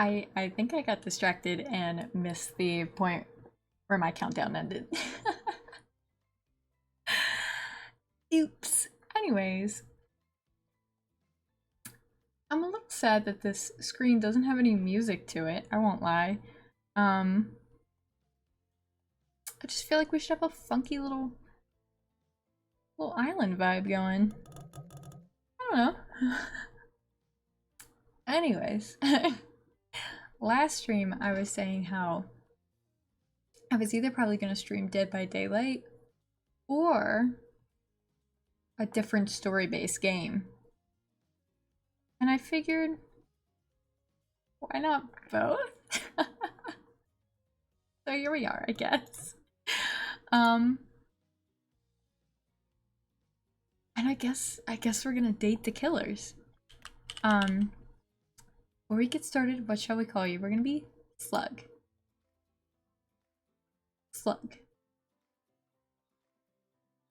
I think I got distracted and missed the point where my countdown ended. Oops. Anyways, I'm a little sad that this screen doesn't have any music to it, I won't lie. I just feel like we should have a funky little island vibe going. I don't know. Anyways, last stream I was saying how I was either probably going to stream Dead by Daylight or a different story-based game. And I figured, why not both? So here we are, I guess. And I guess we're gonna date the killers. Before we get started, what shall we call you? We're gonna be Slug. Slug.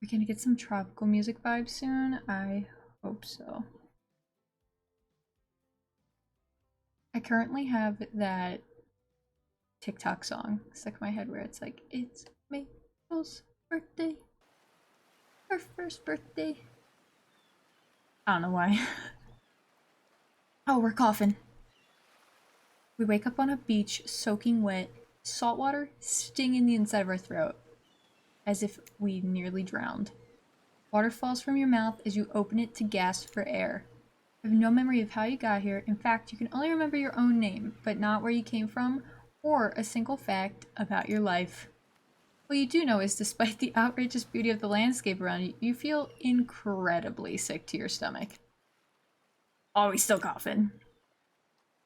We're gonna get some tropical music vibes soon. I hope so. I currently have that TikTok song stuck in my head where it's like, it's Maple's birthday. Her first birthday. I don't know why. Oh, we're coughing. We wake up on a beach, soaking wet, salt water stinging the inside of our throat, as if we nearly drowned. Water falls from your mouth as you open it to gasp for air. You have no memory of how you got here. In fact, you can only remember your own name, but not where you came from or a single fact about your life. What you do know is, despite the outrageous beauty of the landscape around you, you feel incredibly sick to your stomach. Oh, he's still coughing.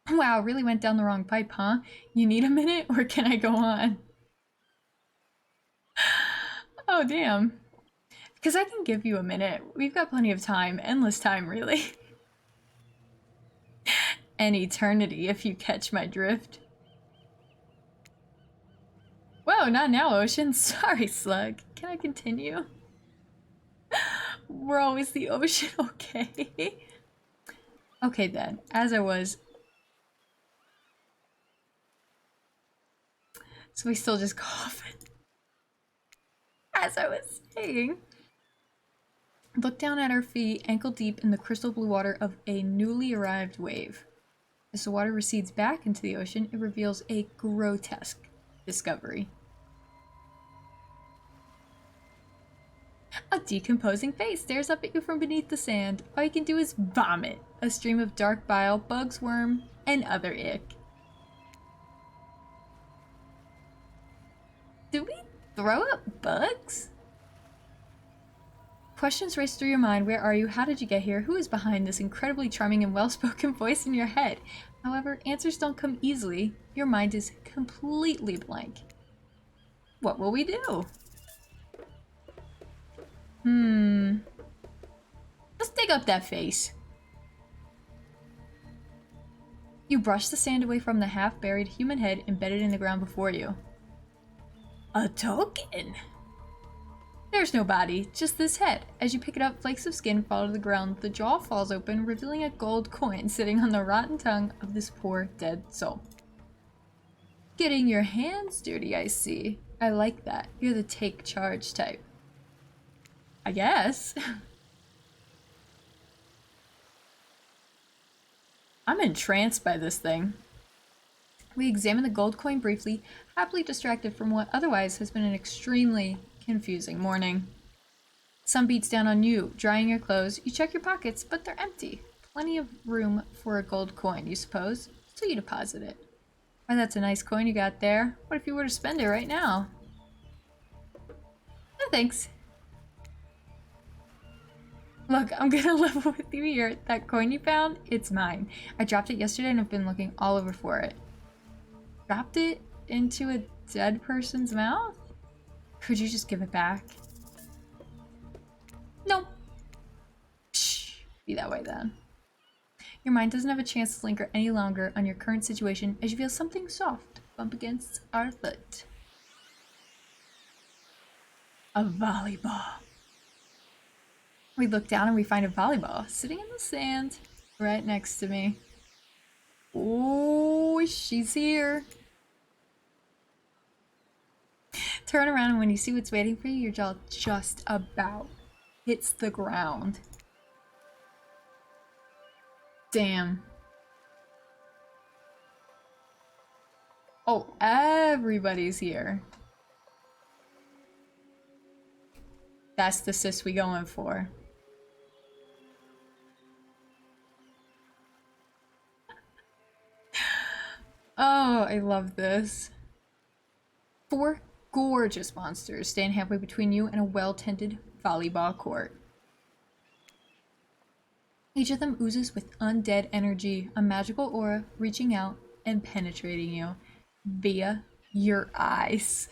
Wow, really went down the wrong pipe, huh? You need a minute, or can I go on? Oh, damn. Because I can give you a minute. We've got plenty of time. Endless time, really. An eternity, if you catch my drift. Whoa, not now, Ocean. Sorry, Slug. Can I continue? We're always the ocean, okay? Okay then, as I was. So we still just coughing. As I was saying. Look down at our feet, ankle deep in the crystal blue water of a newly arrived wave. As the water recedes back into the ocean, it reveals a grotesque discovery. A decomposing face stares up at you from beneath the sand. All you can do is vomit, a stream of dark bile, bugs, worm, and other ick. Did we throw up bugs? Questions race through your mind. Where are you? How did you get here? Who is behind this incredibly charming and well-spoken voice in your head? However, answers don't come easily. Your mind is completely blank. What will we do? Let's dig up that face. You brush the sand away from the half-buried human head embedded in the ground before you. A token! There's no body, just this head. As you pick it up, flakes of skin fall to the ground. The jaw falls open, revealing a gold coin sitting on the rotten tongue of this poor dead soul. Getting your hands dirty, I see. I like that. You're the take charge type. I guess. I'm entranced by this thing. We examine the gold coin briefly, happily distracted from what otherwise has been an extremely confusing morning. Sun beats down on you, drying your clothes. You check your pockets, but they're empty. Plenty of room for a gold coin, you suppose, so you deposit it. Why, that's a nice coin you got there. What if you were to spend it right now? No thanks. Look, I'm gonna level with you here. That coin you found, it's mine. I dropped it yesterday and I've been looking all over for it. Dropped it into a dead person's mouth? Could you just give it back? No. Shh. Be that way then. Your mind doesn't have a chance to linger any longer on your current situation as you feel something soft bump against our foot. A volleyball. We look down and we find a volleyball sitting in the sand right next to me. Oh Oh, she's here. Turn around and when you see what's waiting for you, your jaw just about hits the ground. Damn. Oh, everybody's here. That's the sis we going for. Oh, I love this. 4 gorgeous monsters stand halfway between you and a well-tended volleyball court. Each of them oozes with undead energy, a magical aura reaching out and penetrating you via your eyes.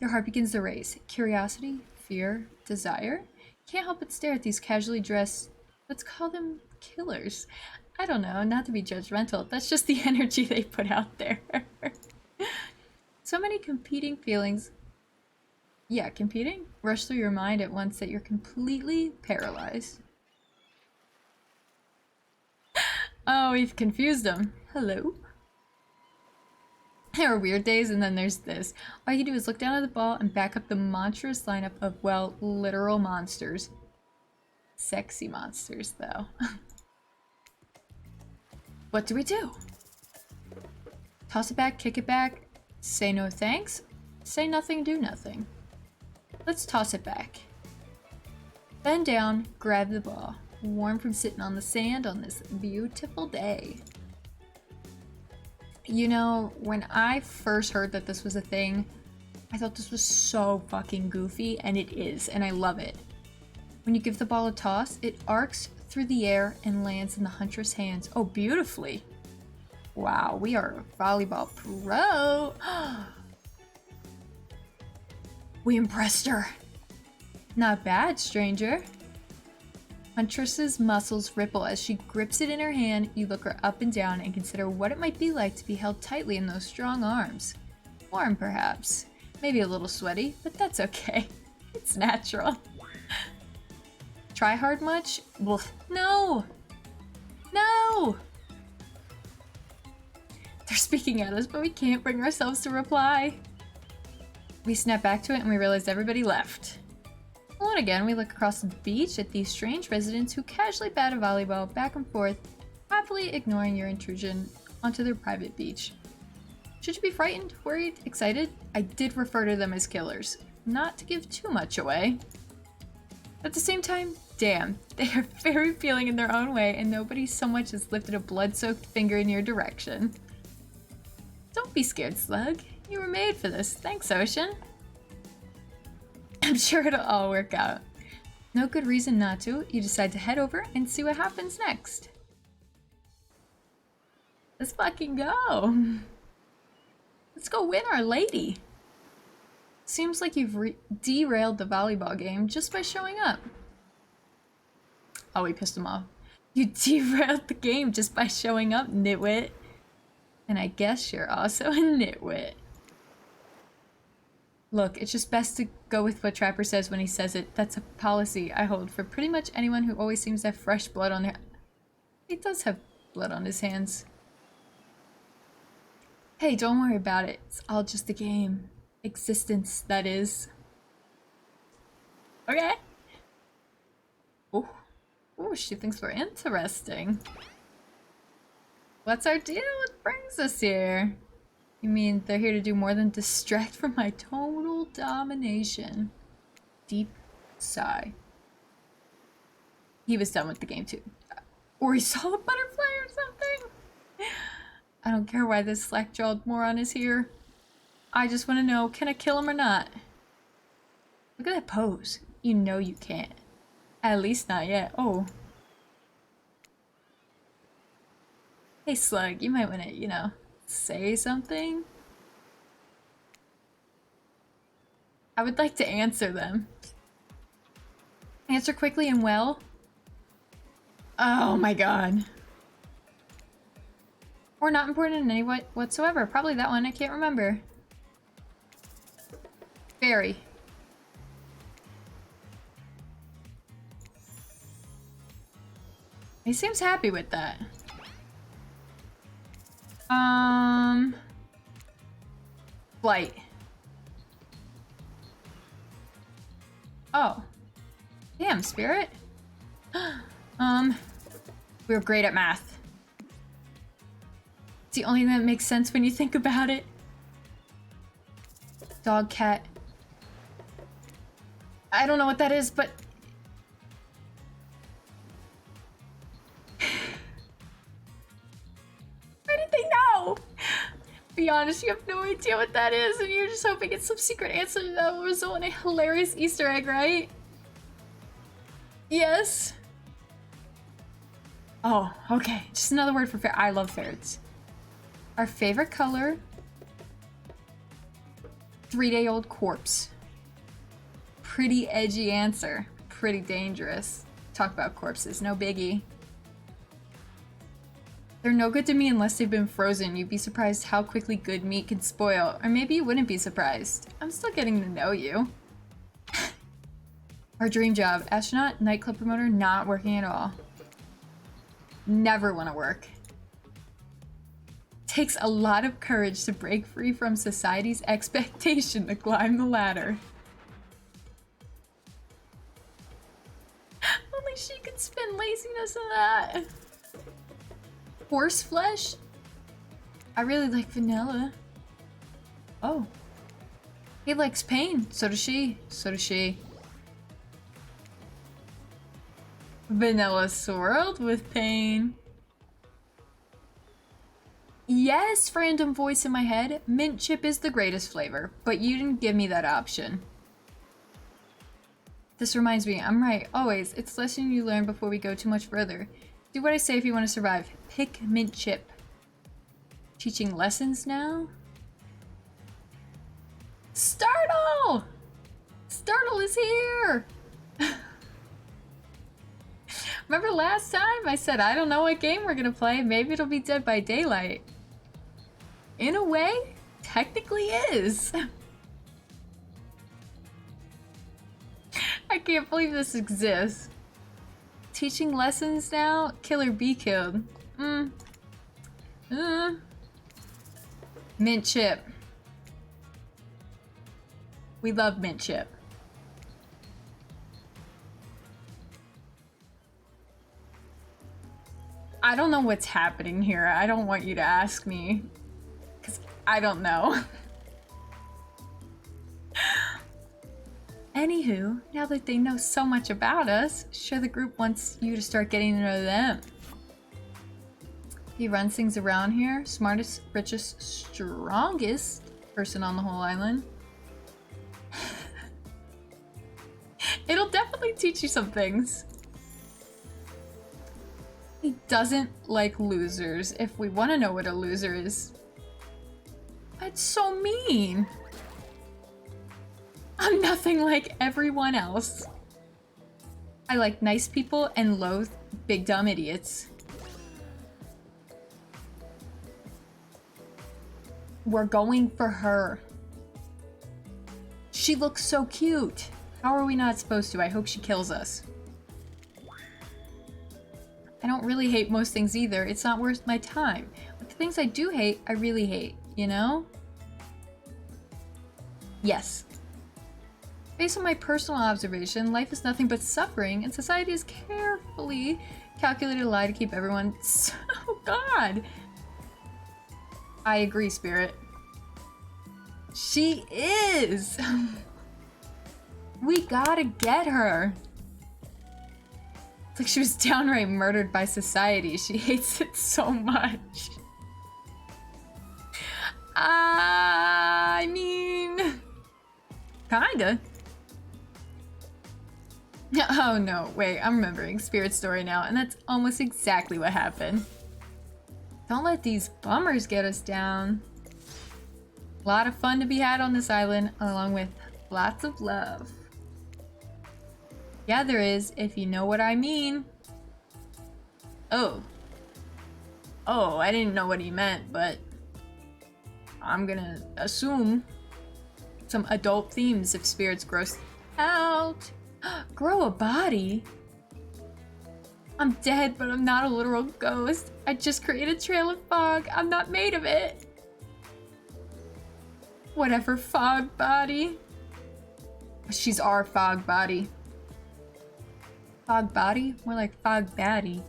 Your heart begins to race. Curiosity, fear, desire. Can't help but stare at these casually dressed, let's call them killers. I don't know, not to be judgmental, that's just the energy they put out there. So many competing feelings. Yeah, competing? Rush through your mind at once that you're completely paralyzed. Oh, we've confused them. Hello? There are weird days, and then there's this. All you do is look down at the ball and back up the monstrous lineup of, well, literal monsters. Sexy monsters, though. What do we do? Toss it back, kick it back, say no thanks, say nothing, do nothing. Let's toss it back. Bend down, grab the ball. Warm from sitting on the sand on this beautiful day. You know, when I first heard that this was a thing, I thought this was so fucking goofy, and it is, and I love it. When you give the ball a toss, it arcs through the air and lands in the huntress' hands. Oh, beautifully. Wow, we are a volleyball pro. We impressed her. Not bad, stranger. Huntress's muscles ripple as she grips it in her hand. You look her up and down and consider what it might be like to be held tightly in those strong arms. Warm, perhaps. Maybe a little sweaty, but that's okay. It's natural. Try hard much? No! No! They're speaking at us, but we can't bring ourselves to reply. We snap back to it and we realize everybody left. Alone again, we look across the beach at these strange residents who casually bat a volleyball back and forth, happily ignoring your intrusion onto their private beach. Should you be frightened, worried, excited? I did refer to them as killers, not to give too much away. At the same time, damn, they are very feeling in their own way and nobody so much as lifted a blood-soaked finger in your direction. Don't be scared, Slug. You were made for this. Thanks, Ocean. I'm sure it'll all work out. No good reason not to. You decide to head over and see what happens next. Let's fucking go. Let's go win our lady. Seems like you've derailed the volleyball game just by showing up. Oh, we pissed him off. You derailed the game just by showing up, nitwit. And I guess you're also a nitwit. Look, it's just best to go with what Trapper says when he says it. That's a policy I hold for pretty much anyone who always seems to have fresh blood on their... He does have blood on his hands. Hey, don't worry about it. It's all just a game. Existence, that is. Okay. Ooh, she thinks we're interesting. What's our deal? What brings us here? You mean they're here to do more than distract from my total domination? Deep sigh. He was done with the game too. Or he saw a butterfly or something? I don't care why this slack-jawed moron is here. I just want to know, can I kill him or not? Look at that pose. You know you can't. At least not yet. Oh. Hey, Slug, you might want to, you know, say something? I would like to answer them. Answer quickly and well. Oh my god. Or not important in any way whatsoever. Probably that one, I can't remember. Very. He seems happy with that. Flight. Oh. Damn, Spirit. We're great at math. It's the only thing that makes sense when you think about it. Dog, cat. I don't know what that is, but... Why did they know? Be honest, you have no idea what that is, and you're just hoping it's some secret answer that will result in a hilarious Easter egg, right? Yes. Oh, okay. Just another word for ferret. I love ferrets. Our favorite color? 3-day-old corpse. Pretty edgy answer. Pretty dangerous. Talk about corpses, no biggie. They're no good to me unless they've been frozen. You'd be surprised how quickly good meat can spoil. Or maybe you wouldn't be surprised. I'm still getting to know you. Our dream job. Astronaut, nightclub promoter, not working at all. Never want to work. Takes a lot of courage to break free from society's expectation to climb the ladder. Only she could spin laziness in that. Horse flesh? I really like vanilla. Oh. He likes pain. So does she. So does she. Vanilla swirled with pain. Yes, random voice in my head. Mint chip is the greatest flavor, but you didn't give me that option. This reminds me, I'm right, always. It's a lesson you learn before we go too much further. Do what I say if you want to survive. Pick mint chip. Teaching lessons now? Startle! Startle is here! Remember last time I said I don't know what game we're gonna play? Maybe it'll be Dead by Daylight. In a way, technically is. I can't believe this exists. Teaching lessons now? Kill or be killed. Mint chip. We love mint chip. I don't know what's happening here. I don't want you to ask me. Because I don't know. Anywho, now that they know so much about us, sure the group wants you to start getting to know them. He runs things around here. Smartest, richest, strongest person on the whole island. It'll definitely teach you some things. He doesn't like losers, if we want to know what a loser is. That's so mean. I'm nothing like everyone else. I like nice people and loathe big dumb idiots. We're going for her. She looks so cute. How are we not supposed to? I hope she kills us. I don't really hate most things either. It's not worth my time. But the things I do hate, I really hate, you know? Yes. Based on my personal observation, life is nothing but suffering, and society is carefully calculated a lie to keep everyone... Oh, God! I agree, Spirit. She is! We gotta get her. It's like she was downright murdered by society. She hates it so much. I mean... Kinda. Oh no, wait, I'm remembering Spirit's story now, and that's almost exactly what happened. Don't let these bummers get us down. A lot of fun to be had on this island, along with lots of love. Yeah, there is, if you know what I mean. Oh. Oh, I didn't know what he meant, but I'm gonna assume some adult themes if Spirit's grossed out. Grow a body? I'm dead, but I'm not a literal ghost. I just created a trail of fog. I'm not made of it. Whatever, fog body. She's our fog body. Fog body? More like fog baddie.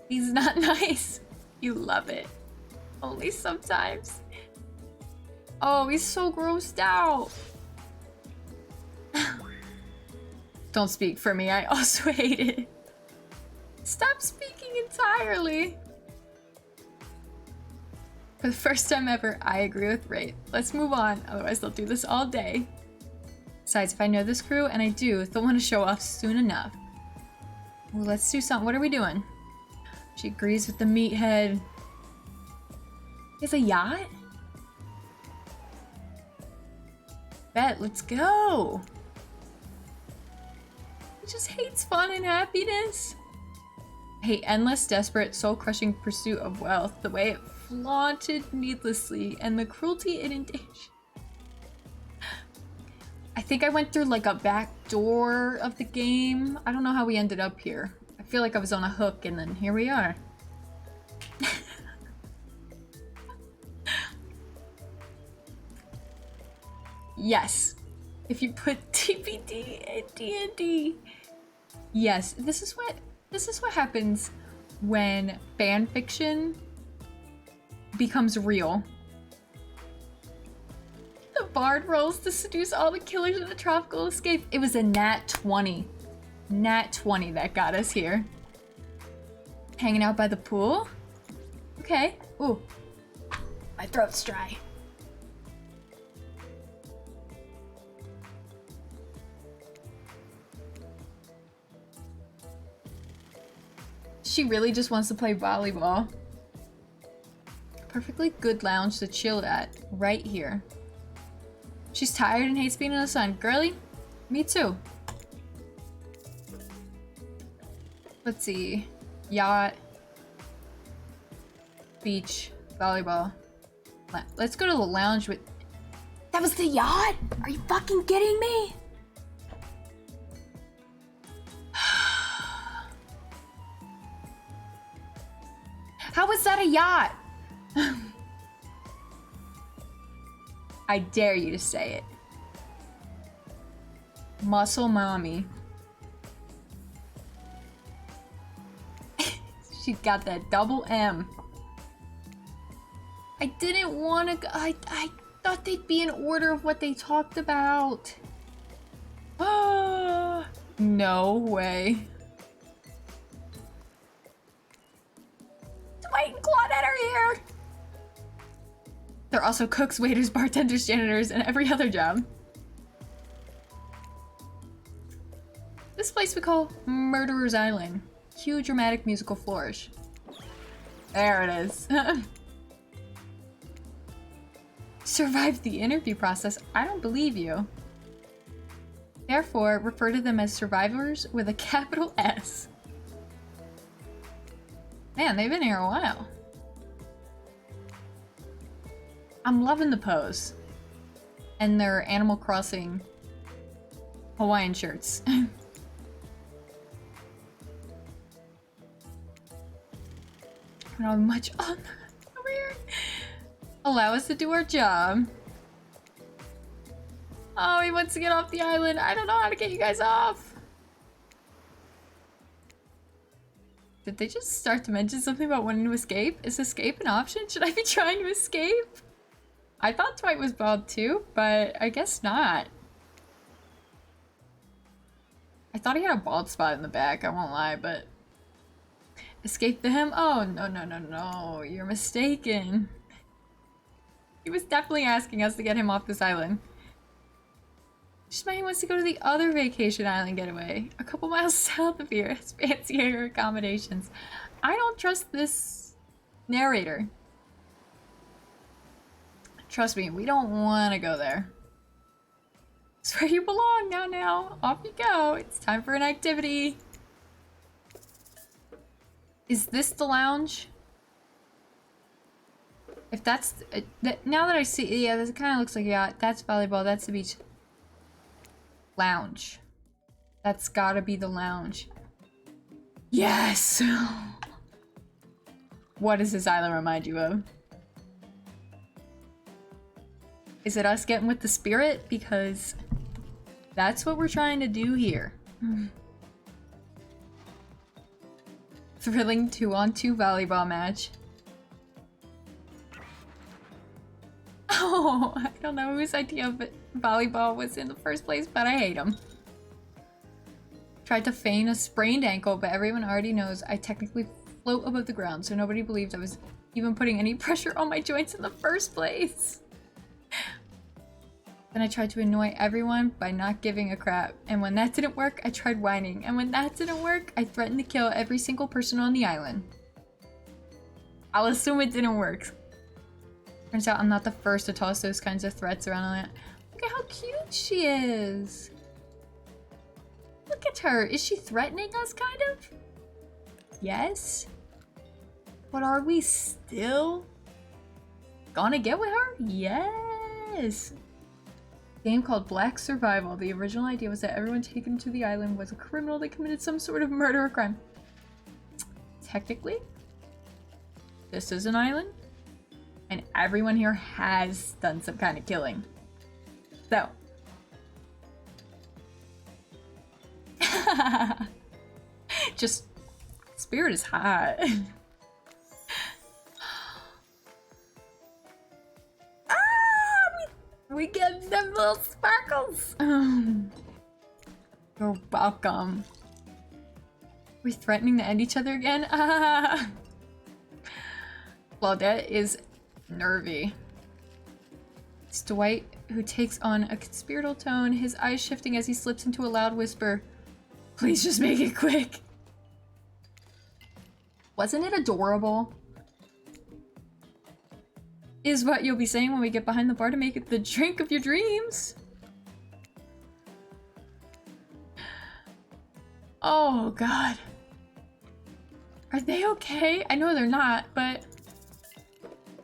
He's not nice. You love it. Only sometimes. Oh, he's so grossed out. Don't speak for me, I also hate it. Stop speaking entirely. For the first time ever, I agree with Wraith. Let's move on, otherwise they'll do this all day. Besides, if I know this crew, and I do, they'll want to show off soon enough. Well, let's do something. What are we doing? She agrees with the meathead. He has a yacht? Bet, let's go. He just hates fun and happiness. I hate endless, desperate, soul-crushing pursuit of wealth, the way it flaunted needlessly, and the cruelty it endangered. I think I went through like a back door of the game. I don't know how we ended up here. I feel like I was on a hook and then here we are. Yes. If you put TPD and D&D. Yes, this is what happens when fan fiction becomes real. The bard rolls to seduce all the killers in the tropical escape. It was a nat 20. Nat 20 that got us here. Hanging out by the pool? Okay. Ooh. My throat's dry. She really just wants to play volleyball. Perfectly good lounge to chill at, right here. She's tired and hates being in the sun. Girly? Me too. Let's see. Yacht. Beach. Volleyball. Let's go to the lounge with... That was the yacht? Are you fucking kidding me? How was that a yacht? I dare you to say it. Muscle mommy. She got that double M. I didn't want to go. I thought they'd be in order of what they talked about. Ah, no way. Dwight and Claudette are here. They're also cooks, waiters, bartenders, janitors, and every other job. This place we call Murderer's Island. Cue dramatic musical flourish. There it is. Survived the interview process? I don't believe you. Therefore, refer to them as survivors with a capital S. Man, they've been here a while. I'm loving the pose. And their Animal Crossing Hawaiian shirts. Not much on over here. Allow us to do our job. Oh, he wants to get off the island. I don't know how to get you guys off. Did they just start to mention something about wanting to escape? Is escape an option? Should I be trying to escape? I thought Dwight was bald too, but I guess not. I thought he had a bald spot in the back, I won't lie, but... Escape to him? Oh, no, no, no, no. You're mistaken. He was definitely asking us to get him off this island. Just might he wants to go to the other vacation island getaway. A couple miles south of here. It's fancier accommodations. I don't trust this narrator. Trust me, we don't want to go there. It's where you belong now. Off you go. It's time for an activity. Is this the lounge? If that's... now that I see... Yeah, this kind of looks like a yacht. That's volleyball. That's the beach. Lounge. That's gotta be the lounge. Yes! What does this island remind you of? Is it us getting with the spirit? Because that's what we're trying to do here. Thrilling 2-on-2 volleyball match. Oh, I don't know whose idea of volleyball was in the first place, but I hate him. Tried to feign a sprained ankle, but everyone already knows I technically float above the ground, so nobody believed I was even putting any pressure on my joints in the first place. Then I tried to annoy everyone by not giving a crap, and when that didn't work, I tried whining, and when that didn't work, I threatened to kill every single person on the island. I'll assume it didn't work. Turns out I'm not the first to toss those kinds of threats around on it. Look at how cute she is. Look at her. Is she threatening us, kind of? Yes? But are we still gonna get with her? Yes! Game called Black Survival. The original idea was that everyone taken to the island was a criminal that committed some sort of murder or crime. Technically, this is an island, and everyone here has done some kind of killing. So. Just, spirit is hot. We get them little sparkles. You're welcome. We're threatening to end each other again. Claudette is nervy. It's Dwight who takes on a conspiratorial tone, his eyes shifting as he slips into a loud whisper. Please just make it quick. Wasn't it adorable? Is what you'll be saying when we get behind the bar to make it the drink of your dreams. Oh god. Are they okay? I know they're not, but...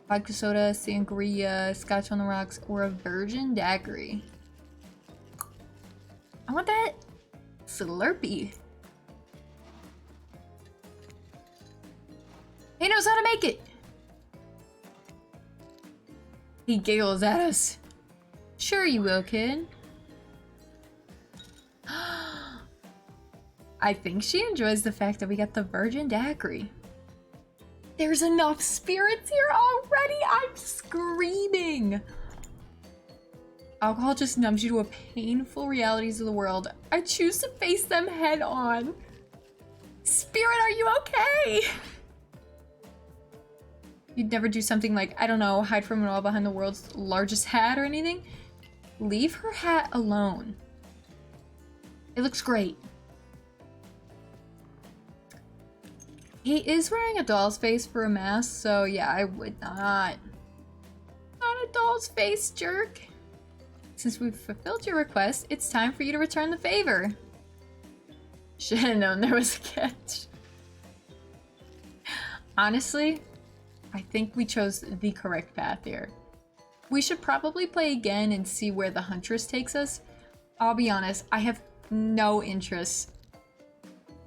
Vodka soda, sangria, scotch on the rocks, or a virgin daiquiri. I want that Slurpee. He knows how to make it! He giggles at us. Sure you will, kid. I think she enjoys the fact that we got the virgin daiquiri. There's enough spirits here already! I'm screaming! Alcohol just numbs you to a painful realities of the world. I choose to face them head on. Spirit, are you okay? You'd never do something like, I don't know, hide from it all behind the world's largest hat or anything? Leave her hat alone. It looks great. He is wearing a doll's face for a mask, so yeah, I would not. Not a doll's face, jerk. Since we've fulfilled your request, it's time for you to return the favor. Should have known there was a catch. Honestly, I think we chose the correct path here. We should probably play again and see where the Huntress takes us. I'll be honest, I have no interest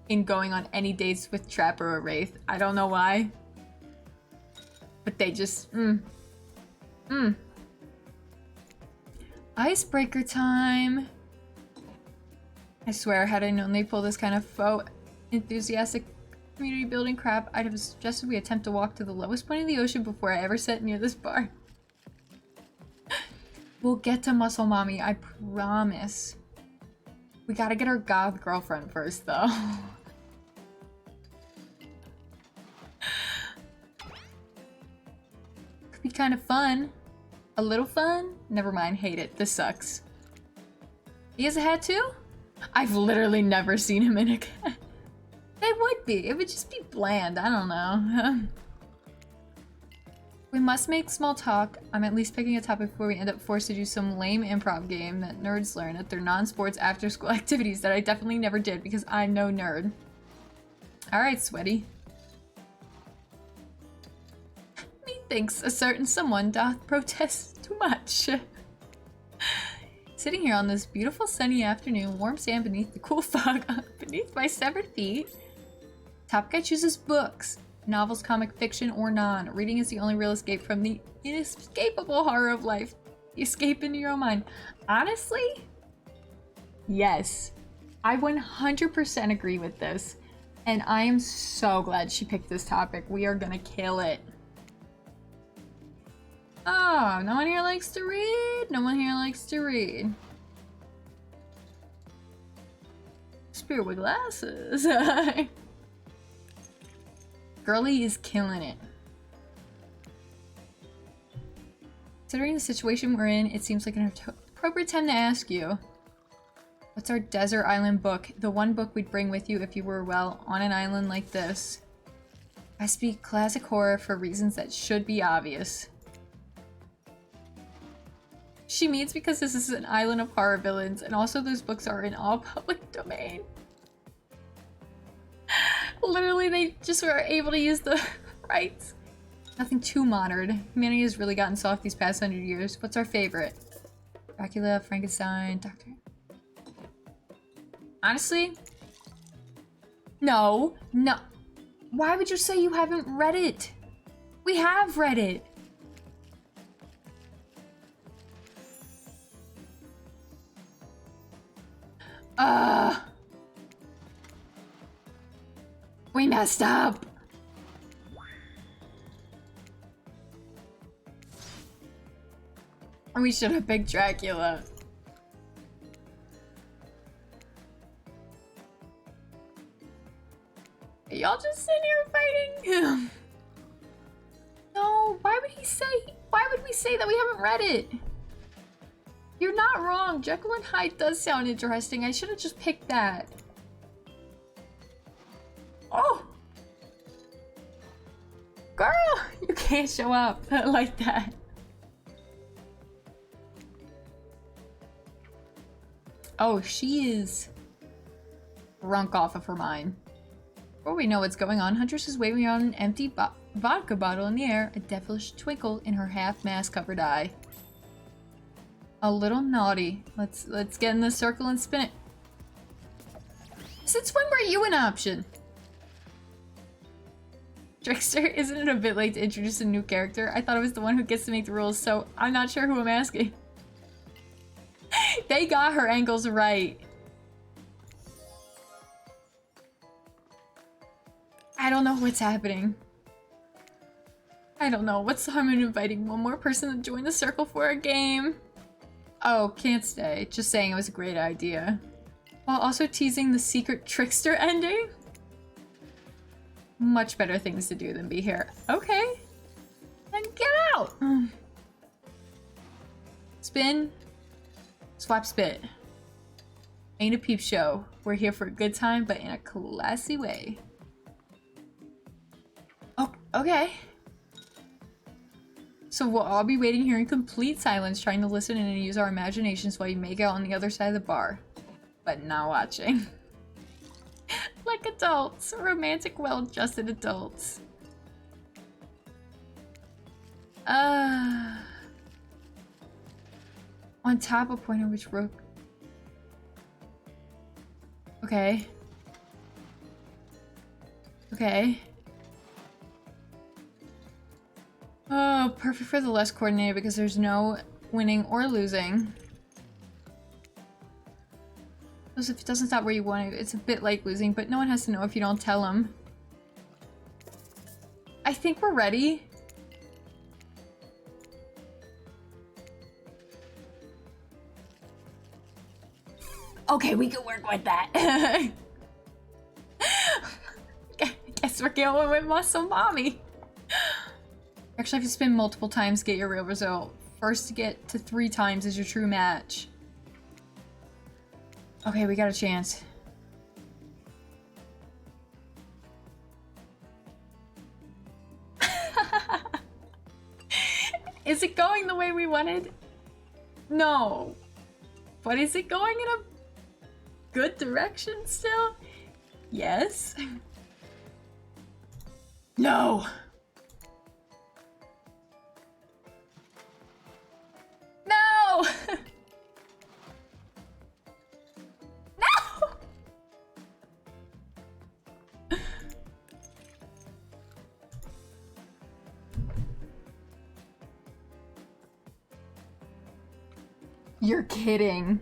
in going on any dates with Trapper or Wraith. I don't know why. But they just, Icebreaker time! I swear, had I known they'd pull this kind of faux enthusiastic community building crap, I'd have suggested we attempt to walk to the lowest point of the ocean before I ever set near this bar. We'll get to Muscle Mommy, I promise. We gotta get our goth girlfriend first, though. Could be kind of fun. A little fun? Never mind, hate it. This sucks. He has a hat too? I've literally never seen him in a hat. It would be. It would just be bland. I don't know. We must make small talk. I'm at least picking a topic before we end up forced to do some lame improv game that nerds learn at their non-sports after-school activities that I definitely never did because I'm no nerd. Alright, sweaty. Methinks a certain someone doth protest too much. Sitting here on this beautiful sunny afternoon, warm sand beneath the cool fog beneath my severed feet. Top Guy chooses books. Novels, comic fiction, or non. Reading is the only real escape from the inescapable horror of life. The escape into your own mind. Honestly, yes. I 100% agree with this. And I am so glad she picked this topic. We are gonna kill it. Oh, no one here likes to read? No one here likes to read. Spirit with glasses. Girly is killing it. Considering the situation we're in, it seems like an appropriate time to ask you. What's our desert island book? The one book we'd bring with you if you were, well, on an island like this. I speak classic horror for reasons that should be obvious. She means because this is an island of horror villains, and also those books are in all public domain. Literally, they just were able to use the rights. Nothing too modern. Humanity has really gotten soft these past 100 years. What's our favorite? Dracula, Frankenstein, Doctor... Honestly? No. No. Why would you say you haven't read it? We have read it. We messed up. We should have picked Dracula. Y'all just sitting here fighting? No, why would we say that we haven't read it? You're not wrong. Jekyll and Hyde does sound interesting. I should have just picked that. Oh! Girl! You can't show up like that. Oh, she is drunk off of her mind. Before we know what's going on, Huntress is waving around an empty vodka bottle in the air, a devilish twinkle in her half-mask covered eye. A little naughty. Let's get in the circle and spin it. Since when were you an option? Trickster, isn't it a bit late to introduce a new character? I thought it was the one who gets to make the rules, so I'm not sure who I'm asking. They got her angles right. I don't know what's happening. I don't know. What's the harm in inviting one more person to join the circle for a game? Oh, can't stay. Just saying it was a great idea. While also teasing the secret trickster ending? Much better things to do than be here. Okay. Then get out! Spin. Swap spit. Ain't a peep show. We're here for a good time, but in a classy way. Oh, okay. So we'll all be waiting here in complete silence, trying to listen and use our imaginations while you make out on the other side of the bar. But not watching. Like adults. Romantic, well-adjusted adults. On top of point at which rope. Okay. Okay. Oh, perfect for the less coordinated because there's no winning or losing. Because if it doesn't stop where you want it, it's a bit like losing, but no one has to know if you don't tell them. I think we're ready. Okay, we can work with that. Guess we're going with Muscle Mommy. Actually, if you spin multiple times, get your real result. First to get to 3 times is your true match. Okay, we got a chance. Is it going the way we wanted? No. But is it going in a good direction still? Yes. No. No! You're kidding.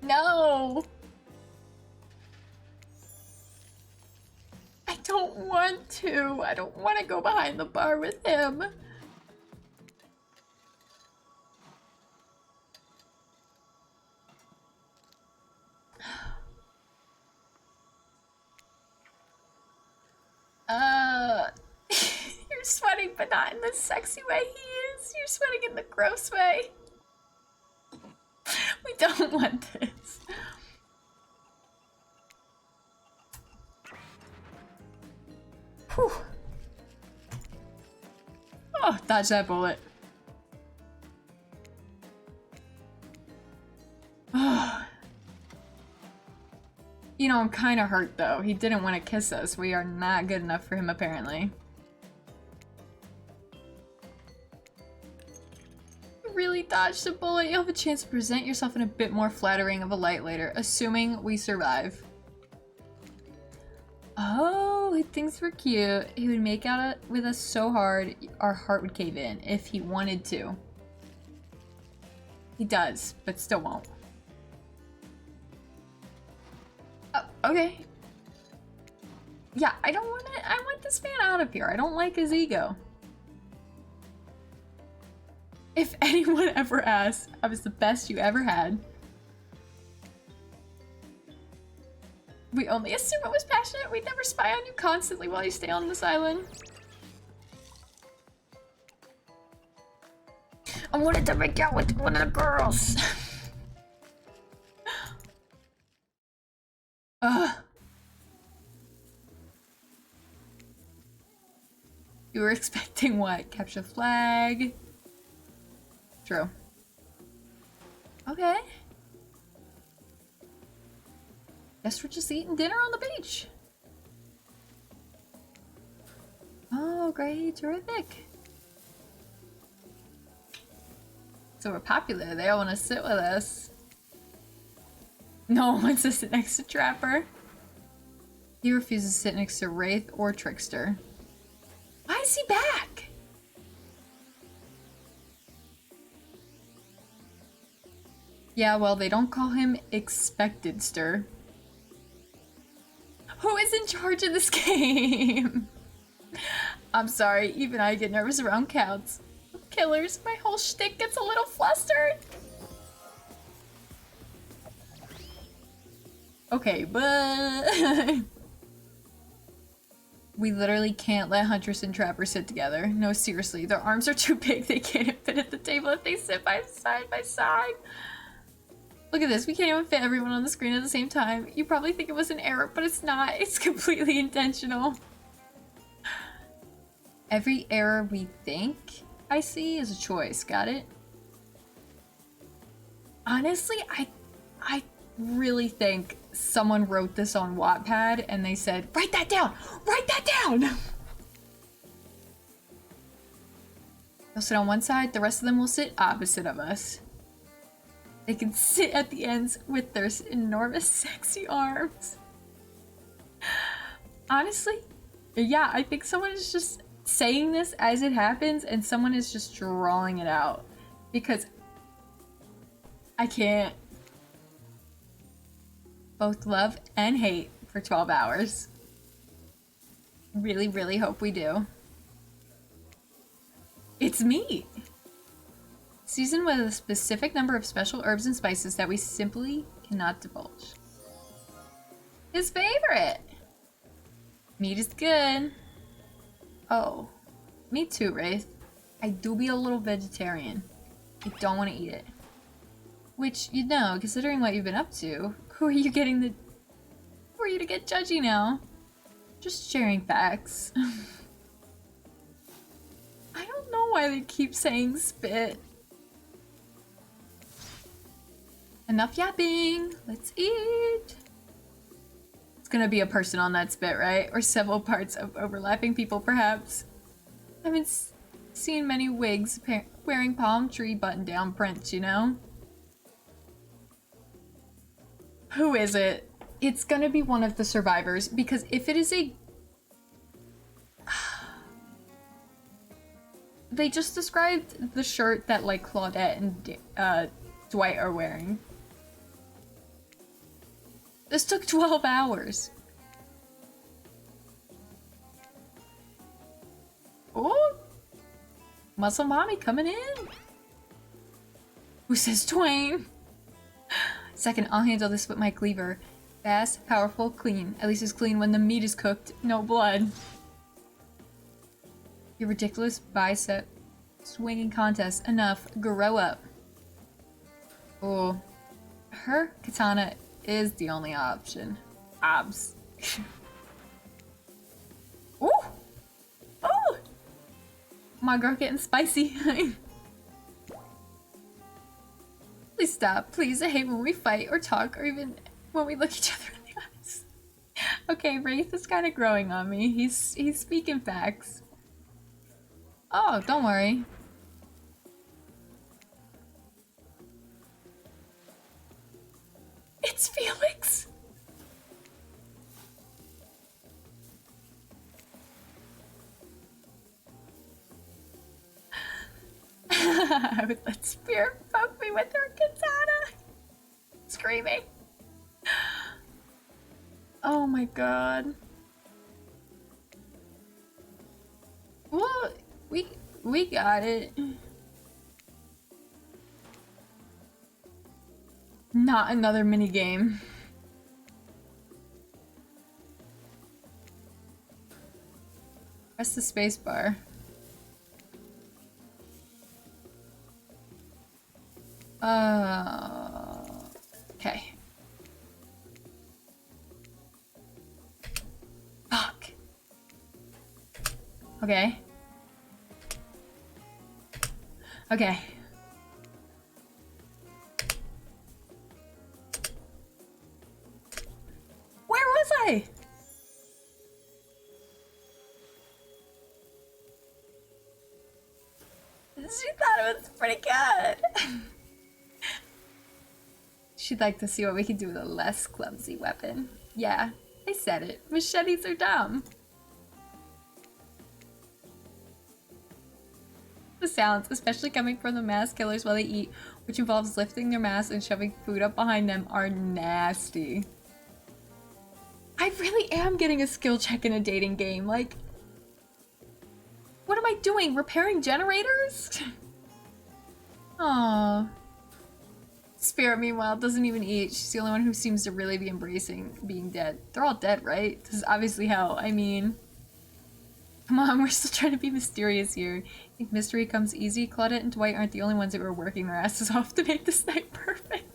No! I don't want to. I don't want to go behind the bar with him. You're sweating, but not in the sexy way he is. You're sweating in the gross way. We don't want this. Whew. Oh, dodge that bullet. You know, I'm kind of hurt though. He didn't want to kiss us. We are not good enough for him, apparently. You really dodged a bullet. You'll have a chance to present yourself in a bit more flattering of a light later, assuming we survive. Oh, things were cute. He would make out with us so hard, our heart would cave in if he wanted to. He does, but still won't. Oh, okay. Yeah, I don't want to. I want this man out of here. I don't like his ego. If anyone ever asks, I was the best you ever had. We only assume it was passionate. We'd never spy on you constantly while you stay on this island. I wanted to make out with one of the girls. You were expecting what? Capture flag? True. Okay. Guess we're just eating dinner on the beach. Oh, great. Terrific. So we're popular. They all want to sit with us. No one wants to sit next to Trapper. He refuses to sit next to Wraith or Trickster. Why is he back? Yeah, well, they don't call him Expectedster. Who is in charge of this game? I'm sorry, even I get nervous around counts. Killers, my whole shtick gets a little flustered. Okay, but... We literally can't let Huntress and Trapper sit together. No, seriously, their arms are too big. They can't fit at the table if they sit side by side. Look at this, we can't even fit everyone on the screen at the same time. You probably think it was an error, but it's not. It's completely intentional. Every error we think I see is a choice, got it? Honestly, I really think someone wrote this on Wattpad and they said, write that down! Write that down! They'll sit on one side, the rest of them will sit opposite of us. They can sit at the ends with their enormous sexy arms. Honestly, yeah, I think someone is just saying this as it happens and someone is just drawing it out. Because I can't both love and hate for 12 hours. Really, really hope we do. It's meat! Seasoned with a specific number of special herbs and spices that we simply cannot divulge. His favorite! Meat is good. Oh, me too, Wraith. I do be a little vegetarian. I don't want to eat it. Which, you know, considering what you've been up to, who are you to get judgy now? Just sharing facts. I don't know why they keep saying spit. Enough yapping. Let's eat. It's gonna be a person on that spit, right? Or several parts of overlapping people, perhaps. I haven't seen many wigs wearing palm tree button-down prints, you know? Who is it? It's gonna be one of the survivors, because if it is a... They just described the shirt that, like, Claudette and Dwight are wearing. This took 12 hours. Oh! Muscle Mommy coming in! Who says Twain? Second, I'll handle this with my cleaver. Fast, powerful, clean. At least it's clean when the meat is cooked. No blood. Your ridiculous bicep swinging contest. Enough. Grow up. Oh. Her katana is the only option. Obs. Ooh! Oh! My girl getting spicy. Please stop. Please, I hate when we fight or talk or even when we look each other in the eyes. Okay, Wraith is kind of growing on me. He's speaking facts. Oh, don't worry. It's Felix! I would let Spirit poke me with her katana! Screaming. Oh my god. Well, we got it. Not another mini game. Press the space bar. Okay. Fuck. Okay. Okay. Where was I? She thought it was pretty good. She'd like to see what we can do with a less clumsy weapon. Yeah, I said it. Machetes are dumb. The sounds, especially coming from the mass killers while they eat, which involves lifting their masks and shoving food up behind them, are nasty. I really am getting a skill check in a dating game. Like, what am I doing? Repairing generators? Aww. Spirit, meanwhile, doesn't even eat. She's the only one who seems to really be embracing being dead. They're all dead, right? This is obviously hell. I mean, come on, we're still trying to be mysterious here. Think mystery comes easy? Claudette and Dwight aren't the only ones that were working their asses off to make this night perfect.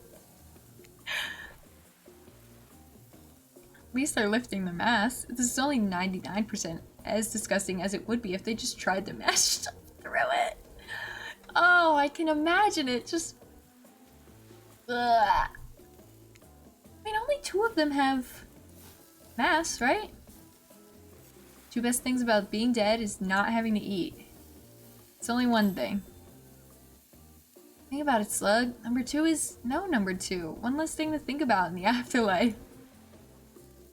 At least they're lifting the mass. This is only 99% as disgusting as it would be if they just tried to mash stuff through it. Oh, I can imagine it. Just... Ugh. I mean, only 2 of them have masks, right? 2 best things about being dead is not having to eat. It's only one thing. Think about it, Slug. Number 2 is no number 2. One less thing to think about in the afterlife.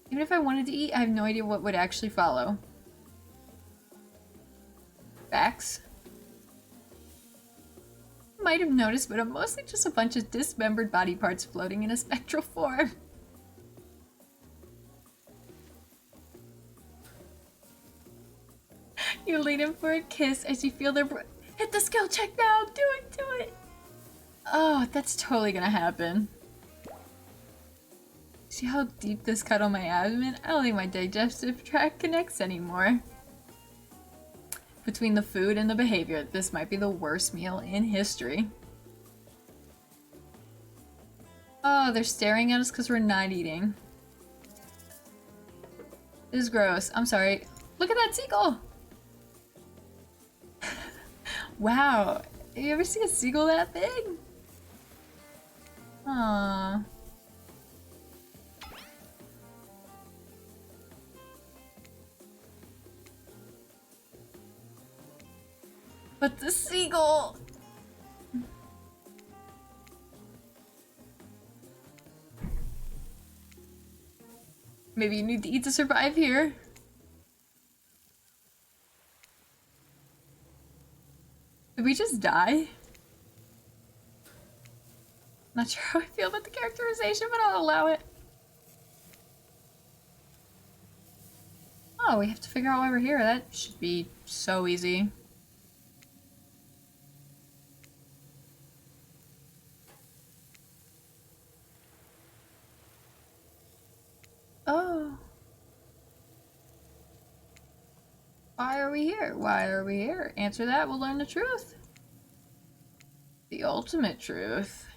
Even if I wanted to eat, I have no idea what would actually follow. Facts. Might have noticed, but I'm mostly just a bunch of dismembered body parts floating in a spectral form. You lean in for a kiss as you feel their hit the skill check now! Do it, do it! Oh, that's totally gonna happen. See how deep this cut on my abdomen? I don't think my digestive tract connects anymore. Between the food and the behavior, this might be the worst meal in history. Oh, they're staring at us because we're not eating. This is gross. I'm sorry. Look at that seagull! Wow. Have you ever seen a seagull that big? Aww. But the seagull... Maybe you need to eat to survive here. we just die? Not sure how I feel about the characterization, but I'll allow it. Oh, we have to figure out why we're here. That should be so easy. Oh. Why are we here? Why are we here? Answer that, we'll learn the truth. The ultimate truth.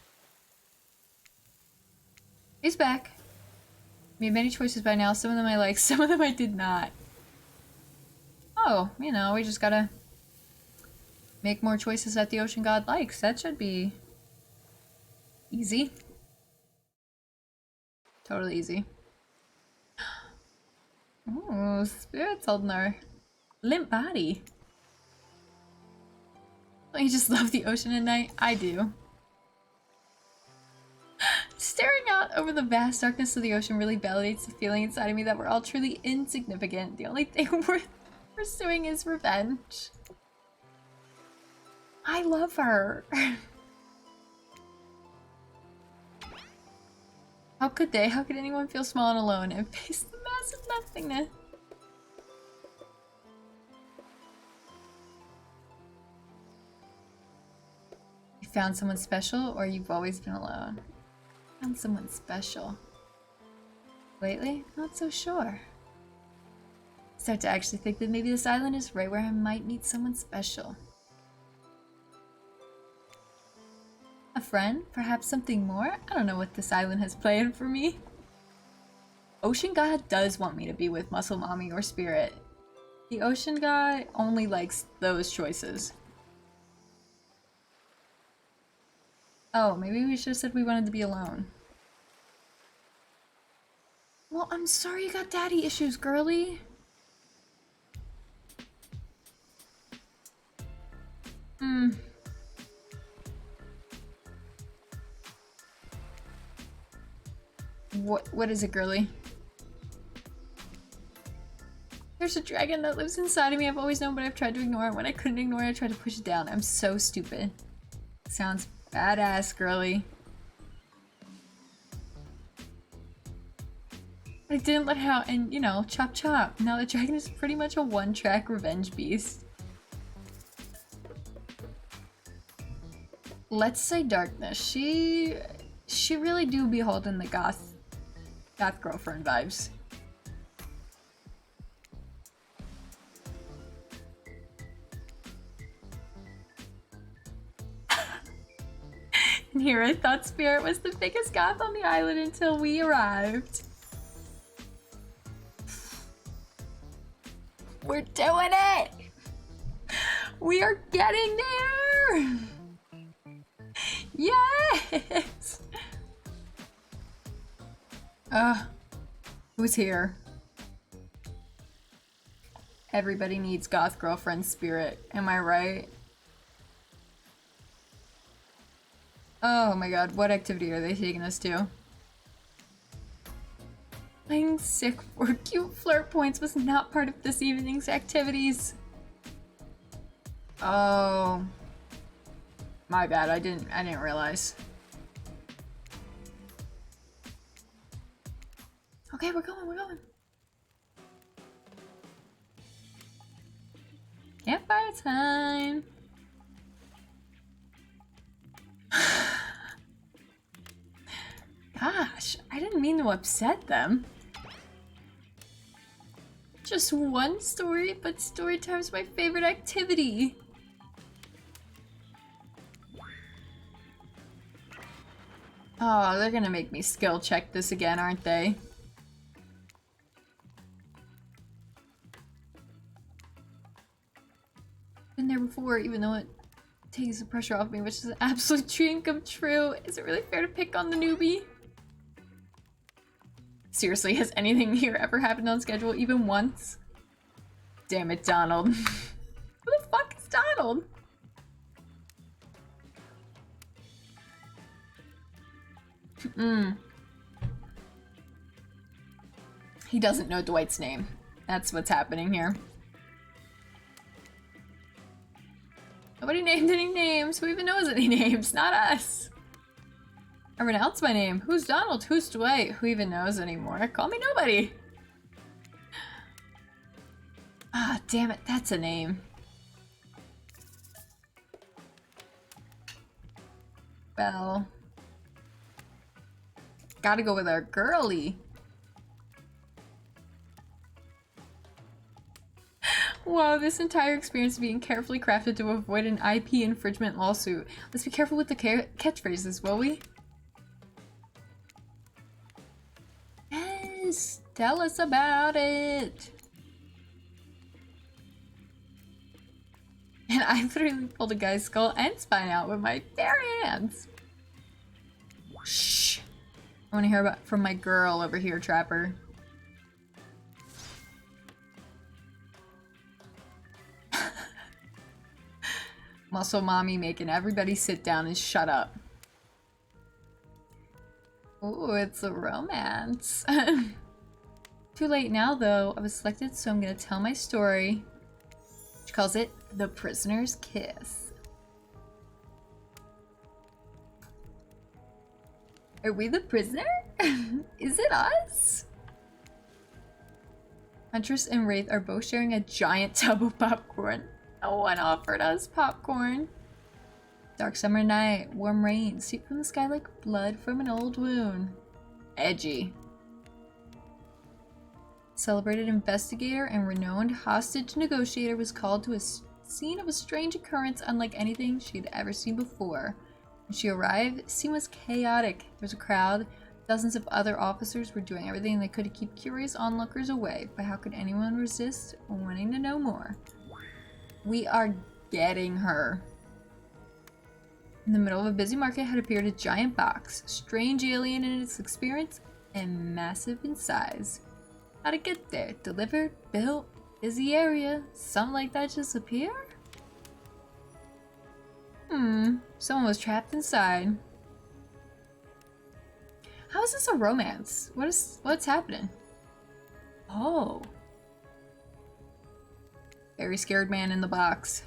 He's back. Made many choices by now. Some of them I liked, some of them I did not. Oh, you know, we just gotta make more choices that the ocean god likes. That should be easy. Totally easy. Ooh, spirits holding our limp body. Don't you just love the ocean at night? I do. Staring out over the vast darkness of the ocean really validates the feeling inside of me that we're all truly insignificant. The only thing worth pursuing is revenge. I love her. How could they? How could anyone feel small and alone and face the massive nothingness? You found someone special, or you've always been alone? Found someone special. Lately, not so sure. Start to actually think that maybe this island is right where I might meet someone special. A friend? Perhaps something more? I don't know what this island has planned for me. Ocean God does want me to be with Muscle Mommy or Spirit. The Ocean God only likes those choices. Oh, maybe we should have said we wanted to be alone. Well, I'm sorry you got daddy issues, girly. What is it, girly? There's a dragon that lives inside of me. I've always known, but I've tried to ignore it. When I couldn't ignore it, I tried to push it down. I'm so stupid. Sounds badass, girly. I didn't let out, and you know, chop chop. Now the dragon is pretty much a one-track revenge beast. Let's say darkness. She really do be holding the goth girlfriend vibes. And here I thought Spirit was the biggest goth on the island until we arrived. We're doing it! We are getting there! Yes! Who's here? Everybody needs goth girlfriend Spirit, am I right? Oh my god, what activity are they taking us to? Playing sick for cute flirt points was not part of this evening's activities. Oh. My bad, I didn't realize. Okay, we're going. Campfire time. Gosh, I didn't mean to upset them. Just one story, but story time's my favorite activity. Oh, they're gonna make me skill check this again, aren't they? Been there before, even though it takes the pressure off me, which is an absolute dream come true. Is it really fair to pick on the newbie? Seriously, has anything here ever happened on schedule even once? Damn it, Donald. Who the fuck is Donald? He doesn't know Dwight's name. That's what's happening here. Nobody named any names? Who even knows any names? Not us. I renounce my name. Who's Donald? Who's Dwight? Who even knows anymore? Call me nobody. Ah, damn it. That's a name. Well, gotta go with our girly. Wow, this entire experience is being carefully crafted to avoid an IP infringement lawsuit. Let's be careful with the catchphrases, will we? Yes, tell us about it. And I literally pulled a guy's skull and spine out with my bare hands. Shh. I want to hear about from my girl over here, Trapper. Muscle mommy making everybody sit down and shut up. Ooh, it's a romance. Too late now, though. I was selected, so I'm gonna tell my story. She calls it The Prisoner's Kiss. Are we the prisoner? Is it us? Huntress and Wraith are both sharing a giant tub of popcorn. No one offered us popcorn. Dark summer night, warm rain, seep from the sky like blood from an old wound. Edgy. Celebrated investigator and renowned hostage negotiator was called to a scene of a strange occurrence unlike anything she had ever seen before. When she arrived, the scene was chaotic. There was a crowd. Dozens of other officers were doing everything they could to keep curious onlookers away, but how could anyone resist wanting to know more? We are getting her. In the middle of a busy market had appeared a giant box, strange alien in its appearance and massive in size. How to get there? Delivered? Built? Busy area? Something like that just appear? Someone was trapped inside. How is this a romance? What's happening? Oh. Very scared man in the box.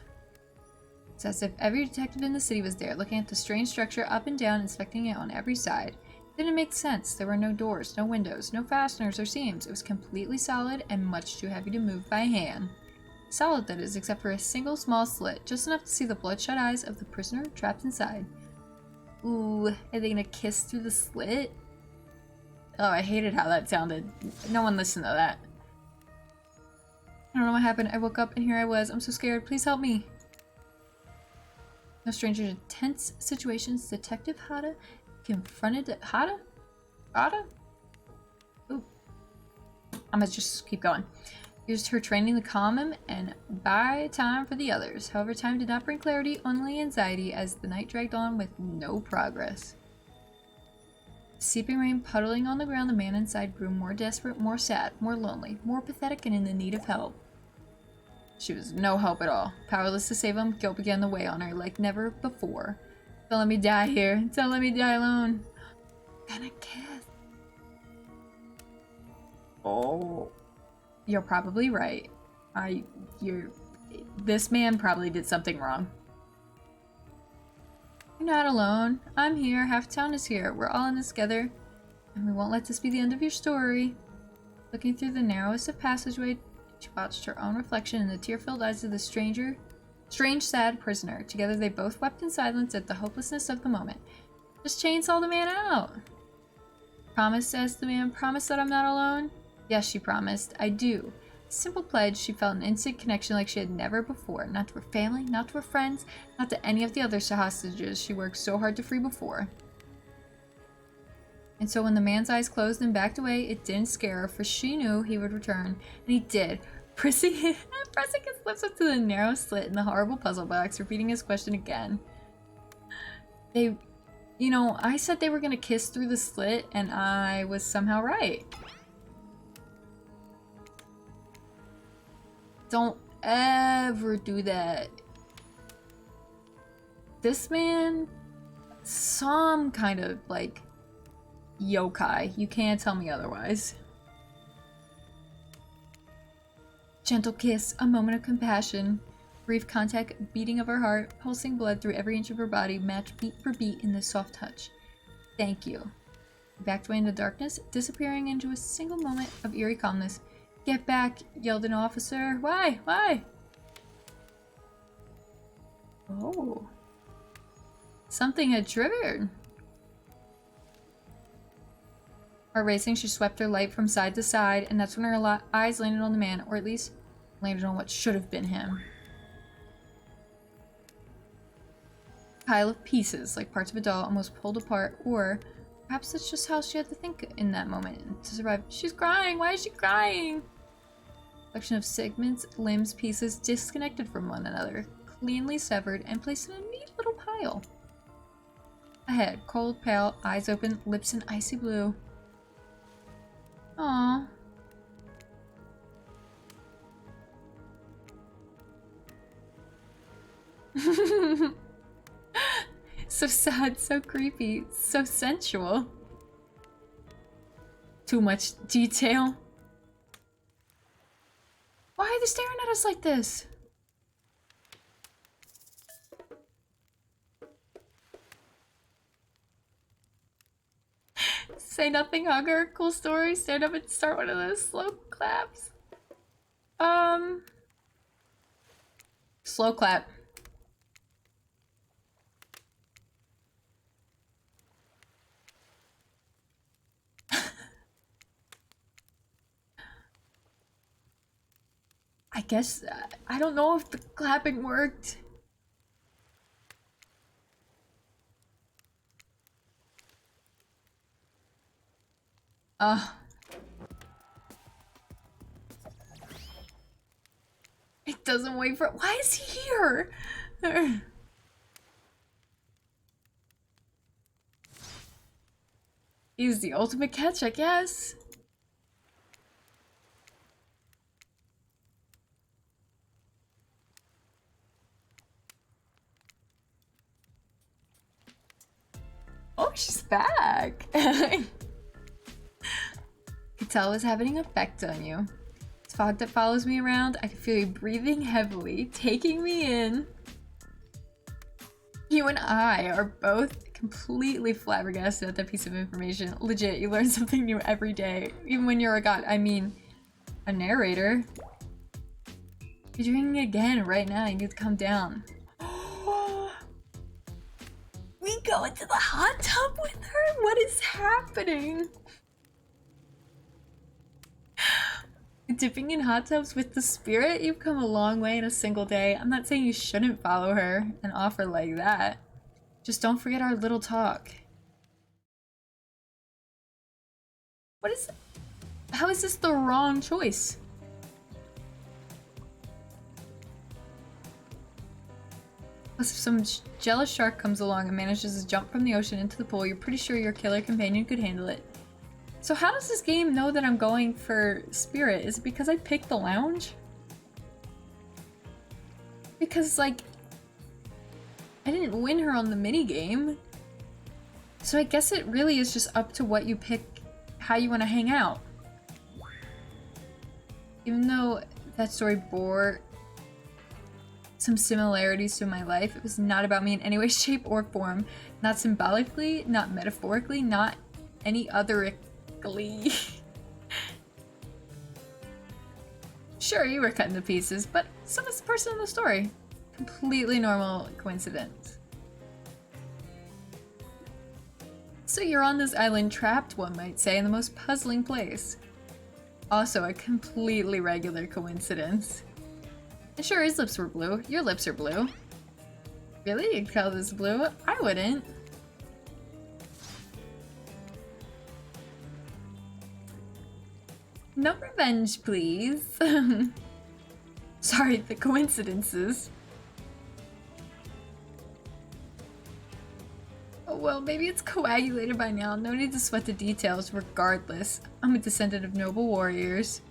It's as if every detective in the city was there, looking at the strange structure up and down, inspecting it on every side. It didn't make sense. There were no doors, no windows, no fasteners or seams. It was completely solid and much too heavy to move by hand. Solid, that is, except for a single small slit, just enough to see the bloodshot eyes of the prisoner trapped inside. Ooh, are they gonna kiss through the slit? Oh, I hated how that sounded. No one listened to that. I don't know what happened. I woke up and here I was. I'm so scared. Please help me. No stranger to tense situations. Detective Hada confronted Hada? Ooh. I'm gonna just keep going. Used her training to calm him and buy time for the others. However, time did not bring clarity, only anxiety as the night dragged on with no progress. Seeping rain puddling on the ground, the man inside grew more desperate, more sad, more lonely, more pathetic, and in the need of help. She was no help at all. Powerless to save him, guilt began to weigh on her like never before. Don't let me die here. Don't let me die alone. Gonna kiss. Oh. You're probably right. This man probably did something wrong. You're not alone. I'm here. Half town is here. We're all in this together. And we won't let this be the end of your story. Looking through the narrowest of passageway, she watched her own reflection in the tear-filled eyes of the strange, sad prisoner. Together they both wept in silence at the hopelessness of the moment. Just chainsaw the man out. Promise, asked the man. Promise that I'm not alone? Yes, she promised. I do. Simple pledge, she felt an instant connection like she had never before. Not to her family, not to her friends, not to any of the other hostages she worked so hard to free before. And so when the man's eyes closed and backed away, it didn't scare her, for she knew he would return. And he did. Pressing his lips up to the narrow slit in the horrible puzzle box, repeating his question again. I said they were gonna kiss through the slit, and I was somehow right. Don't ever do that. This man, some kind of, like, yokai. You can't tell me otherwise. Gentle kiss, a moment of compassion. Brief contact beating of her heart, pulsing blood through every inch of her body, matched beat for beat in this soft touch. Thank you. He backed away into darkness, disappearing into a single moment of eerie calmness. Get back, yelled an officer. Why? Why? Oh. Something had triggered. Heart racing, she swept her light from side to side, and that's when her eyes landed on the man, or at least landed on what should have been him. Pile of pieces, like parts of a doll, almost pulled apart, or perhaps that's just how she had to think in that moment to survive. She's crying! Why is she crying? Collection of segments, limbs, pieces disconnected from one another, cleanly severed, and placed in a neat little pile. Ahead, cold, pale, eyes open, lips in icy blue. Aww. So sad, so creepy, so sensual. Too much detail. Why are they staring at us like this? Say nothing, hug her, cool story, stand up and start one of those slow claps. Slow clap. I guess, I don't know if the clapping worked. It doesn't wait for- Why is he here? He's the ultimate catch, I guess. Oh, she's back. Could tell it was having an effect on you. This fog that follows me around, I can feel you breathing heavily, taking me in. You and I are both completely flabbergasted at that piece of information. Legit, you learn something new every day, even when you're a god. I mean, a narrator. You're doing it again right now. You need to calm down. We go into the hot tub with her? What is happening? Dipping in hot tubs with the spirit? You've come a long way in a single day. I'm not saying you shouldn't follow her and offer like that. Just don't forget our little talk. What is... How is this the wrong choice? Plus, if some jealous shark comes along and manages to jump from the ocean into the pool, you're pretty sure your killer companion could handle it. So how does this game know that I'm going for spirit? Is it because I picked the lounge? Because, like, I didn't win her on the minigame. So I guess it really is just up to what you pick, how you want to hang out. Even though that story bore some similarities to my life, it was not about me in any way, shape, or form. Not symbolically, not metaphorically, not any other. Sure, you were cut into pieces, but so was the person in the story. Completely normal coincidence. So you're on this island trapped, one might say, in the most puzzling place. Also a completely regular coincidence. And sure, his lips were blue. Your lips are blue. Really? You'd call this blue? I wouldn't. No revenge, please. Sorry, the coincidences. Oh well, maybe it's coagulated by now. No need to sweat the details. Regardless, I'm a descendant of noble warriors.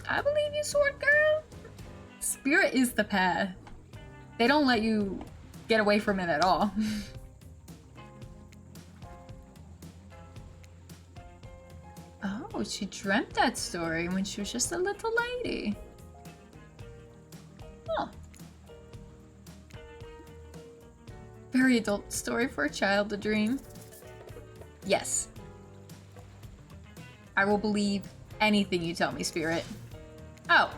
I believe you, sword girl. Spirit is the path. They don't let you get away from it at all. Oh, she dreamt that story when she was just a little lady. Very adult story for a child to dream. Yes. I will believe anything you tell me, Spirit. Oh.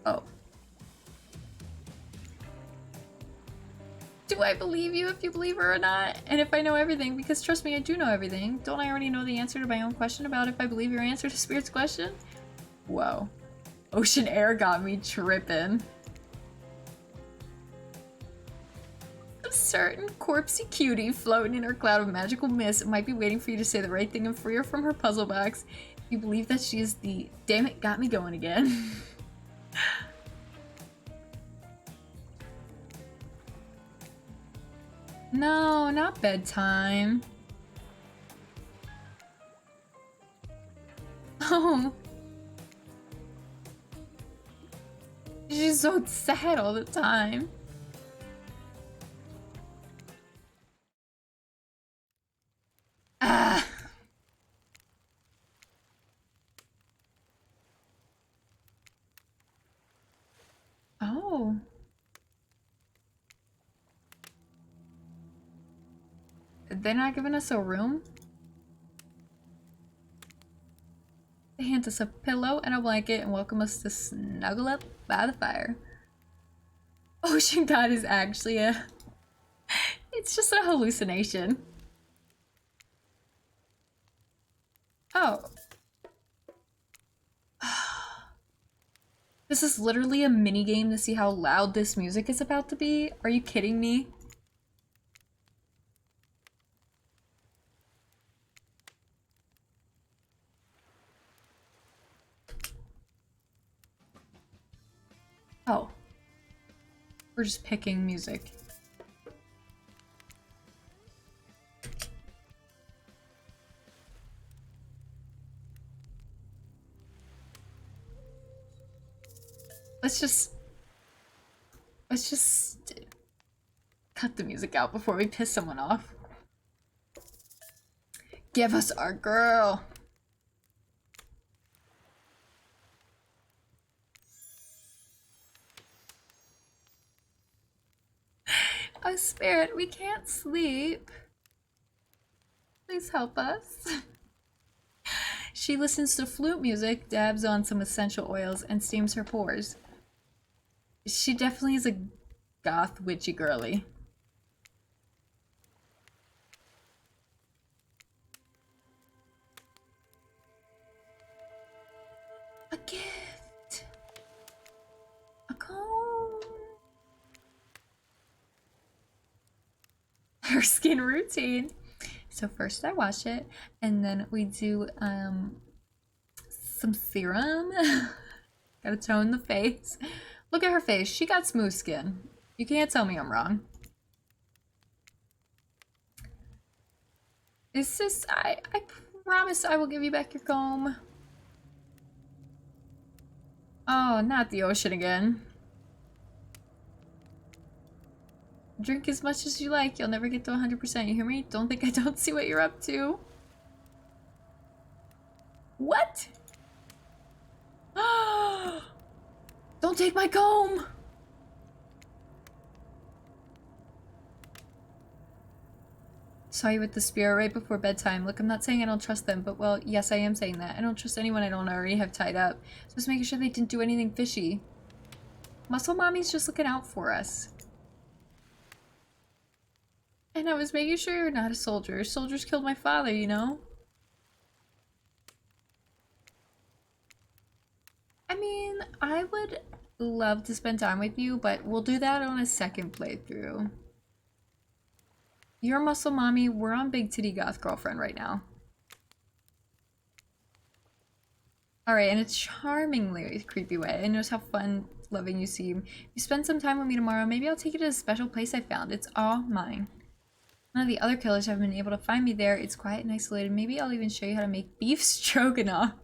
Oh. Do I believe you if you believe her or not? And if I know everything? Because trust me, I do know everything. Don't I already know the answer to my own question about if I believe your answer to Spirit's question? Whoa. Ocean air got me tripping. A certain corpsey cutie floating in her cloud of magical mist might be waiting for you to say the right thing and free her from her puzzle box. You believe that she is the... Damn it, got me going again. No, not bedtime. Oh. She's so sad all the time. Ah. Oh. They're not giving us a room? They hand us a pillow and a blanket and welcome us to snuggle up by the fire. Ocean God is actually a... It's just a hallucination. Oh. This is literally a mini game to see how loud this music is about to be? Are you kidding me? Oh. We're just picking music. Let's just cut the music out before we piss someone off. Give us our girl. Oh, Spirit, we can't sleep. Please help us. She listens to flute music, dabs on some essential oils, and steams her pores. She definitely is a goth witchy girly. A gift. A comb. Her skin routine. So first I wash it, and then we do some serum. Gotta tone the face. Look at her face. She got smooth skin. You can't tell me I'm wrong. It's just, I promise I will give you back your comb. Oh, not the ocean again. Drink as much as you like. You'll never get to 100%. You hear me? Don't think I don't see what you're up to. What? Don't take my comb! Saw you with the spirit right before bedtime. Look, I'm not saying I don't trust them, but well, yes, I am saying that. I don't trust anyone I don't already have tied up. So just making sure they didn't do anything fishy. Muscle Mommy's just looking out for us. And I was making sure you're not a soldier. Soldiers killed my father, you know? I mean, I would love to spend time with you, but we'll do that on a second playthrough. You're Muscle Mommy, we're on Big Titty Goth Girlfriend right now. Alright, in a charmingly creepy way. I notice how fun, loving you seem. If you spend some time with me tomorrow, maybe I'll take you to a special place I found. It's all mine. None of the other killers have been able to find me there. It's quiet and isolated. Maybe I'll even show you how to make beef stroganoff.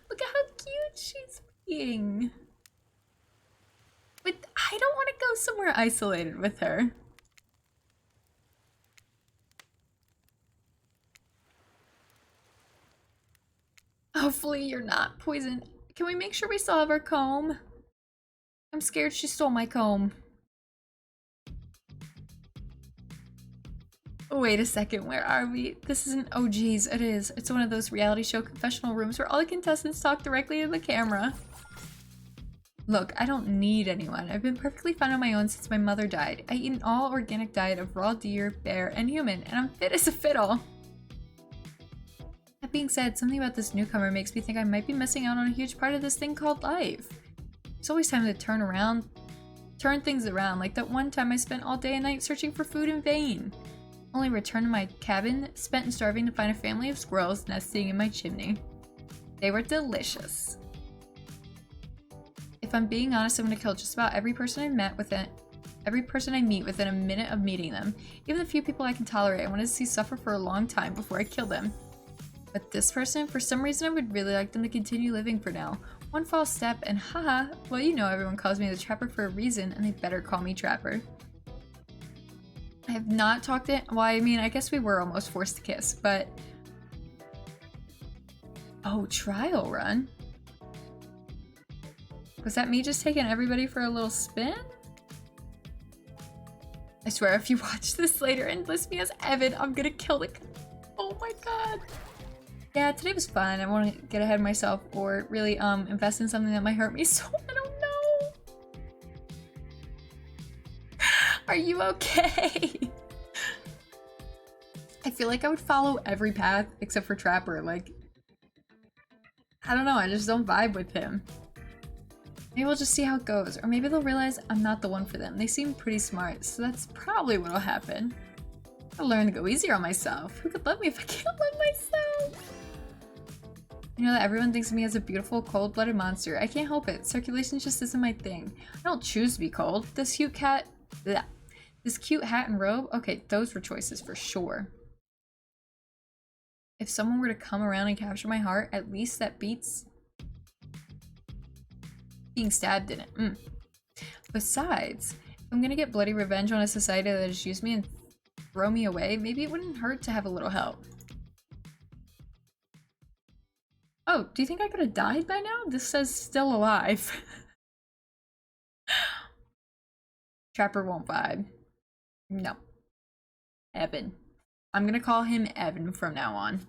Look at how cute she's being. But I don't want to go somewhere isolated with her. Hopefully you're not poisoned. Can we make sure we still have our comb? I'm scared she stole my comb. Wait a second, where are we? This isn't. Oh geez, it is. It's one of those reality show confessional rooms where all the contestants talk directly to the camera. Look, I don't need anyone. I've been perfectly fine on my own since my mother died. I eat an all-organic diet of raw deer, bear, and human, and I'm fit as a fiddle. That being said, something about this newcomer makes me think I might be missing out on a huge part of this thing called life. It's always time to turn things around, like that one time I spent all day and night searching for food in vain. Only returned to my cabin, spent and starving to find a family of squirrels nesting in my chimney. They were delicious. If I'm being honest, I'm gonna kill just about every person I meet within a minute of meeting them. Even the few people I can tolerate, I want to see suffer for a long time before I kill them. But this person, for some reason I would really like them to continue living for now. One false step and haha, well you know everyone calls me the Trapper for a reason and they better call me Trapper. I have not talked it. Well, I mean, I guess we were almost forced to kiss, but... Oh, trial run? Was that me just taking everybody for a little spin? I swear, if you watch this later and list me as Evan, I'm gonna kill the... Oh my god. Yeah, today was fun. I want to get ahead of myself or really invest in something that might hurt me, so I don't know. Are you okay? I feel like I would follow every path except for Trapper. Like, I don't know, I just don't vibe with him. Maybe we'll just see how it goes, or maybe they'll realize I'm not the one for them. They seem pretty smart, so that's probably what'll happen. I'll learn to go easier on myself. Who could love me if I can't love myself? You know that everyone thinks of me as a beautiful, cold-blooded monster. I can't help it. Circulation just isn't my thing. I don't choose to be cold. This cute hat and robe? Okay, those were choices for sure. If someone were to come around and capture my heart, at least that beats being stabbed in it. Besides, if I'm gonna get bloody revenge on a society that has used me and throw me away, maybe it wouldn't hurt to have a little help. Oh, do you think I could have died by now? This says still alive. Trapper won't vibe. No. Evan. I'm gonna call him Evan from now on.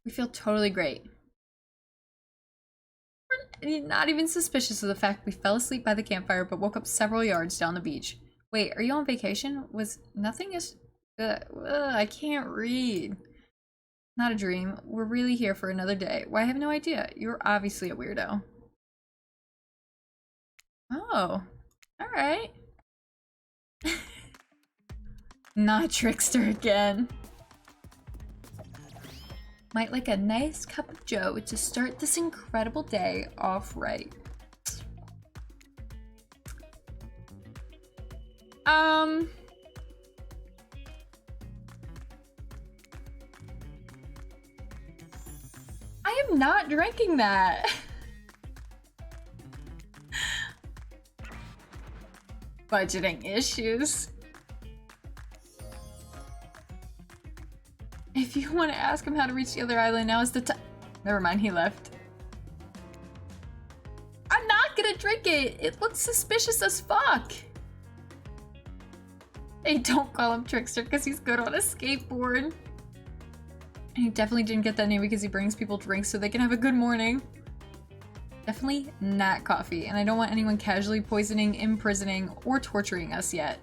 We feel totally great. We're not even suspicious of the fact we fell asleep by the campfire but woke up several yards down the beach. Wait, are you on vacation? Was nothing is... I can't read. Not a dream. We're really here for another day. Well, I have no idea. You're obviously a weirdo. Oh. Alright. Not Trickster again. Might like a nice cup of joe to start this incredible day off right. I am not drinking that. Budgeting issues. If you want to ask him how to reach the other island, now is the time. Never mind, he left. I'm not gonna drink it. It looks suspicious as fuck. Hey, don't call him Trickster because he's good on a skateboard. And he definitely didn't get that name because he brings people drinks so they can have a good morning. Definitely not coffee, and I don't want anyone casually poisoning, imprisoning, or torturing us yet.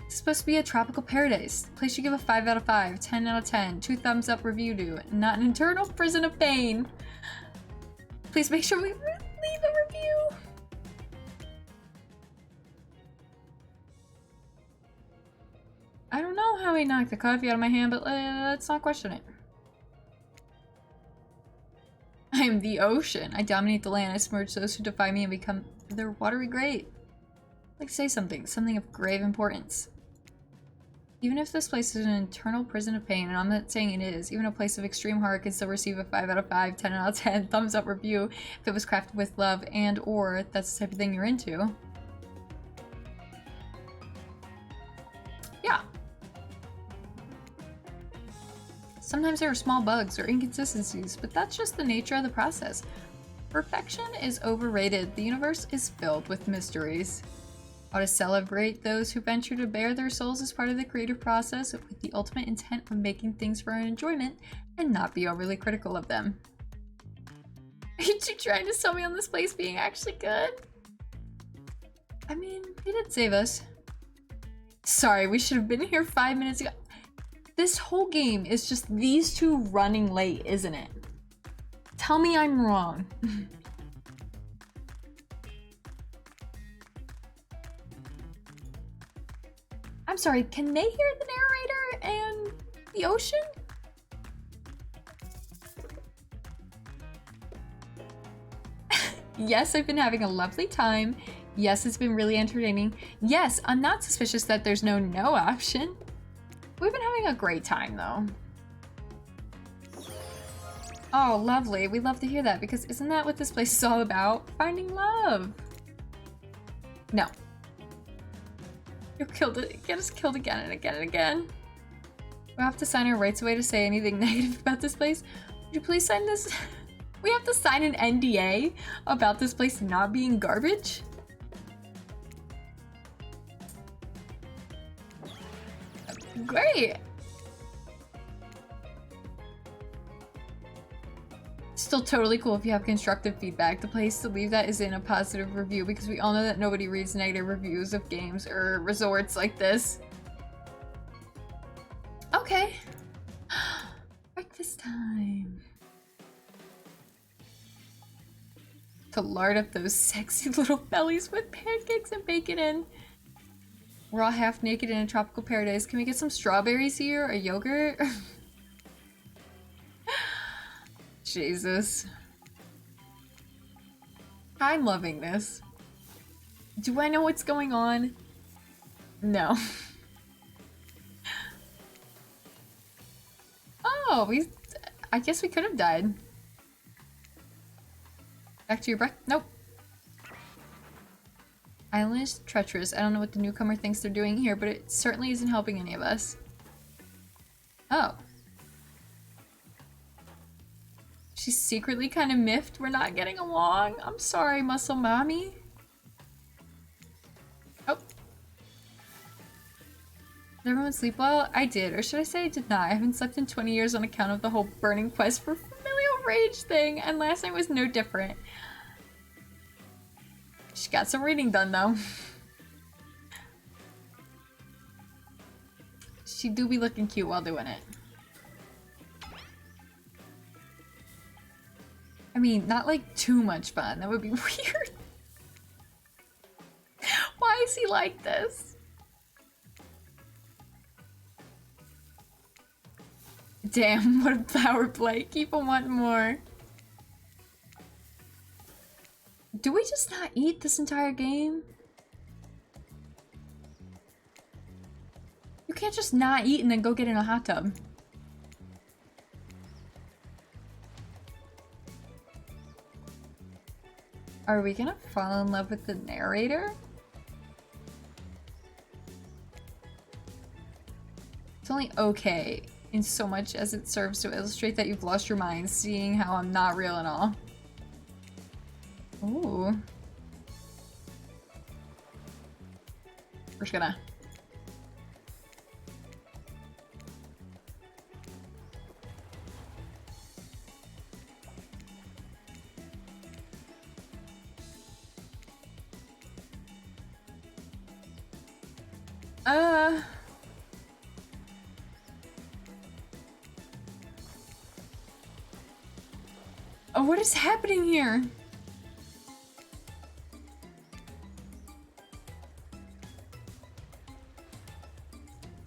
It's supposed to be a tropical paradise. A place you give a 5 out of 5, 10 out of 10, 2 thumbs up review to, not an internal prison of pain. Please make sure we leave a review. I don't know how he knocked the coffee out of my hand, but let's not question it. I am the ocean. I dominate the land. I submerge those who defy me and become their watery grave. Like, say something of grave importance. Even if this place is an internal prison of pain, and I'm not saying it is, even a place of extreme horror can still receive a 5 out of 5, 10 out of 10 thumbs up review if it was crafted with love and or that's the type of thing you're into. Yeah. Sometimes there are small bugs or inconsistencies, but that's just the nature of the process. Perfection is overrated. The universe is filled with mysteries. How to celebrate those who venture to bare their souls as part of the creative process with the ultimate intent of making things for our enjoyment and not be overly critical of them. Are you trying to sell me on this place being actually good? I mean, he did save us. Sorry, we should have been here 5 minutes ago. This whole game is just these two running late, isn't it? Tell me I'm wrong. I'm sorry, can they hear the narrator and the ocean? Yes, I've been having a lovely time. Yes, it's been really entertaining. Yes, I'm not suspicious that there's no option. We've been having a great time, though. Oh, lovely. We love to hear that, because isn't that what this place is all about? Finding love. No. You killed it. Get us killed again and again and again. We'll have to sign our rights away to say anything negative about this place. Would you please sign this? We have to sign an NDA about this place not being garbage? Great. Still totally cool if you have constructive feedback. The place to leave that is in a positive review, because we all know that nobody reads negative reviews of games or resorts like this. Okay. Breakfast time. To lard up those sexy little bellies with pancakes and bacon in. We're all half naked in a tropical paradise. Can we get some strawberries here? A yogurt? Jesus. I'm loving this. Do I know what's going on? No. Oh, I guess we could have died. Back to your breath. Nope. Island is treacherous. I don't know what the newcomer thinks they're doing here, but it certainly isn't helping any of us. Oh. She's secretly kind of miffed we're not getting along. I'm sorry, Muscle Mommy. Oh. Did everyone sleep well? I did, or should I say I did not. I haven't slept in 20 years on account of the whole burning quest for familial rage thing, and last night was no different. She got some reading done, though. She do be looking cute while doing it. I mean, not like too much fun. That would be weird. Why is he like this? Damn, what a power play. Keep on wanting more. Do we just not eat this entire game? You can't just not eat and then go get in a hot tub. Are we gonna fall in love with the narrator? It's only okay in so much as it serves to illustrate that you've lost your mind, seeing how I'm not real and all. Ooh. We're just gonna... Oh, what is happening here?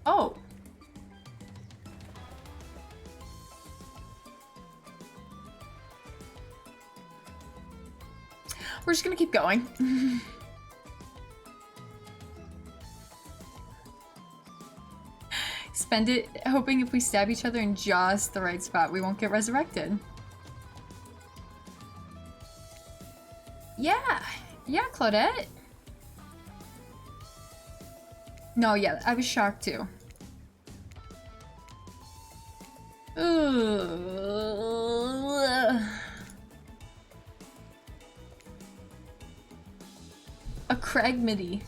Oh. We're just gonna keep going. Spend it hoping if we stab each other in just the right spot, we won't get resurrected. Yeah. Yeah, Claudette. No, yeah, I was shocked too. Ugh. A Cragmity.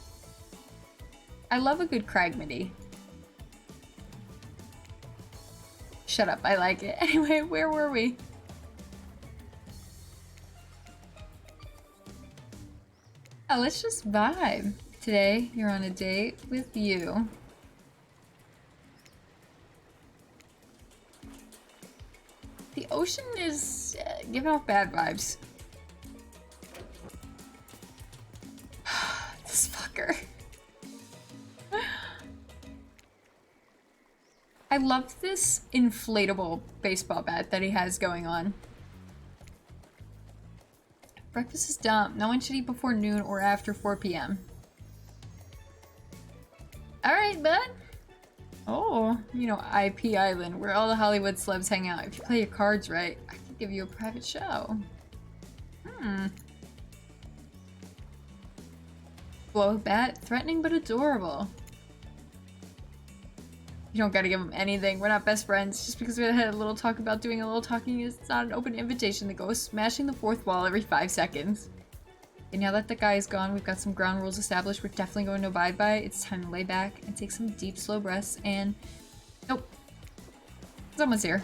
I love a good Cragmity. Shut up, I like it. Anyway, where were we? Oh, let's just vibe. Today, you're on a date with you. The ocean is giving off bad vibes. This fucker. I love this inflatable baseball bat that he has going on. Breakfast is dumb. No one should eat before noon or after 4 p.m. Alright, bud. Oh, you know, IP Island, where all the Hollywood celebs hang out. If you play your cards right, I could give you a private show. Blow a bat, threatening but adorable. You don't gotta give him anything. We're not best friends. Just because we had a little talk about doing a little talking is not an open invitation to go smashing the fourth wall every 5 seconds. And now that the guy is gone, we've got some ground rules established we're definitely going to abide by. It's time to lay back and take some deep, slow breaths and... Nope. Someone's here.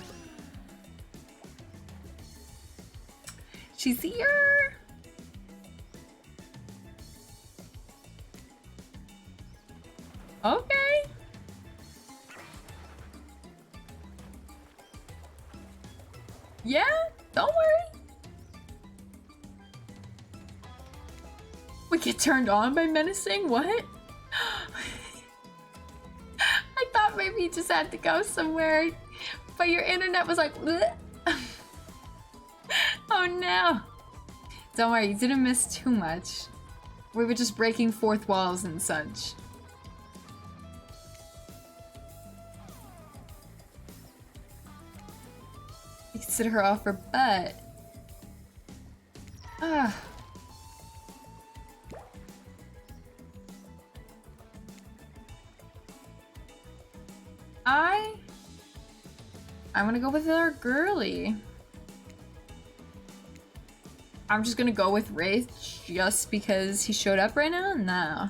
She's here! Okay. Yeah, don't worry. We get turned on by menacing? What? I thought maybe you just had to go somewhere, but your internet was like, bleh. Oh no. Don't worry, you didn't miss too much. We were just breaking fourth walls and such. You consider her offer, but... I'm gonna go with our girly. I'm just gonna go with Wraith just because he showed up right now? Nah.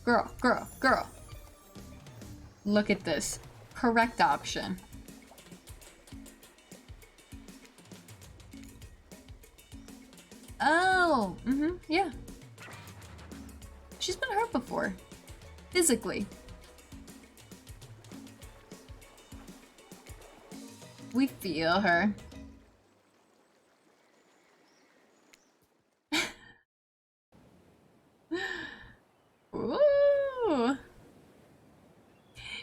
Girl, girl, girl. Look at this. Correct option. Oh, yeah. She's been hurt before. Physically. We feel her. Ooh.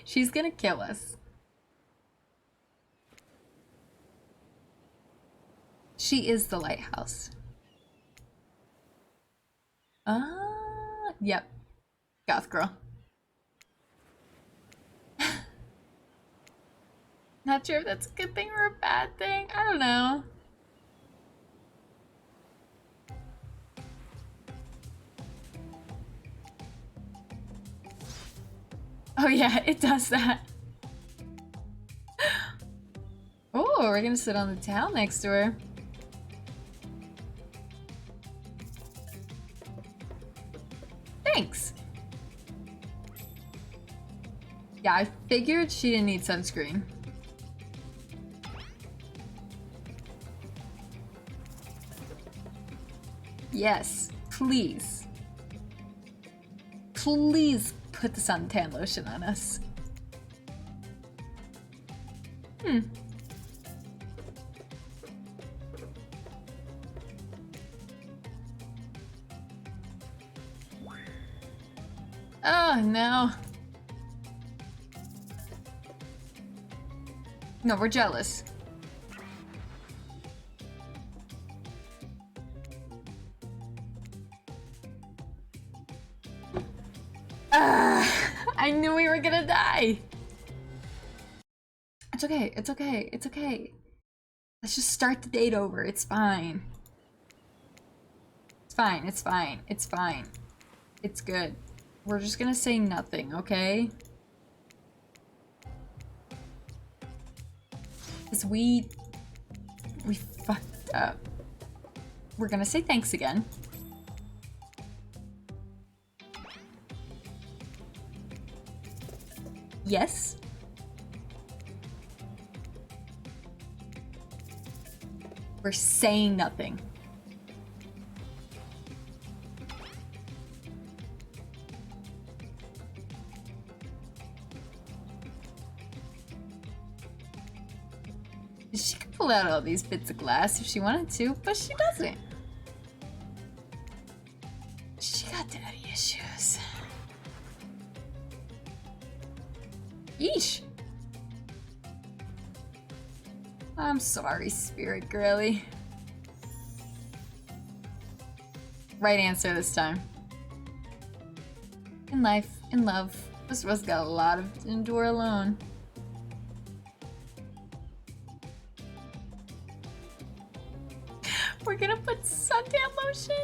She's gonna kill us. She is the lighthouse. Yep. Goth girl. Not sure if that's a good thing or a bad thing. I don't know. Oh yeah, it does that. Oh, we're gonna sit on the towel next to her. Thanks. Yeah, I figured she didn't need sunscreen. Yes, please. Please put the suntan lotion on us. Oh no. No, we're jealous. I knew we were gonna die. It's okay, it's okay, it's okay. Let's just start the date over. It's fine. It's fine, it's fine, it's fine. It's good. We're just gonna say nothing, okay? Because we fucked up. We're gonna say thanks again. Yes? We're saying nothing. She could pull out all these bits of glass if she wanted to, but she doesn't. She got daddy issues. Yeesh. I'm sorry, Spirit Girly. Right answer this time. In life, in love, this Rose got a lot of endure alone. We're gonna put suntan lotion.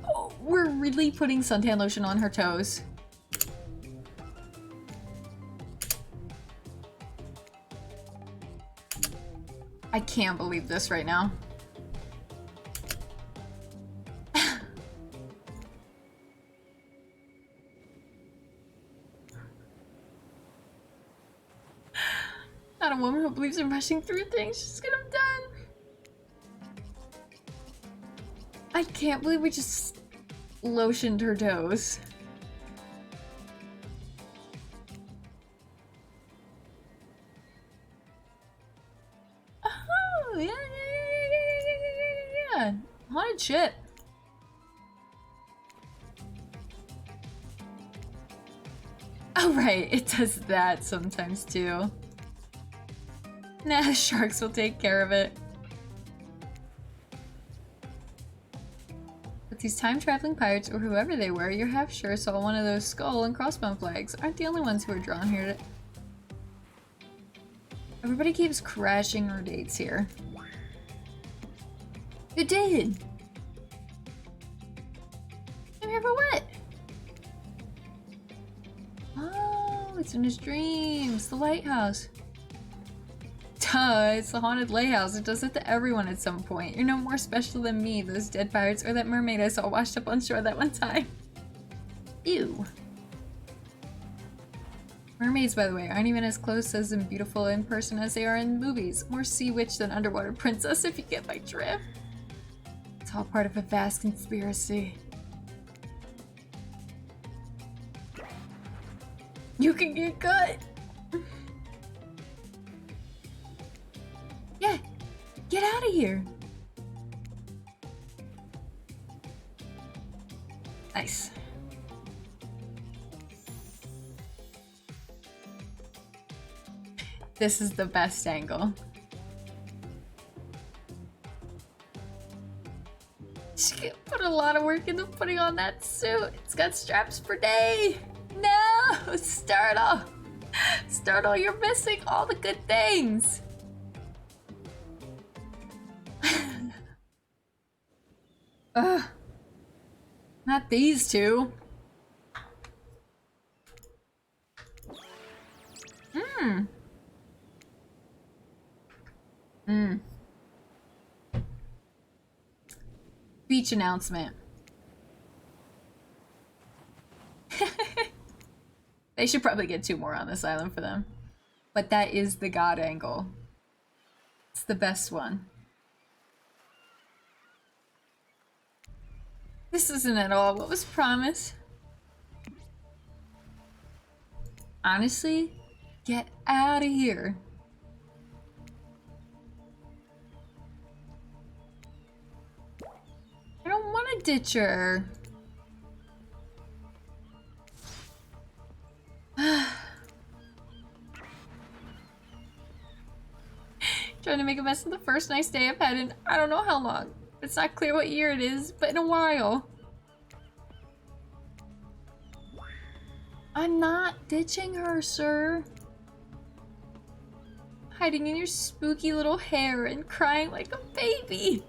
Oh, we're really putting suntan lotion on her toes. I can't believe this right now. Not a woman who believes in rushing through things. Just get them done. I can't believe we just lotioned her toes. Oh, yeah. Haunted ship. Oh, right. It does that sometimes, too. Nah, sharks will take care of it. But these time-traveling pirates, or whoever they were, you're half sure saw one of those skull and crossbone flags. Aren't the only ones who are drawn here to... Everybody keeps crashing our dates here. You did! I'm here for what? Oh, it's in his dreams. The lighthouse. Duh, it's the haunted lighthouse. It does it to everyone at some point. You're no more special than me, those dead pirates, or that mermaid I saw washed up on shore that one time. Ew. Mermaids, by the way, aren't even as close as and beautiful in person as they are in movies. More sea witch than underwater princess, if you get my drift. It's all part of a vast conspiracy. You can get cut! Yeah, get out of here! Nice. This is the best angle. She put a lot of work into putting on that suit. It's got straps for day. No, Startle. Startle, you're missing all the good things. Ugh. Not these two. Beach announcement. They should probably get 2 more on this island for them. But that is the god angle. It's the best one. This isn't at all what was promised. Honestly, get out of here. I don't want to ditch her. Trying to make a mess of the first nice day I've had in I don't know how long. It's not clear what year it is, but in a while. I'm not ditching her, sir. Hiding in your spooky little hair and crying like a baby.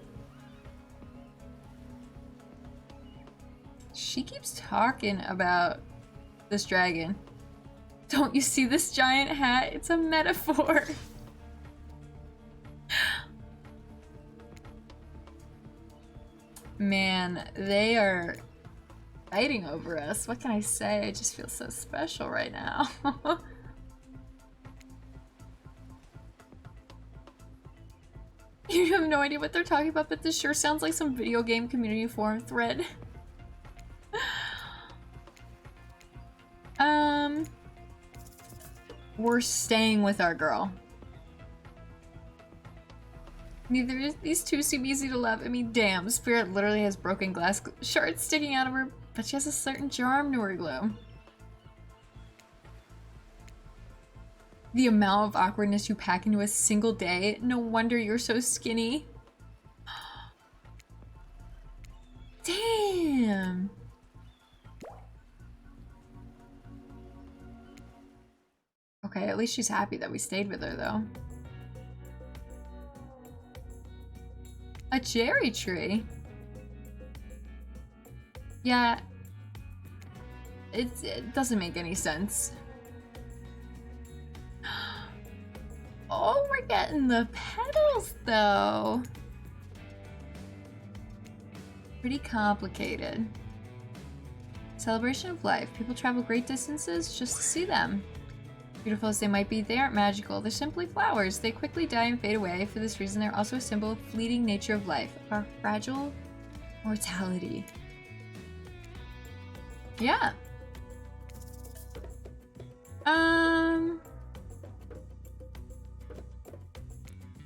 She keeps talking about this dragon. Don't you see this giant hat? It's a metaphor. Man, they are fighting over us. What can I say? I just feel so special right now. You have no idea what they're talking about, but this sure sounds like some video game community forum thread. We're staying with our girl. Neither of these two seem easy to love. I mean, damn, Spirit literally has broken glass shards sticking out of her, but she has a certain charm to her glow. The amount of awkwardness you pack into a single day, no wonder you're so skinny. Damn. Okay, at least she's happy that we stayed with her, though. A cherry tree? Yeah. It doesn't make any sense. Oh, we're getting the petals, though. Pretty complicated. Celebration of life. People travel great distances just to see them. Beautiful as they might be, they aren't magical. They're simply flowers. They quickly die and fade away. For this reason, they're also a symbol of fleeting nature of life, of our fragile mortality. Yeah.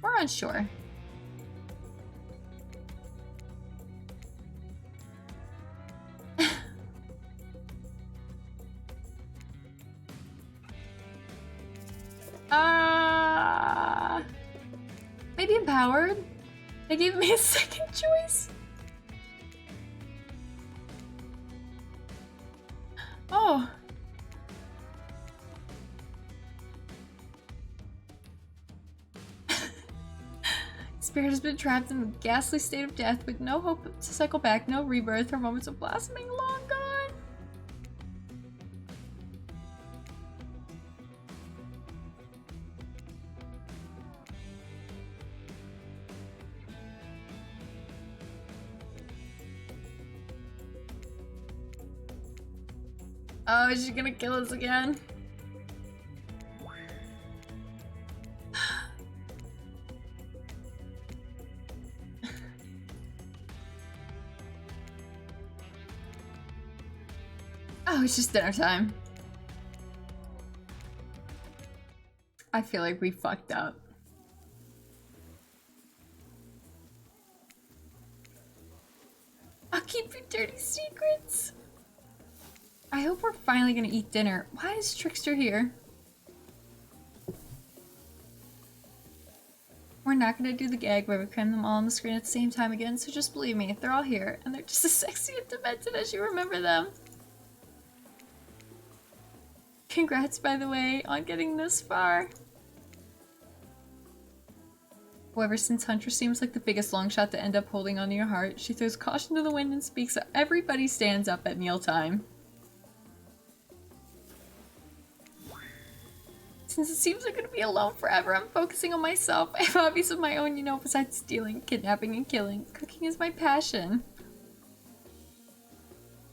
We're unsure. Maybe empowered? They gave me a second choice. Oh. Spirit has been trapped in a ghastly state of death with no hope to cycle back, no rebirth. Her moments of blossoming long gone. Oh, is she gonna kill us again? Oh, it's just dinner time. I feel like we fucked up. I'll keep your dirty secrets. I hope we're finally gonna eat dinner. Why is Trickster here? We're not gonna do the gag where we cram them all on the screen at the same time again, so just believe me, they're all here, and they're just as sexy and demented as you remember them. Congrats, by the way, on getting this far. However, since Hunter seems like the biggest longshot to end up holding onto your heart, she throws caution to the wind and speaks so everybody stands up at mealtime. Since it seems I'm gonna be alone forever, I'm focusing on myself. I have hobbies of my own, you know, besides stealing, kidnapping, and killing. Cooking is my passion.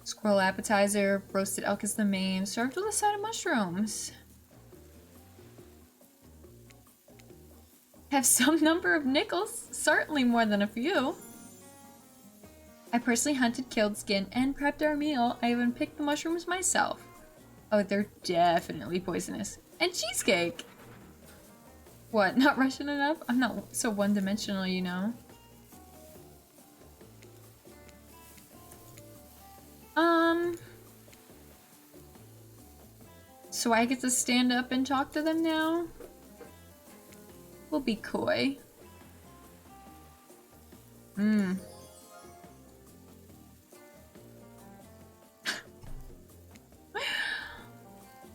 Squirrel appetizer, roasted elk is the main, served with a side of mushrooms. Have some number of nickels, certainly more than a few. I personally hunted, killed, skinned, and prepped our meal. I even picked the mushrooms myself. Oh, they're definitely poisonous. And cheesecake! What, not Russian enough? I'm not so one-dimensional, you know. So I get to stand up and talk to them now? We'll be coy.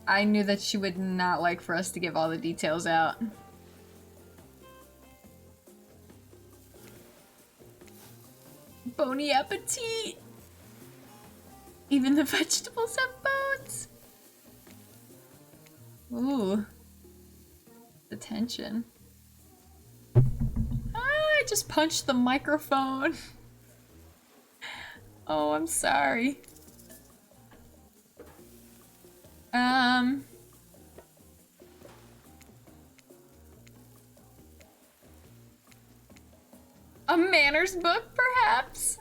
I knew that she would not like for us to give all the details out. Bony appetit! Even the vegetables have bones! Ooh. The tension. Ah, I just punched the microphone. Oh, I'm sorry. Um, a manners book, perhaps?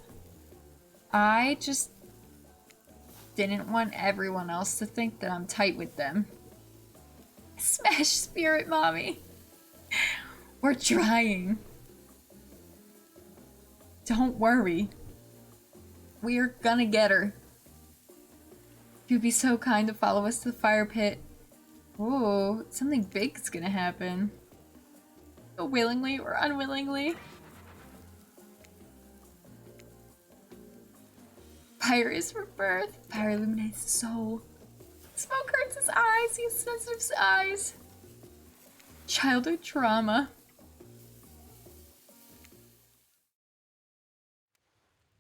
I just didn't want everyone else to think that I'm tight with them. Smash spirit, mommy. We're trying. Don't worry. We're gonna get her. You'd be so kind to follow us to the fire pit. Ooh, something big's gonna happen. Willingly or unwillingly. Fire is for birth. Fire illuminates the soul. Smoke hurts his eyes. He has sensitive eyes. Childhood trauma.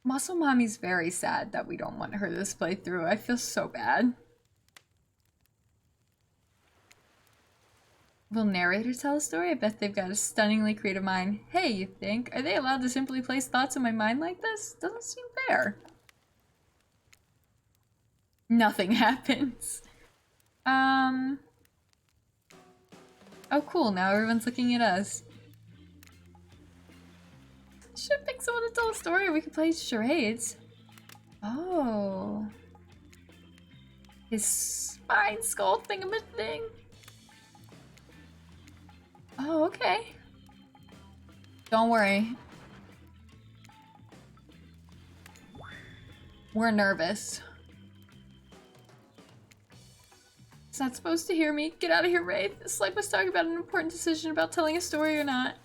Muscle Mommy's very sad that we don't want her this playthrough. I feel so bad. Will narrator tell a story? I bet they've got a stunningly creative mind. Hey, you think? Are they allowed to simply place thoughts in my mind like this? Doesn't seem fair. Nothing happens. Oh cool, now everyone's looking at us. Should pick someone to tell a story or we could play charades. Oh. His spine skull thing. Oh, okay. Don't worry. We're nervous. He's not supposed to hear me. Get out of here, Wraith. Slipe was talking about an important decision about telling a story or not.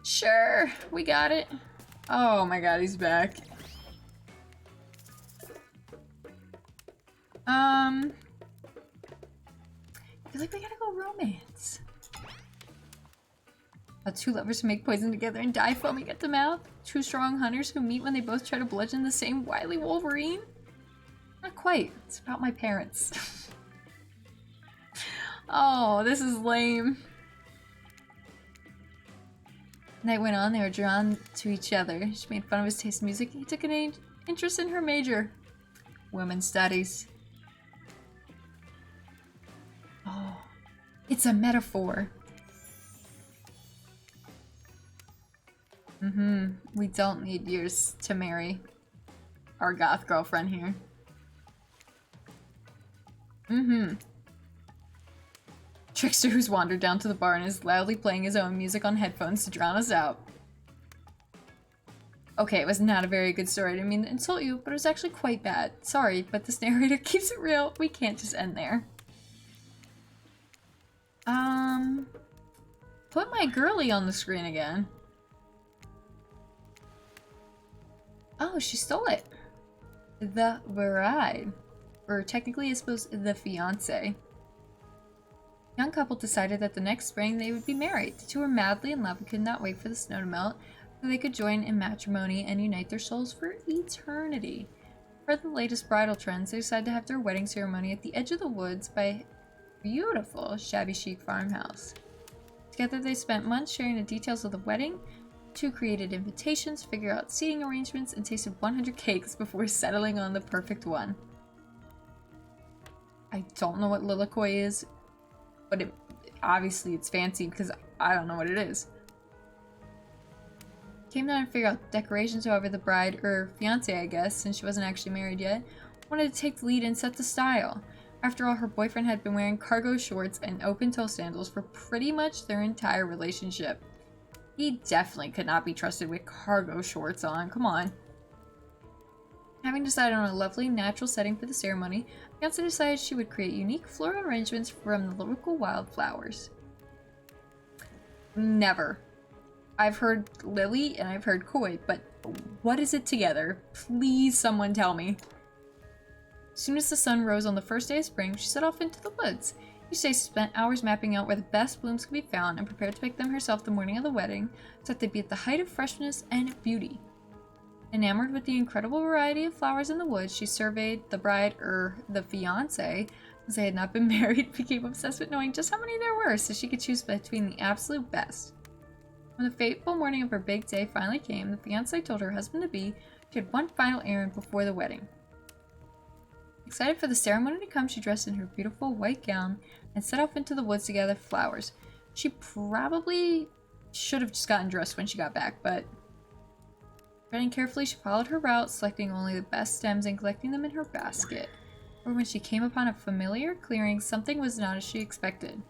Sure, we got it. Oh my god, he's back. I feel like we gotta go romance. Two lovers who make poison together and die foaming at the mouth. Two strong hunters who meet when they both try to bludgeon the same wily Wolverine. Not quite. It's about my parents. Oh, this is lame. Night went on, they were drawn to each other. She made fun of his taste in music. He took an interest in her major. Women's studies. Oh, it's a metaphor. We don't need years to marry our goth girlfriend here. Trickster who's wandered down to the bar and is loudly playing his own music on headphones to drown us out. Okay, it was not a very good story. I didn't mean to insult you, but it was actually quite bad. Sorry, but this narrator keeps it real. We can't just end there. Put my girly on the screen again. Oh, she stole it. The bride. Or technically, I suppose, the fiance. The young couple decided that the next spring they would be married. The two were madly in love and could not wait for the snow to melt so they could join in matrimony and unite their souls for eternity. For the latest bridal trends, they decided to have their wedding ceremony at the edge of the woods by a beautiful, shabby chic farmhouse. Together they spent months sharing the details of the wedding. Two created invitations, figured out seating arrangements, and tasted 100 cakes before settling on the perfect one. I don't know what Lilikoi is, but obviously it's fancy because I don't know what it is. Came down to figure out decorations, however the bride, or fiance I guess, since she wasn't actually married yet, wanted to take the lead and set the style. After all, her boyfriend had been wearing cargo shorts and open-toe sandals for pretty much their entire relationship. He definitely could not be trusted with cargo shorts on, come on. Having decided on a lovely, natural setting for the ceremony, Fiance decided she would create unique floral arrangements from the local wildflowers. Never. I've heard lily and I've heard koi, but what is it together? Please someone tell me. As soon as the sun rose on the first day of spring, she set off into the woods. Each day she spent hours mapping out where the best blooms could be found and prepared to pick them herself the morning of the wedding so that they'd be at the height of freshness and beauty. Enamored with the incredible variety of flowers in the woods, she surveyed the bride, the fiancé, as they had not been married, became obsessed with knowing just how many there were so she could choose between the absolute best. When the fateful morning of her big day finally came, the fiancé told her husband-to-be she had one final errand before the wedding. Excited for the ceremony to come, she dressed in her beautiful white gown and set off into the woods to gather flowers. She probably should have just gotten dressed when she got back, but treading carefully, she followed her route, selecting only the best stems and collecting them in her basket. Or when she came upon a familiar clearing, something was not as she expected.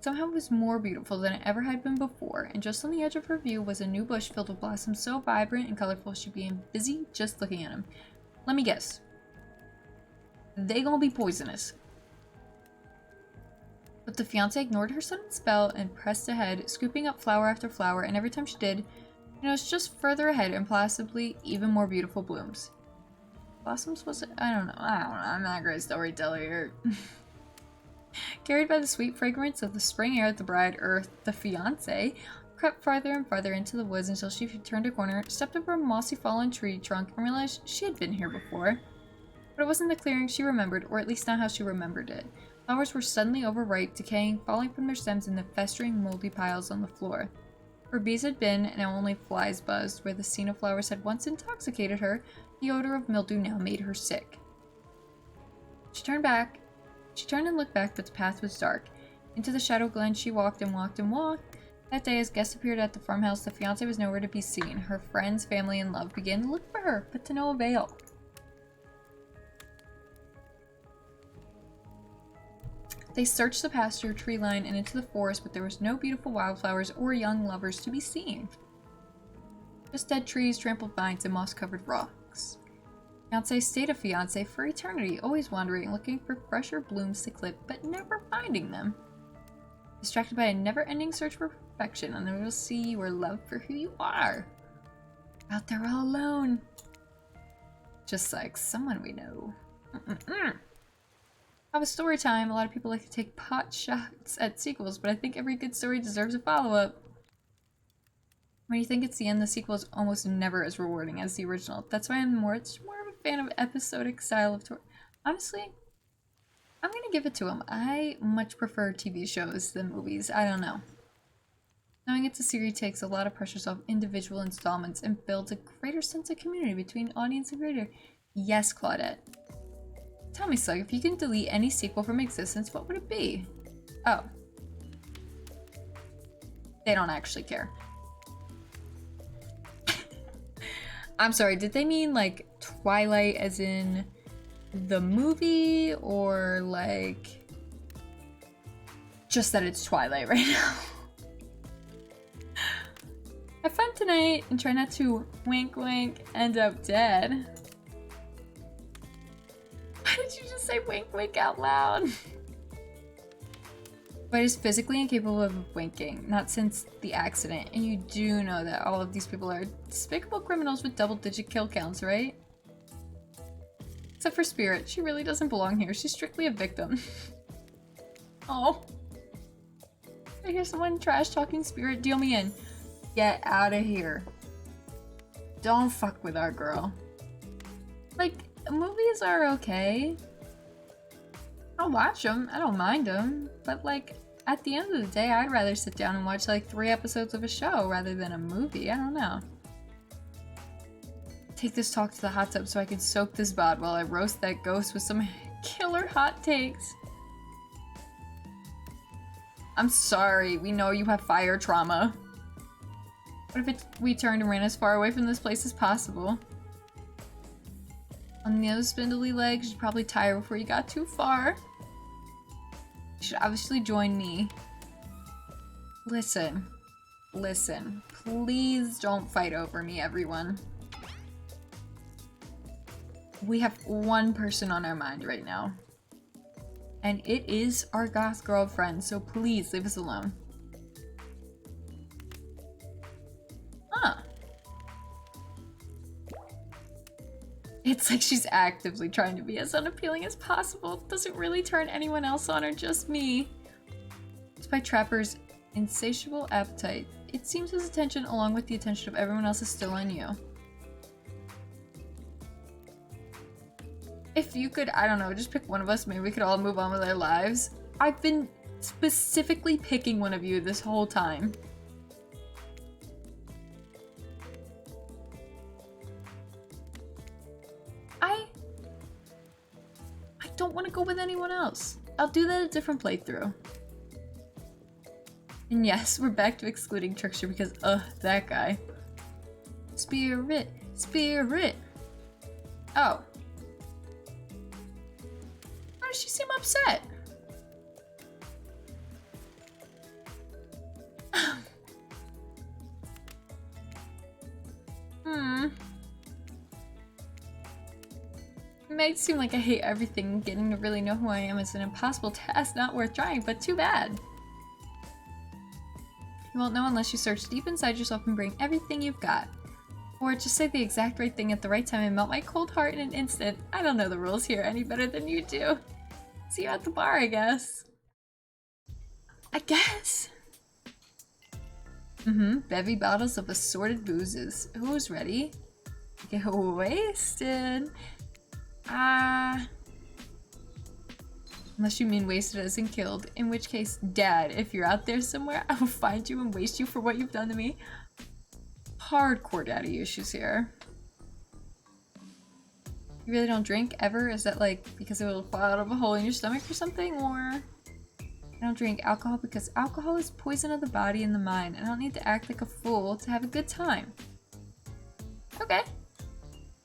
Somehow it was more beautiful than it ever had been before, and just on the edge of her view was a new bush filled with blossoms so vibrant and colorful she'd be busy just looking at them. Let me guess. They gonna be poisonous. But the fiancé ignored her sudden spell and pressed ahead, scooping up flower after flower, and every time she did, she noticed just further ahead and possibly even more beautiful blooms. Blossoms was it? I don't know. I'm not a great storyteller here. Carried by the sweet fragrance of the spring air, the bride, Earth, the fiancé, crept farther and farther into the woods until she turned a corner, stepped over a mossy fallen tree trunk, and realized she had been here before. But it wasn't the clearing she remembered, or at least not how she remembered it. Flowers were suddenly overripe, decaying, falling from their stems in the festering, moldy piles on the floor. Where bees had been, and now only flies buzzed, where the scene of flowers had once intoxicated her, the odor of mildew now made her sick. She turned and looked back, but the path was dark. Into the shadow glen she walked and walked and walked. That day, as guests appeared at the farmhouse, the fiancé was nowhere to be seen. Her friends, family, and love began to look for her, but to no avail. They searched the pasture, tree line, and into the forest, but there was no beautiful wildflowers or young lovers to be seen. Just dead trees, trampled vines, and moss-covered rocks. Fiancé stayed a fiancé for eternity, always wandering, looking for fresher blooms to clip, but never finding them. Distracted by a never-ending search for perfection, unable to see you are loved for who you are. Out there all alone. Just like someone we know. Have a story time. A lot of people like to take pot shots at sequels, but I think every good story deserves a follow-up. When you think it's the end, the sequel is almost never as rewarding as the original. That's why I'm more of a fan of episodic style of tour. Honestly, I'm gonna give it to him. I much prefer TV shows than movies. I don't know. Knowing it's a series takes a lot of pressures off individual installments and builds a greater sense of community between audience and creator. Yes, Claudette. Tell me, Slug, if you can delete any sequel from existence, what would it be? Oh. They don't actually care. I'm sorry, did they mean like Twilight as in the movie, or like just that it's Twilight right now? Have fun tonight and try not to wink wink end up dead. Why did you just say wink wink out loud? But is physically incapable of winking, not since the accident, and you do know that all of these people are despicable criminals with double-digit kill counts, right? Except for Spirit, she really doesn't belong here, she's strictly a victim. Oh. I hear someone trash-talking Spirit, deal me in. Get out of here. Don't fuck with our girl. Like, movies are okay. I'll watch them, I don't mind them, but like, at the end of the day, I'd rather sit down and watch like 3 episodes of a show rather than a movie, I don't know. Take this talk to the hot tub so I can soak this bod while I roast that ghost with some killer hot takes. I'm sorry, we know you have fire trauma. What if we turned and ran as far away from this place as possible? On the other spindly legs, you'd probably tire before you got too far. You should obviously join me. Listen. Listen. Please don't fight over me, everyone. We have one person on our mind right now. And it is our goth girlfriend, so please leave us alone. Huh. It's like she's actively trying to be as unappealing as possible. Doesn't really turn anyone else on or just me. Despite Trapper's insatiable appetite, it seems his attention, along with the attention of everyone else, is still on you. If you could, I don't know, just pick one of us, maybe we could all move on with our lives. I've been specifically picking one of you this whole time. don't want to go with anyone else. I'll do that a different playthrough. And yes, we're back to excluding Trickster because, that guy. Spirit, spirit. Oh. Why does she seem upset? It might seem like I hate everything. Getting to really know who I am is an impossible task, not worth trying, but too bad. You won't know unless you search deep inside yourself and bring everything you've got. Or just say the exact right thing at the right time and melt my cold heart in an instant. I don't know the rules here any better than you do. See you at the bar, I guess. I guess. Bevy bottles of assorted boozes. Who's ready? Get wasted. Unless you mean wasted as in killed. In which case, Dad, if you're out there somewhere, I will find you and waste you for what you've done to me. Hardcore daddy issues here. You really don't drink ever? Is that like because it will fall out of a hole in your stomach or something? Or I don't drink alcohol because alcohol is poison of the body and the mind. I don't need to act like a fool to have a good time. Okay.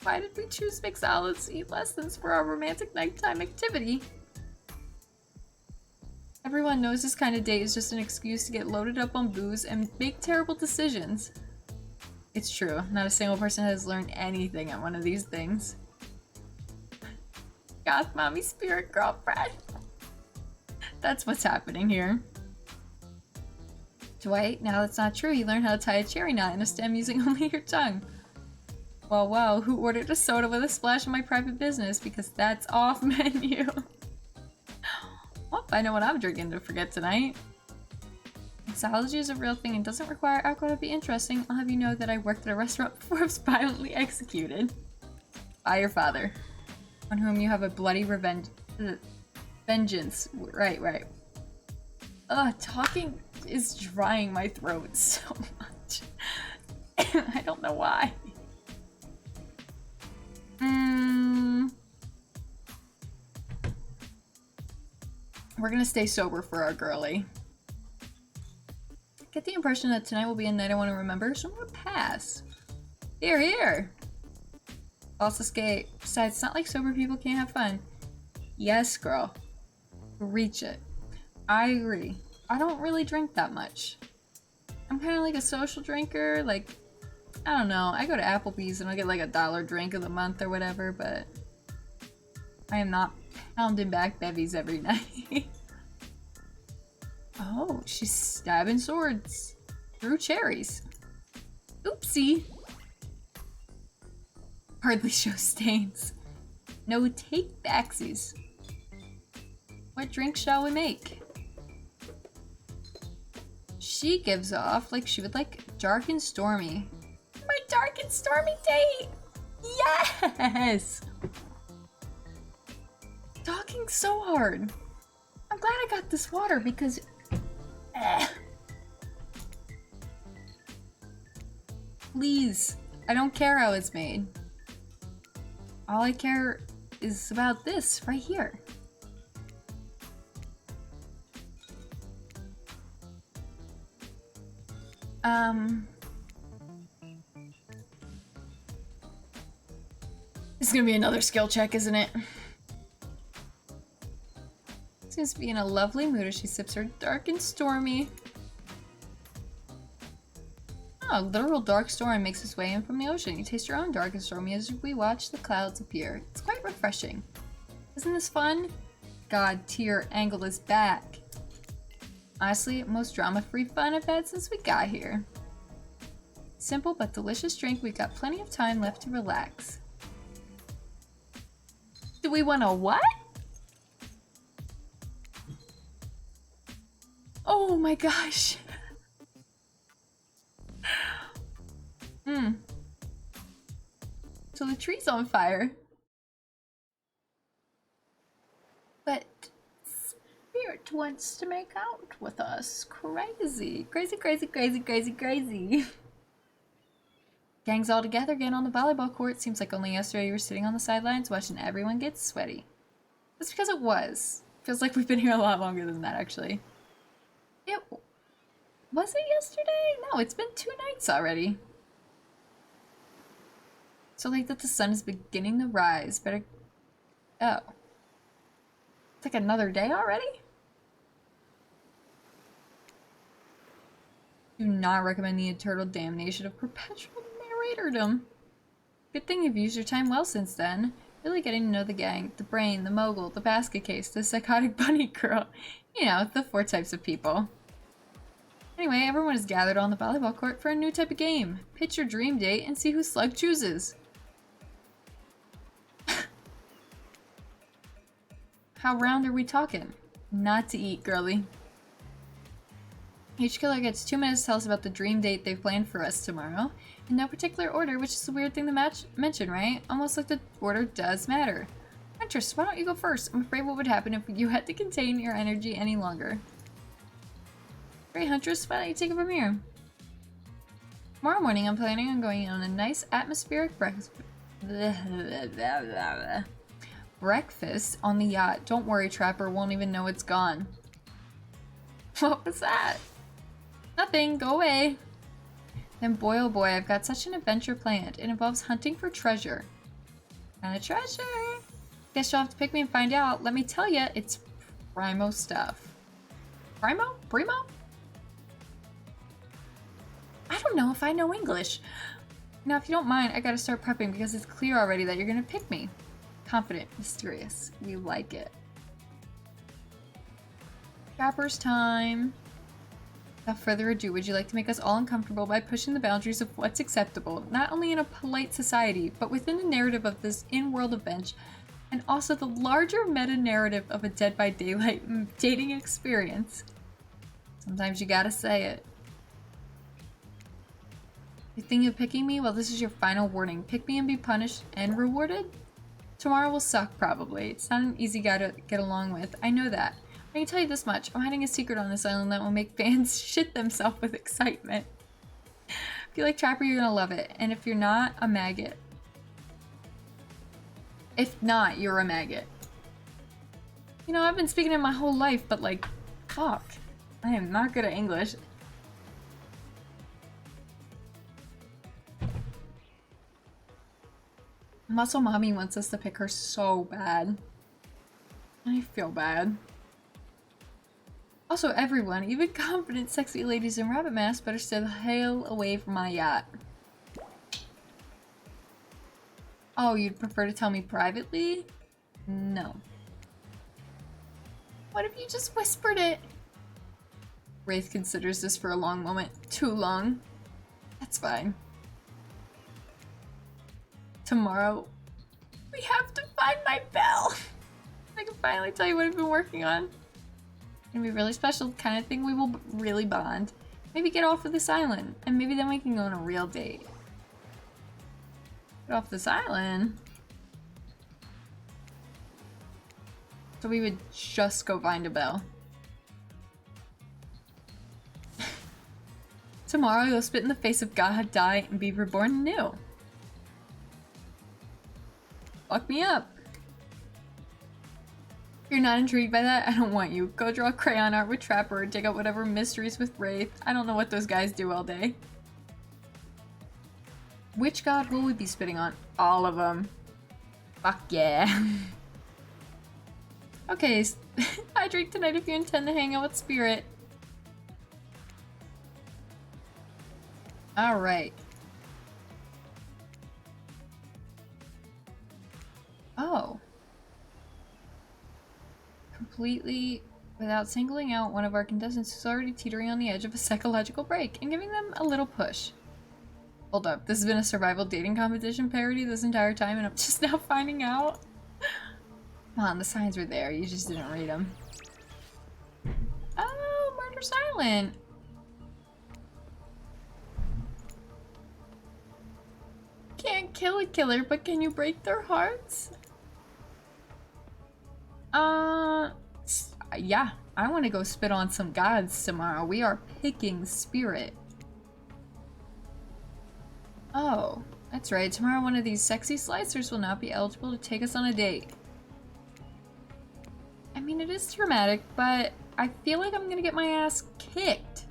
Why did we choose McSalads to eat lessons for our romantic nighttime activity? Everyone knows this kind of date is just an excuse to get loaded up on booze and make terrible decisions. It's true. Not a single person has learned anything at one of these things. Goth mommy spirit girlfriend. That's what's happening here. Dwight, now that's not true. You learned how to tie a cherry knot in a stem using only your tongue. Well, wow, who ordered a soda with a splash of my private business? Because that's off menu. Well, I know what I'm drinking to forget tonight. Mixology is a real thing and doesn't require alcohol to be interesting. I'll have you know that I worked at a restaurant before I was violently executed. By your father. On whom you have a bloody vengeance. Right. Talking is drying my throat so much. I don't know why. We're gonna stay sober for our girly. Get the impression that tonight will be a night I want to remember, so I'm gonna pass. Here. False escape. Besides, it's not like sober people can't have fun. Yes, girl. Reach it. I agree. I don't really drink that much. I'm kind of like a social drinker, like, I don't know, I go to Applebee's and I'll get like $1 drink of the month or whatever, but I am not pounding back bevies every night. Oh, she's stabbing swords through cherries. Oopsie. Hardly show stains. No take backsies. What drink shall we make? She gives off like she would like dark and stormy. My dark and stormy date! Yes! Talking so hard. I'm glad I got this water because... Please, I don't care how it's made. All I care is about this right here. This is gonna be another skill check, isn't it? Seems to be in a lovely mood as she sips her dark and stormy. Oh, a literal dark storm makes its way in from the ocean. You taste your own dark and stormy as we watch the clouds appear. It's quite refreshing. Isn't this fun? God, Tier Angle is back. Honestly, most drama-free fun I've had since we got here. Simple but delicious drink. We've got plenty of time left to relax. Do we want a what? Oh my gosh. So the tree's on fire. But Spirit wants to make out with us. Crazy. Crazy. Gang's all together again on the volleyball court. Seems like only yesterday you were sitting on the sidelines watching everyone get sweaty. That's because it was. Feels like we've been here a lot longer than that, actually. It was it yesterday? No, it's been 2 nights already. So late that the sun is beginning to rise. Better. Oh. It's like another day already? Do not recommend the eternal damnation of perpetual narratordom. Good thing you've used your time well since then. Really getting to know the gang, the brain, the mogul, the basket case, the psychotic bunny girl. You know, the 4 types of people. Anyway, everyone is gathered on the volleyball court for a new type of game. Pitch your dream date and see who Slug chooses. How round are we talking? Not to eat, girly. Each killer gets 2 minutes to tell us about the dream date they've planned for us tomorrow. In no particular order, which is a weird thing to mention, right? Almost like the order does matter. Huntress, why don't you go first? I'm afraid what would happen if you had to contain your energy any longer. Great, Huntress, why don't you take it from here? Tomorrow morning, I'm planning on going on a nice atmospheric breakfast on the yacht. Don't worry, Trapper won't even know it's gone. What was that? Nothing, go away. Then boy oh boy, I've got such an adventure planned. It involves hunting for treasure. Kind of treasure? Guess you'll have to pick me and find out. Let me tell you, it's primo stuff. Primo? Primo? I don't know if I know English. Now, if you don't mind, I gotta start prepping because it's clear already that you're gonna pick me. Confident, mysterious. We like it. Trapper's time. Without further ado, would you like to make us all uncomfortable by pushing the boundaries of what's acceptable, not only in a polite society, but within the narrative of this in-world event, and also the larger meta-narrative of a Dead by Daylight dating experience? Sometimes you gotta say it. You think of picking me? Well, this is your final warning. Pick me and be punished and rewarded? Tomorrow will suck, probably. It's not an easy guy to get along with. I know that. I can tell you this much. I'm hiding a secret on this island that will make fans shit themselves with excitement. If you like Trapper, you're gonna love it. And if you're not, a maggot. If not, you're a maggot. You know, I've been speaking it my whole life, but like, fuck. I am not good at English. Muscle Mommy wants us to pick her so bad. I feel bad. Also, everyone, even confident, sexy ladies in rabbit masks, better stay the hell away from my yacht. Oh, you'd prefer to tell me privately? No. What if you just whispered it? Wraith considers this for a long moment. Too long. That's fine. Tomorrow, we have to find my bell. I can finally tell you what I've been working on. It's gonna be really special, kind of thing we will really bond. Maybe get off of this island, and maybe then we can go on a real date. Get off this island? So we would just go find a bell. Tomorrow you'll spit in the face of God, die, and be reborn new. Fuck me up. If you're not intrigued by that, I don't want you. Go draw crayon art with Trapper or dig out whatever mysteries with Wraith. I don't know what those guys do all day. Which god will we be spitting on? All of them. Fuck yeah. Okay, hydrate tonight if you intend to hang out with Spirit. Alright. Oh. Completely without singling out one of our contestants who's already teetering on the edge of a psychological break and giving them a little push. Hold up, this has been a survival dating competition parody this entire time and I'm just now finding out? Come on, the signs were there, you just didn't read them. Oh, Murder Silent! Can't kill a killer, but can you break their hearts? Yeah, I want to go spit on some gods tomorrow. We are picking Spirit. Oh, that's right. Tomorrow one of these sexy slicers will not be eligible to take us on a date. it is traumatic, but I feel like I'm gonna get my ass kicked.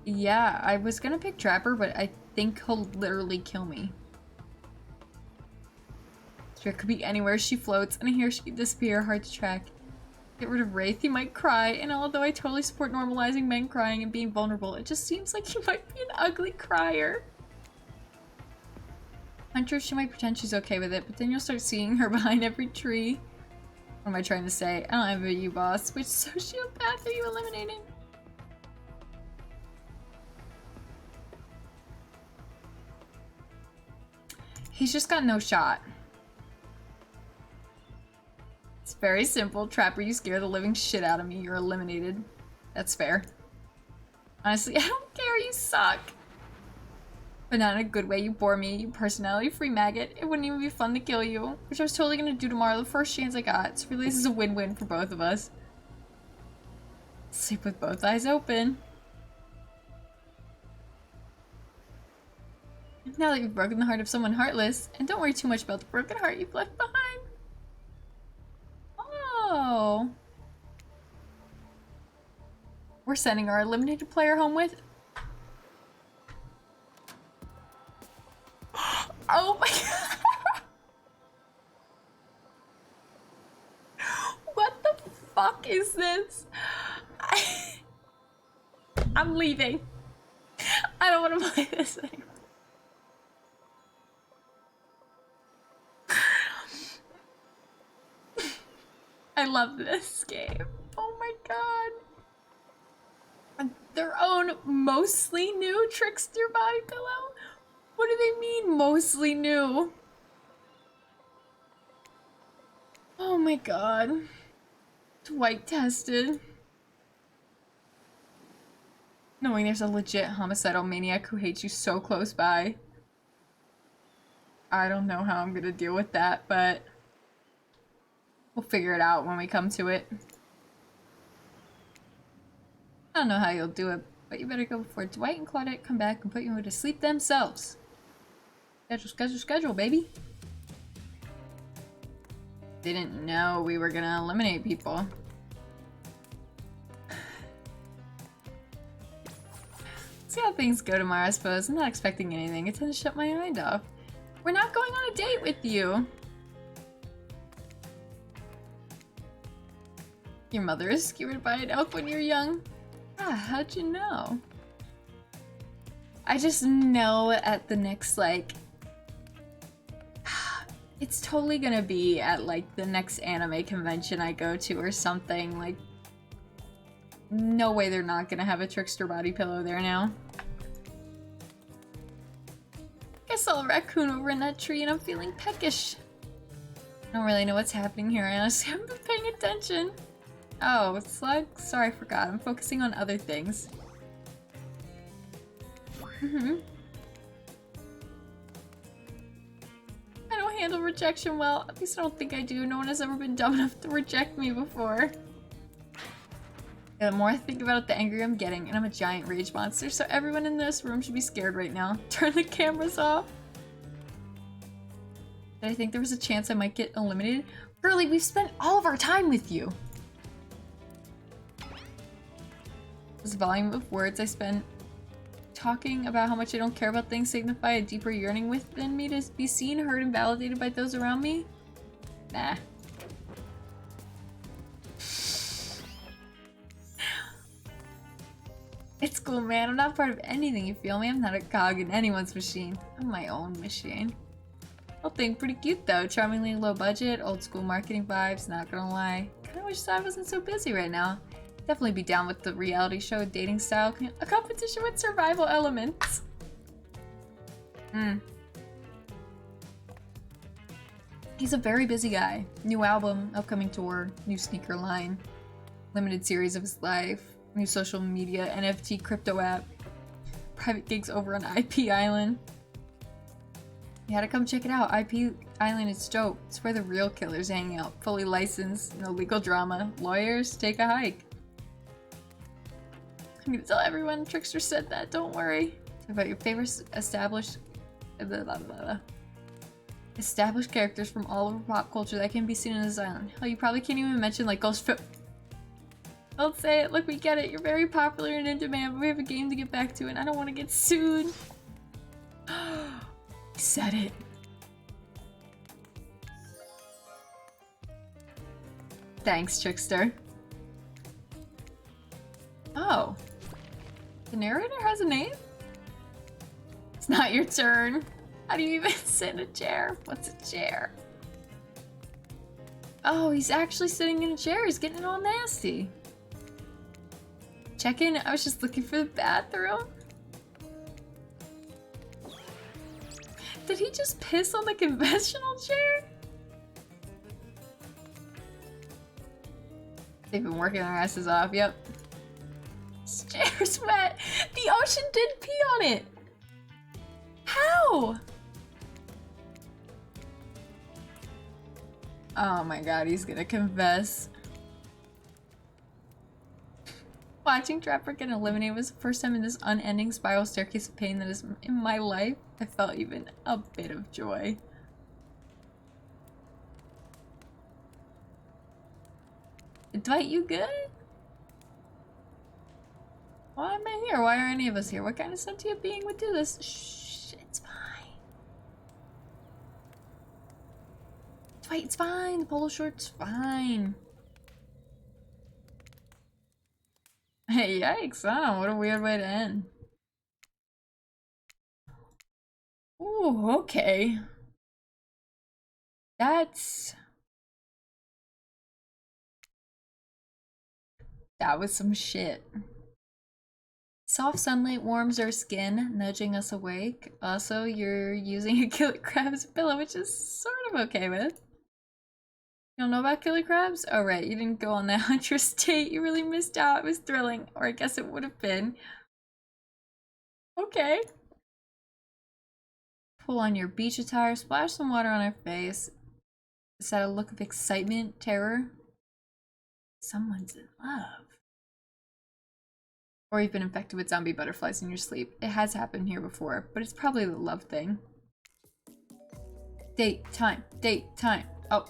Yeah, I was gonna pick Trapper, but I think he'll literally kill me. Spirit could be anywhere. She floats, and here she can disappear. Hard to track. Get rid of Wraith, he might cry, and although I totally support normalizing men crying and being vulnerable, it just seems like he might be an ugly crier. Hunter, she might pretend she's okay with it, but then you'll start seeing her behind every tree. What am I trying to say? I don't envy you, boss. Which sociopath are you eliminating? He's just got no shot. It's very simple. Trapper, you scare the living shit out of me. You're eliminated. That's fair. Honestly, I don't care. You suck. But not in a good way. You bore me. You personality-free maggot. It wouldn't even be fun to kill you. Which I was totally gonna do tomorrow the first chance I got. So really this is a win-win for both of us. Sleep with both eyes open. Now that you've broken the heart of someone heartless, and don't worry too much about the broken heart you've left behind. Oh. We're sending our eliminated player home with... Oh my god! What the fuck is this? I'm leaving. I don't want to play this anymore. I love this game. Oh my god. Their own mostly new trickster body pillow? What do they mean, mostly new? Oh my god. Dwight tested. Knowing there's a legit homicidal maniac who hates you so close by. I don't know how I'm gonna deal with that, but we'll figure it out when we come to it. I don't know how you'll do it, but you better go before Dwight and Claudette come back and put you to sleep themselves. Schedule, schedule, schedule, baby. Didn't know we were gonna eliminate people. See how things go tomorrow, I suppose. I'm not expecting anything. I tend to shut my mind off. We're not going on a date with you. Your mother is skewered by an elf when you're young? Ah, how'd you know? I just know at the next, like... It's totally gonna be at, like, the next anime convention I go to or something. Like, no way they're not gonna have a trickster body pillow there now. I saw a raccoon over in that tree and I'm feeling peckish. I don't really know what's happening here. I honestly haven't been paying attention. Oh, Slug? Sorry, I forgot. I'm focusing on other things. I don't handle rejection well. At least I don't think I do. No one has ever been dumb enough to reject me before. Yeah, the more I think about it, the angrier I'm getting, and I'm a giant rage monster, so everyone in this room should be scared right now. Turn the cameras off. Did I think there was a chance I might get eliminated? Girlie, we've spent all of our time with you. This volume of words I spent talking about how much I don't care about things signify a deeper yearning within me to be seen, heard, and validated by those around me? Nah. It's cool, man. I'm not part of anything, you feel me? I'm not a cog in anyone's machine. I'm my own machine. Whole thing pretty cute though. Charmingly low budget, old school marketing vibes, not gonna lie. Kinda wish I wasn't so busy right now. Definitely be down with the reality show dating style. A competition with survival elements. He's a very busy guy. New album, upcoming tour, new sneaker line, limited series of his life, new social media, NFT crypto app, private gigs over on IP Island. You gotta come check it out. IP Island is dope. It's where the real killers hang out. Fully licensed, no legal drama. Lawyers, take a hike. I'm gonna tell everyone Trickster said that, don't worry. Talk about your favorite established... Blah, blah, blah, blah. Established characters from all over pop culture that can be seen in this island. Hell, you probably can't even mention like Ghost. Don't say it. Look, we get it. You're very popular and in demand, but we have a game to get back to, and I don't want to get sued. He said it. Thanks, Trickster. Oh. The narrator has a name? It's not your turn. How do you even sit in a chair? What's a chair? Oh, he's actually sitting in a chair. He's getting it all nasty. Check in. I was just looking for the bathroom. Did he just piss on the conventional chair? They've been working their asses off, yep. This chair's wet. The ocean did pee on it. How? Oh my god, he's gonna confess. Watching Trapper get eliminated was the first time in this unending spiral staircase of pain that is in my life. I felt even a bit of joy. Dwight, you good? Why am I here? Why are any of us here? What kind of sentient being would do this? Shh, it's fine. Dwight, it's fine. The polo short's fine. Hey, yikes, huh? What a weird way to end. Ooh, okay. That was some shit. Soft sunlight warms our skin, nudging us awake. Also, you're using a killer crab's pillow, which is sort of okay with. You don't know about killer crabs? Oh right, you didn't go on that huntress date. You really missed out. It was thrilling. Or I guess it would have been. Okay. Pull on your beach attire, splash some water on our face. Is that a look of excitement, terror? Someone's in love. Or you've been infected with zombie butterflies in your sleep. It has happened here before, but it's probably the love thing. Date time. Date time. Oh.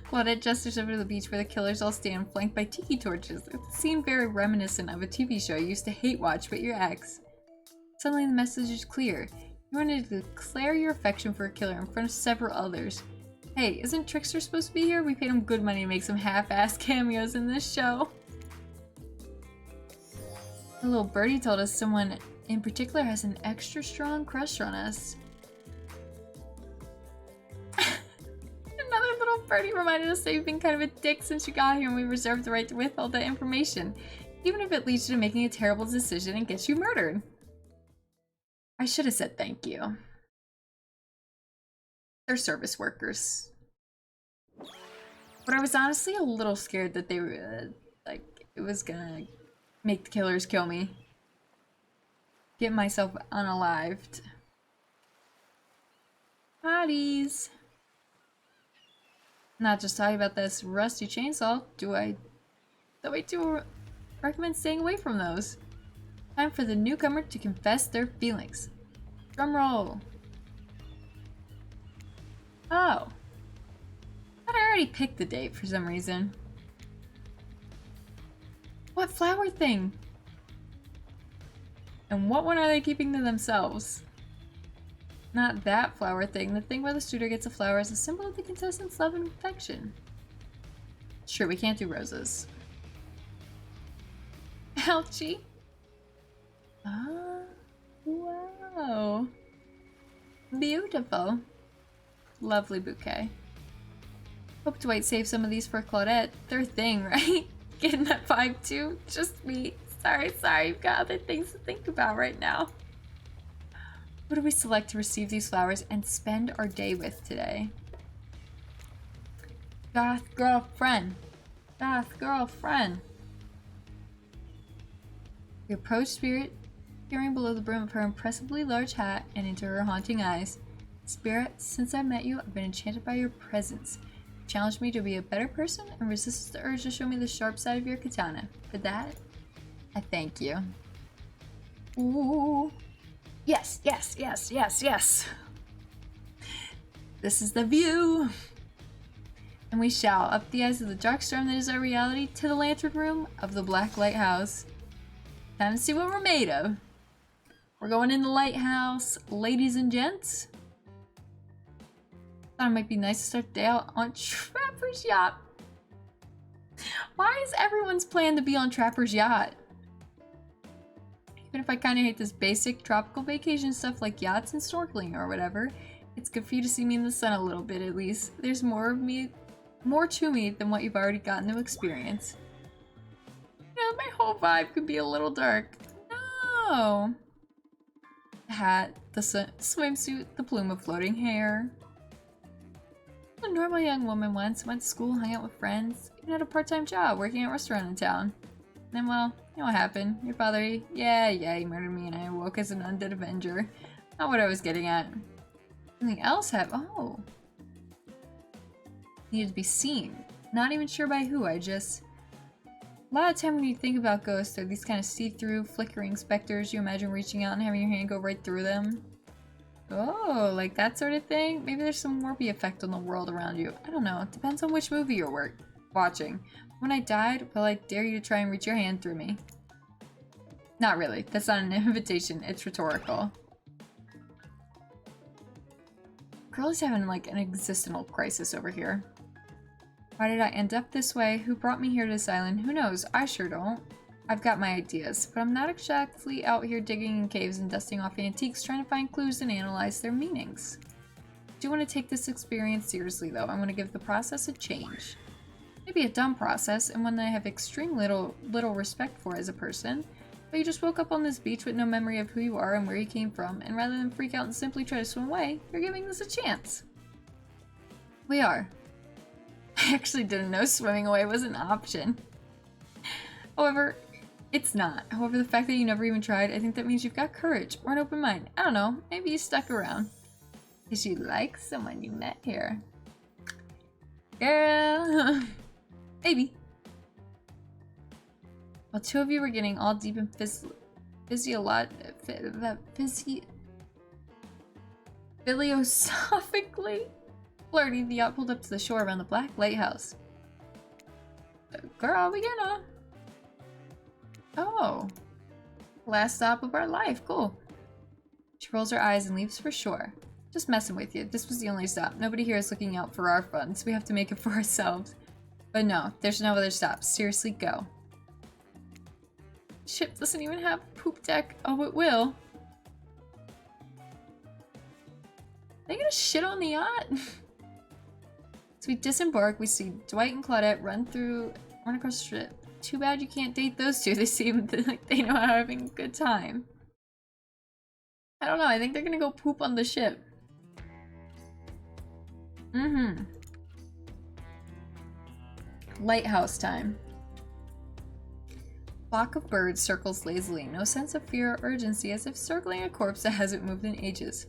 Claudette gestures over to the beach where the killers all stand, flanked by tiki torches. It seemed very reminiscent of a TV show you used to hate watch with your ex. Suddenly the message is clear. You wanted to declare your affection for a killer in front of several others. Hey, isn't Trickster supposed to be here? We paid him good money to make some half-assed cameos in this show. The little birdie told us someone in particular has an extra strong crush on us. Another little birdie reminded us that you've been kind of a dick since you got here, and we reserve the right to withhold that information, even if it leads you to making a terrible decision and gets you murdered. I should have said thank you. They're service workers. But I was honestly a little scared that they were, like, it was gonna make the killers kill me. Get myself unalived. Hotties! Not just talking about this rusty chainsaw, do I recommend staying away from those. Time for the newcomer to confess their feelings. Drum roll. Oh. I thought I already picked the date for some reason. What flower thing? And what one are they keeping to themselves? Not that flower thing. The thing where the suitor gets a flower as a symbol of the contestant's love and affection. Sure, we can't do roses. Ouchie. Ah, wow. Beautiful. Lovely bouquet. Hope Dwight saved some of these for Claudette. Their thing, right? Getting that vibe too? Just me. Sorry, you've got other things to think about right now. Who do we select to receive these flowers and spend our day with today? Goth girlfriend. Goth girlfriend. We approach Spirit, peering below the brim of her impressively large hat and into her haunting eyes. Spirit, since I met you, I've been enchanted by your presence. You challenged me to be a better person and resisted the urge to show me the sharp side of your katana. For that, I thank you. Ooh. Yes, yes, yes, yes, yes. This is the view! And we shall, up the eyes of the dark storm that is our reality, to the lantern room of the Black Lighthouse. Time to see what we're made of. We're going in the lighthouse, ladies and gents. Thought it might be nice to start the day out on Trapper's Yacht. Why is everyone's plan to be on Trapper's Yacht? Even if I kind of hate this basic tropical vacation stuff like yachts and snorkeling or whatever, it's good for you to see me in the sun a little bit at least. There's more to me than what you've already gotten to experience. You know, my whole vibe could be a little dark. No! The hat, the swimsuit, the plume of floating hair. A normal young woman once, went to school, hung out with friends, even had a part-time job working at a restaurant in town. And then, well, you know what happened? Your father, he murdered me and I awoke as an undead avenger. Not what I was getting at. Something else happened. Oh. Needed to be seen. Not even sure by who, a lot of time when you think about ghosts, they're these kind of see-through, flickering specters you imagine reaching out and having your hand go right through them. Oh, like that sort of thing? Maybe there's some Warpy effect on the world around you. I don't know. It depends on which movie you're watching. When I died, well, I dare you to try and reach your hand through me. Not really. That's not an invitation. It's rhetorical. Girl is having like an existential crisis over here. Why did I end up this way? Who brought me here to this island? Who knows? I sure don't. I've got my ideas, but I'm not exactly out here digging in caves and dusting off antiques trying to find clues and analyze their meanings. I do want to take this experience seriously though. I want to give the process a change. Maybe a dumb process, and one that I have extreme little respect for as a person, but you just woke up on this beach with no memory of who you are and where you came from, and rather than freak out and simply try to swim away, you're giving this a chance. We are. I actually didn't know swimming away was an option. However, it's not. However, the fact that you never even tried, I think that means you've got courage or an open mind. I don't know. Maybe you stuck around. Because you like someone you met here. Girl. Maybe. While two of you were getting all deep in philosophically flirty, the yacht pulled up to the shore around the Black Lighthouse. Girl, we gonna... Oh. Last stop of our life. Cool. She rolls her eyes and leaves for shore. Just messing with you. This was the only stop. Nobody here is looking out for our fun, so we have to make it for ourselves. But no, there's no other stops. Seriously, go. Ship doesn't even have a poop deck. Oh, it will. Are they gonna shit on the yacht? So we disembark. We see Dwight and Claudette run across the strip. Too bad you can't date those two. They seem like they know how having a good time. I don't know. I think they're gonna go poop on the ship. Lighthouse time. Flock of birds circles lazily. No sense of fear or urgency, as if circling a corpse that hasn't moved in ages.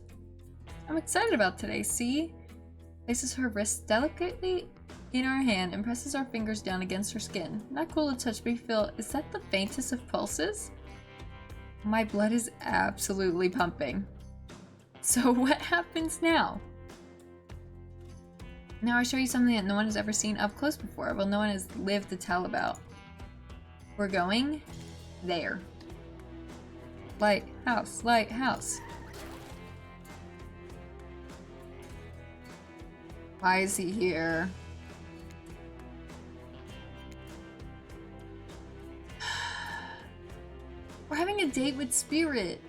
I'm excited about today. See? Places her wrist delicately in our hand and presses our fingers down against her skin. Not cool to touch, but you feel, is that the faintest of pulses? My blood is absolutely pumping. So what happens now? Now I show you something that no one has ever seen up close before. Well, no one has lived to tell about. We're going there. Lighthouse, lighthouse. Why is he here? We're having a date with Spirit.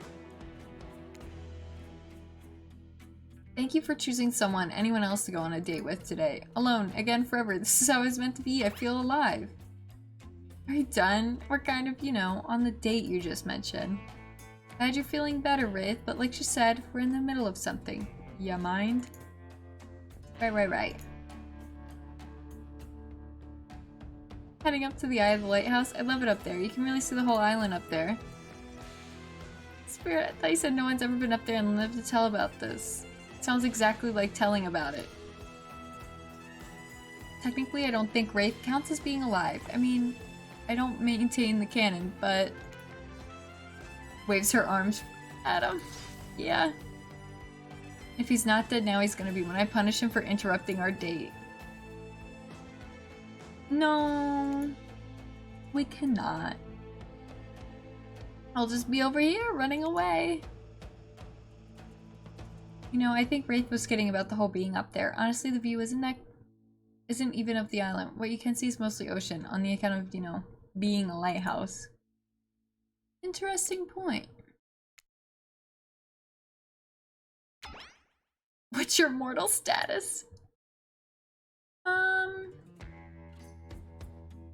Thank you for choosing anyone else to go on a date with today. Alone, again, forever. This is how it's meant to be. I feel alive. Are you done? We're kind of, you know, on the date you just mentioned. Glad you're feeling better, Wraith, but like she said, we're in the middle of something. Ya mind? Right. Heading up to the eye of the lighthouse. I love it up there. You can really see the whole island up there. Spirit, I thought you said no one's ever been up there and lived to tell about this. It sounds exactly like telling about it. Technically, I don't think Wraith counts as being alive. I mean, I don't maintain the canon, but... Waves her arms at him. Yeah. If he's not dead now, he's gonna be when I punish him for interrupting our date. No, we cannot. I'll just be over here running away. You know, I think Wraith was kidding about the whole being up there. Honestly, the view isn't even of the island. What you can see is mostly ocean on the account of, you know, being a lighthouse. Interesting point. What's your mortal status? I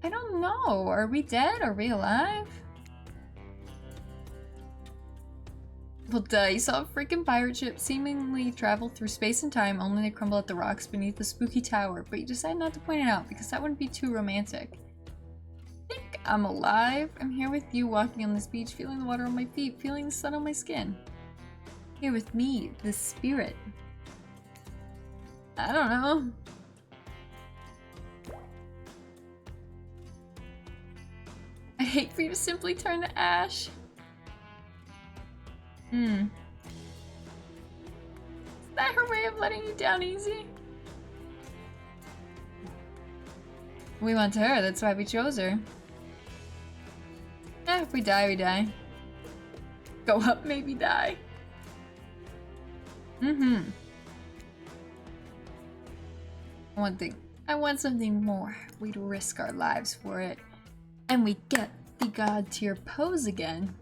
don't know. Are we dead? Are we alive? Well, duh, you saw a freaking pirate ship seemingly travel through space and time only to crumble at the rocks beneath the spooky tower, but you decided not to point it out because that wouldn't be too romantic. I think I'm alive. I'm here with you walking on this beach, feeling the water on my feet, feeling the sun on my skin. Here with me, the spirit. I don't know. I'd hate for you to simply turn to ash. Is that her way of letting you down easy? We went to her, that's why we chose her. If we die, we die. Go up, maybe die. One thing. I want something more. We'd risk our lives for it. And we get the god tier pose again.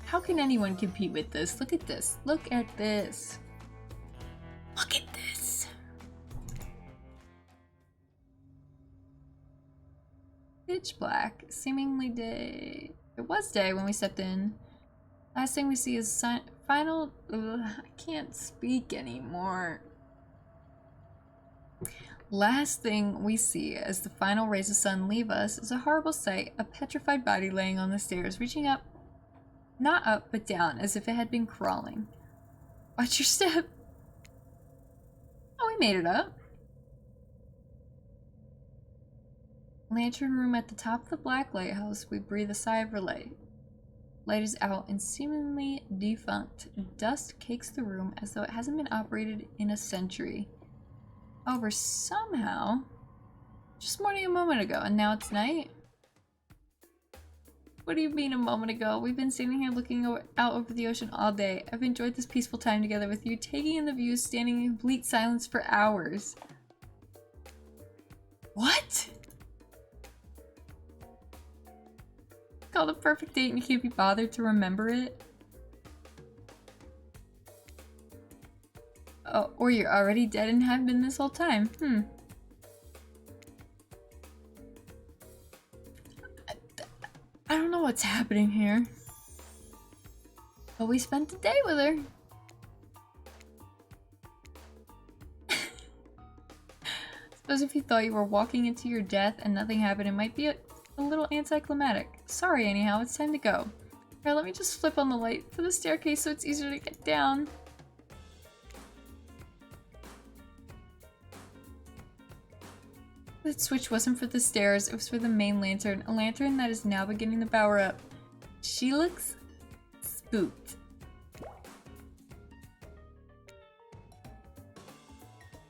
How can anyone compete with this? Look at this. Look at this. Look at this. Pitch black. Seemingly day. It was day when we stepped in. Last thing we see is final. I can't speak anymore. Last thing we see as the final rays of sun leave us is a horrible sight, a petrified body laying on the stairs, reaching up, not up, but down, as if it had been crawling. Watch your step. Oh, we made it up. Lantern room at the top of the black lighthouse, we breathe a sigh of relief. Light is out and seemingly defunct. Dust cakes the room as though it hasn't been operated in a century. However, somehow, just morning a moment ago, and now it's night? What do you mean a moment ago? We've been sitting here looking out over the ocean all day. I've enjoyed this peaceful time together with you, taking in the views, standing in complete silence for hours. What? Called a perfect date and you can't be bothered to remember it? Oh, or you're already dead and have been this whole time. I don't know what's happening here. But we spent the day with her. Suppose if you thought you were walking into your death and nothing happened, it might be a little anticlimactic. Sorry, anyhow, it's time to go. Here, let me just flip on the light for the staircase so it's easier to get down. That switch wasn't for the stairs, it was for the main lantern, a lantern that is now beginning to power up. She looks spooked.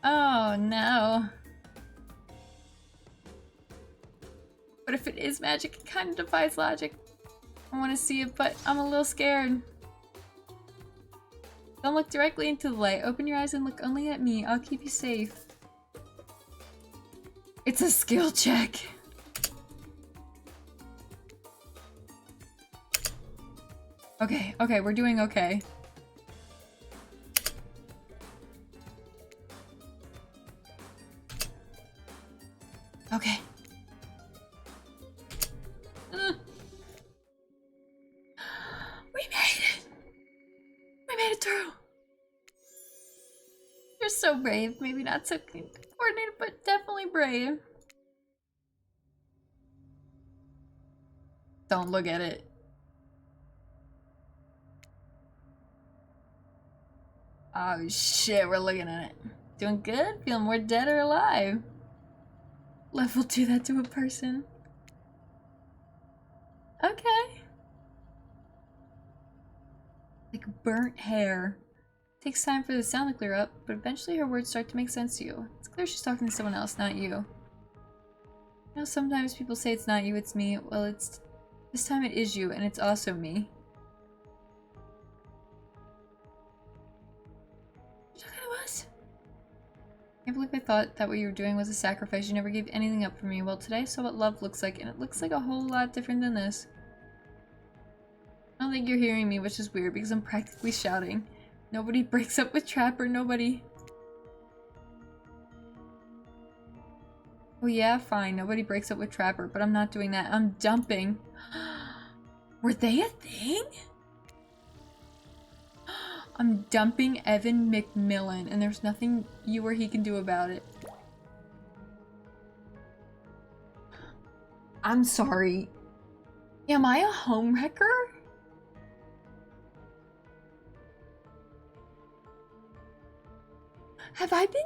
Oh no. But if it is magic, it kind of defies logic. I want to see it, but I'm a little scared. Don't look directly into the light. Open your eyes and look only at me. I'll keep you safe. It's a skill check. Okay, we're doing okay. Okay. We made it! We made it through! You're so brave. Maybe not so coordinated, but definitely brave. Don't look at it. Oh shit, we're looking at it. Doing good? Feeling more dead or alive? Love will do that to a person. Okay. Like burnt hair. Takes time for the sound to clear up, but eventually her words start to make sense to you. It's clear she's talking to someone else, not you. You know, sometimes people say it's not you, it's me. Well, this time it is you, and it's also me. You're talking to us? I can't believe I thought that what you were doing was a sacrifice. You never gave anything up for me. Well, today I saw what love looks like, and it looks like a whole lot different than this. I don't think you're hearing me, which is weird because I'm practically shouting. Nobody breaks up with Trapper, nobody. Oh yeah, fine, nobody breaks up with Trapper, but I'm not doing that. I'm dumping. Were they a thing? I'm dumping Evan McMillan, and there's nothing you or he can do about it. I'm sorry. Am I a homewrecker? Have I been...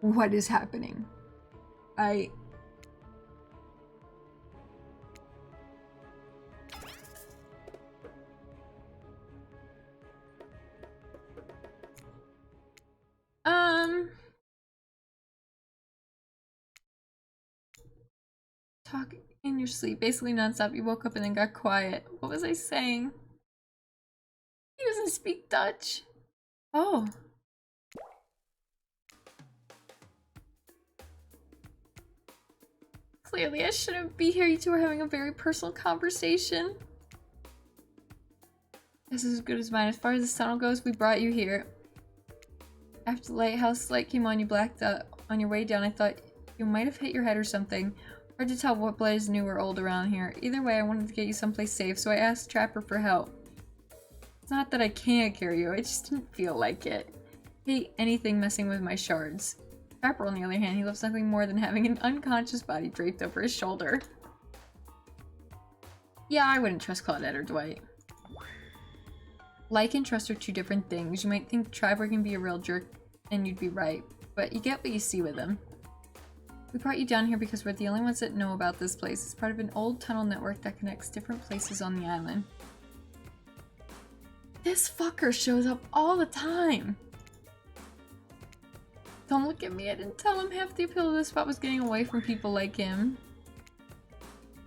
What is happening? Talk in your sleep, basically nonstop. You woke up and then got quiet. What was I saying? He doesn't speak Dutch. Oh. Clearly I shouldn't be here. You two are having a very personal conversation. This is as good as mine. As far as this tunnel goes, we brought you here. After the lighthouse light came on, you blacked out. On your way down, I thought you might have hit your head or something. Hard to tell what blood is new or old around here. Either way, I wanted to get you someplace safe, so I asked Trapper for help. It's not that I can't carry you, I just didn't feel like it. I hate anything messing with my shards. Trapper, on the other hand, he loves nothing more than having an unconscious body draped over his shoulder. Yeah, I wouldn't trust Claudette or Dwight. Like and trust are two different things. You might think Trapper can be a real jerk, and you'd be right, but you get what you see with him. We brought you down here because we're the only ones that know about this place. It's part of an old tunnel network that connects different places on the island. This fucker shows up all the time! Don't look at me, I didn't tell him half the appeal of this spot was getting away from people like him.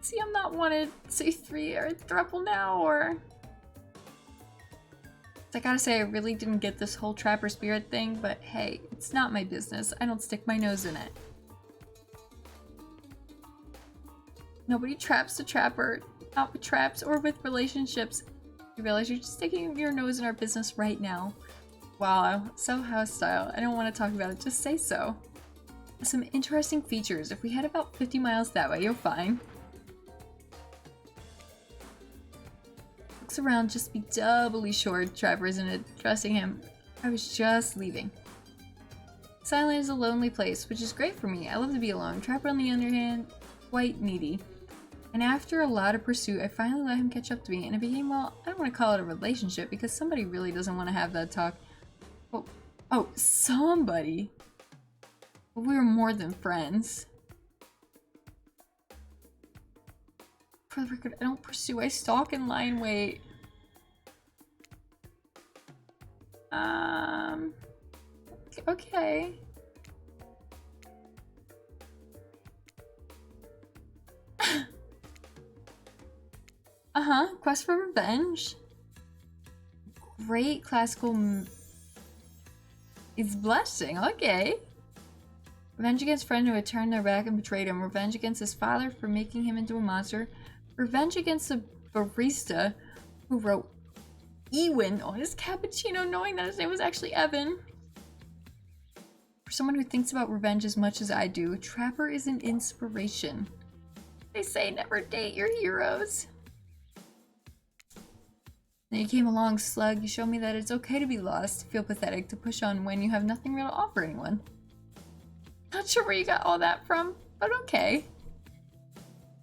See, I'm not wanted, say 3 or a throuple now, or... I gotta say, I really didn't get this whole Trapper spirit thing, but hey, it's not my business. I don't stick my nose in it. Nobody traps the Trapper, not with traps or with relationships. You realize you're just sticking your nose in our business right now. Wow, so hostile. I don't want to talk about it, just say so. Some interesting features. If we head about 50 miles that way, you'll find. Looks around, just be doubly sure Trapper isn't addressing him. I was just leaving. Silent is a lonely place, which is great for me. I love to be alone. Trapper, on the other hand, quite needy. And after a lot of pursuit, I finally let him catch up to me, and it became, well, I don't want to call it a relationship, because somebody really doesn't want to have that talk. Oh, somebody! But we were more than friends. For the record, I don't pursue, I stalk and lie in wait. Okay. Quest for revenge. Great classical is blessing, okay. Revenge against friend who had turned their back and betrayed him. Revenge against his father for making him into a monster. Revenge against the barista who wrote Ewan on his cappuccino knowing that his name was actually Evan. For someone who thinks about revenge as much as I do, Trapper is an inspiration. They say never date your heroes. Then you came along, Slug. You showed me that it's okay to be lost, to feel pathetic, to push on when you have nothing real to offer anyone. Not sure where you got all that from, but okay.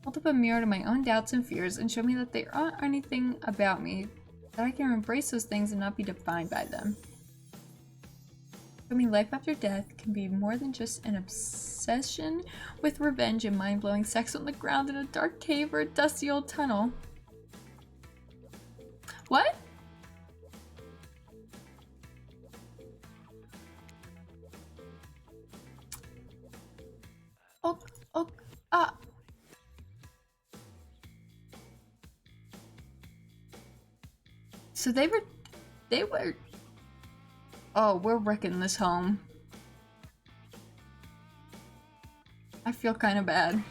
Hold up a mirror to my own doubts and fears and show me that they aren't anything about me, that I can embrace those things and not be defined by them. Show me life after death can be more than just an obsession with revenge and mind-blowing sex on the ground in a dark cave or a dusty old tunnel. What? So they were, oh, we're wrecking this home. I feel kind of bad.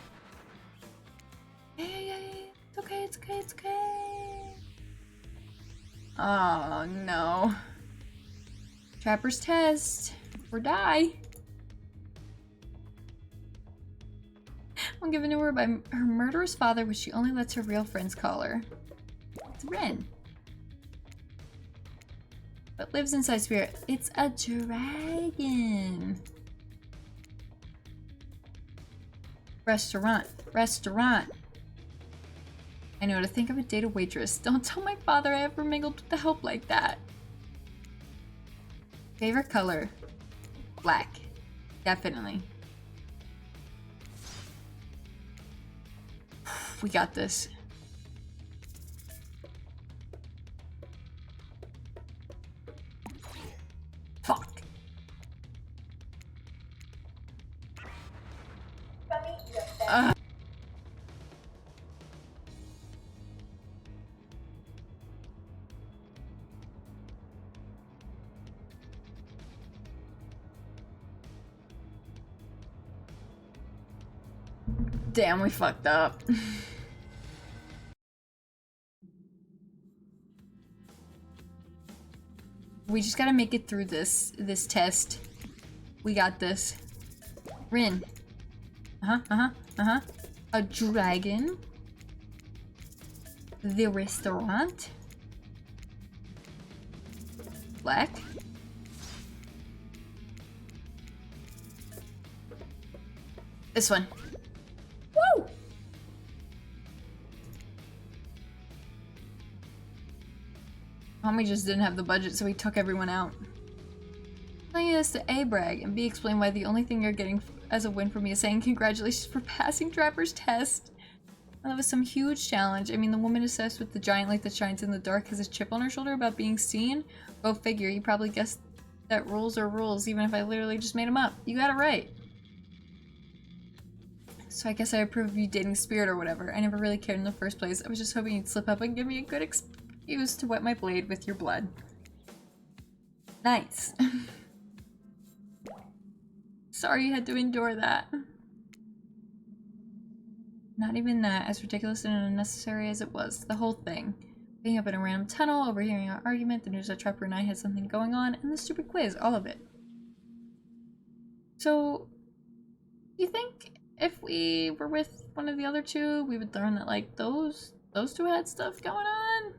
Yeah, it's okay, it's okay, it's okay. Oh no. Trapper's test, or die. I'm given to her by her murderous father, which she only lets her real friends call her. It's Ren. But lives inside Spirit. It's a dragon. Restaurant. I know to think of a date a waitress. Don't tell my father I ever mingled with the help like that. Favorite color? Black. Definitely. We got this. Fuck. Damn, we fucked up. We just gotta make it through this test. We got this. Rin. A dragon. The restaurant. Black. This one. Woo! Homie just didn't have the budget, so he took everyone out. Telling this to A, brag, and B, explain why the only thing you're getting as a win for me is saying congratulations for passing Trapper's test. That was some huge challenge. I mean, the woman obsessed with the giant light that shines in the dark has a chip on her shoulder about being seen. Go figure, you probably guessed that rules are rules, even if I literally just made them up. You got it right. So I guess I approve of you dating Spirit or whatever. I never really cared in the first place. I was just hoping you'd slip up and give me a good excuse to wet my blade with your blood. Nice. Sorry you had to endure that. Not even that, as ridiculous and unnecessary as it was. The whole thing. Being up in a random tunnel, overhearing our argument, the news that Trapper and I had something going on, and the stupid quiz, all of it. So, you think if we were with one of the other two, we would learn that, like, those two had stuff going on?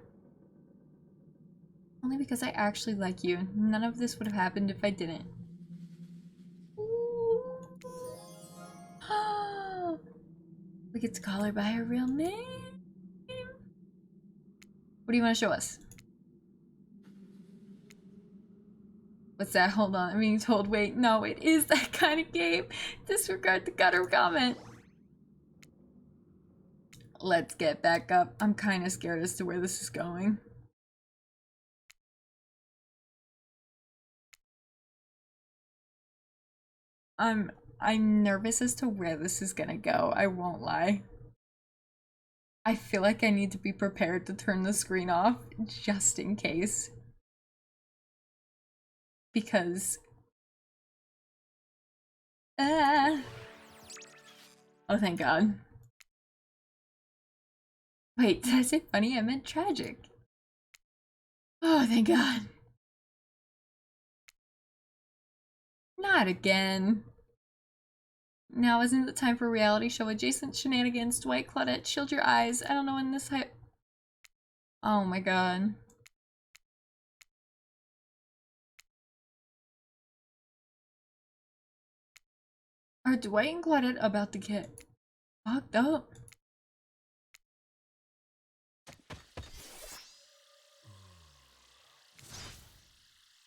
Only because I actually like you. None of this would have happened if I didn't. We get to call her by her real name. What do you want to show us? What's that? Hold on, I'm being told. Wait, no, it is that kind of game. Disregard the gutter comment. Let's get back up. I'm kind of scared as to where this is going. I'm nervous as to where this is gonna go, I won't lie. I feel like I need to be prepared to turn the screen off just in case. Because... Oh, thank God. Wait, did I say funny? I meant tragic. Oh, thank God. Not again. Now isn't the time for reality show adjacent shenanigans. Dwight, Claudette, shield your eyes. I don't know when this Oh my God. Are Dwight and Claudette about to get fucked up?